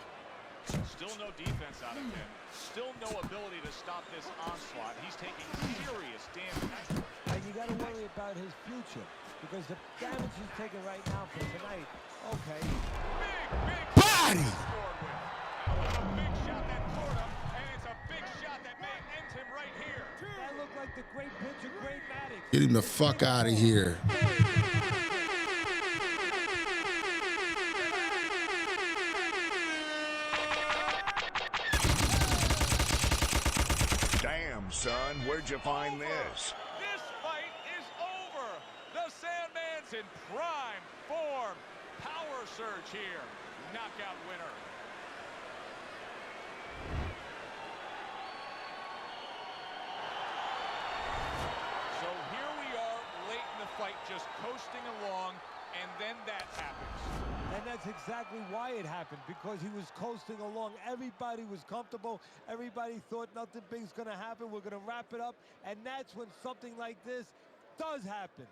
Still no defense out of him. Still no ability to stop this onslaught. He's taking serious damage. And you got to worry about his future, because the damage he's taking right now for tonight, okay. Big Body! A big shot that caught him, and it's a big shot that may end him right here. That looked like the great pitcher, Great Maddox. Get him the fuck out of here. Damn, son, where'd you find this? This fight is over. The Sandman's in prime form. Power surge here. Knockout winner. So here we are late in the fight, just coasting along, and then that happens. And that's exactly why it happened, because he was coasting along. Everybody was comfortable. Everybody thought nothing big's going to happen. We're going to wrap it up. And that's when something like this does happen.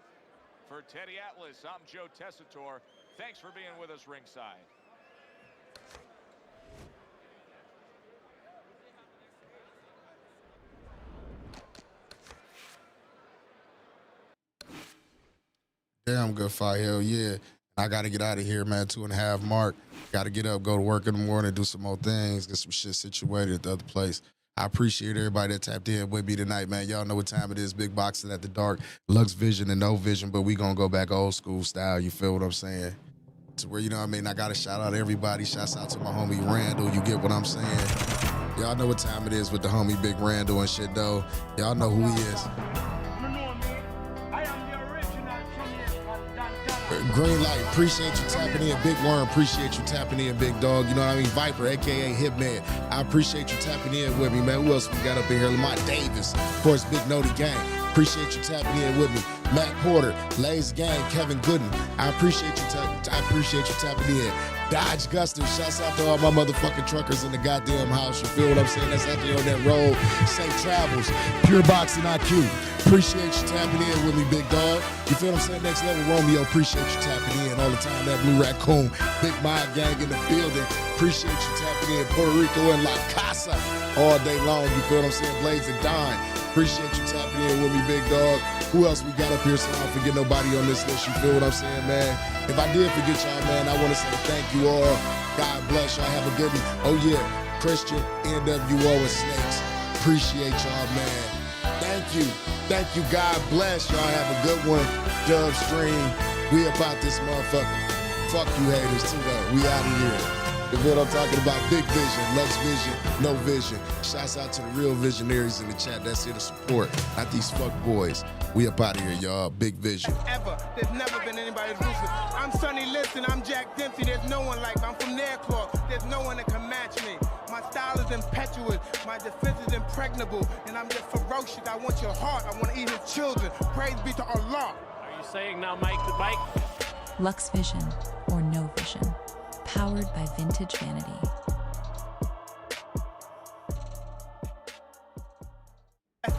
For Teddy Atlas, I'm Joe Tessitore. Thanks for being with us ringside. Damn good fight, hell yeah. I got to get out of here, man. 2.5 mark. Got to get up, go to work in the morning, do some more things, get some shit situated at the other place. I appreciate everybody that tapped in with me tonight, man. Y'all know what time it is. Big Boxing at the Dark, Lux Vision and No Vision, but we going to go back old school style. You feel what I'm saying? To where, you know what I mean? I got to shout out everybody. Shouts out to my homie Randall. You get what I'm saying? Y'all know what time it is with the homie Big Randall and shit, though. Y'all know who he is. Green light, appreciate you tapping in. Big Worm, appreciate you tapping in, Big Dog. You know what I mean? Viper, a.k.a. Hitman. I appreciate you tapping in with me, man. Who else we got up in here? Lamont Davis, of course, Big Noti Gang. Appreciate you tapping in with me. Matt Porter, Lays Gang, Kevin Gooden. I appreciate you tapping in. Dodge Guster, shouts out to all my motherfucking truckers in the goddamn house. You feel what I'm saying? That's out there on that road. Safe travels. Pure Boxing IQ. Appreciate you tapping in with me, big dog. You feel what I'm saying? Next Level Romeo, appreciate you tapping in all the time. That Blue Raccoon, Big Mind Gang in the building. Appreciate you tapping in. Puerto Rico and La Casa all day long. You feel what I'm saying? Blades and Dine. Appreciate you tapping in with me, big dog. Who else we got up here so I don't forget nobody on this list? You feel what I'm saying, man? If I did forget y'all, man, I want to say thank you all. God bless y'all. Have a good one. Oh, yeah. Christian, NWO, and Snakes. Appreciate y'all, man. Thank you. Thank you. God bless y'all. Have a good one. Dub Stream. We about this motherfucker. Fuck you haters, too, though. We out of here. You feel what I'm talking about? Big Vision, Lux Vision, No Vision. Shouts out to the real visionaries in the chat that's here to support, not these fuck boys. We up out of here, y'all. Big Vision. Ever. There's never been anybody ruthless. I'm Sonny Liston. I'm Jack Dempsey. There's no one like me. I'm from Nairclaw. There's no one that can match me. My style is impetuous. My defense is impregnable. And I'm just ferocious. I want your heart. I want to eat his children. Praise be to Allah. Are you saying now, Mike the Bike? Lux Vision or No Vision. Powered by Vintage Vanity.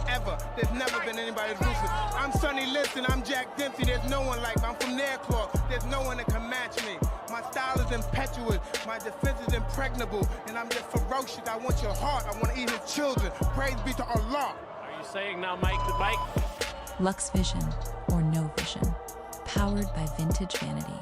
Ever. There's never been anybody ruthless. I'm Sonny Liston. I'm Jack Dempsey. There's no one like me. I'm from Nairclaw. There's no one that can match me. My style is impetuous. My defense is impregnable. And I'm just ferocious. I want your heart. I want to eat his children. Praise be to Allah. Are you saying now, Mike the Bike? Lux Vision or No Vision. Powered by Vintage Vanity.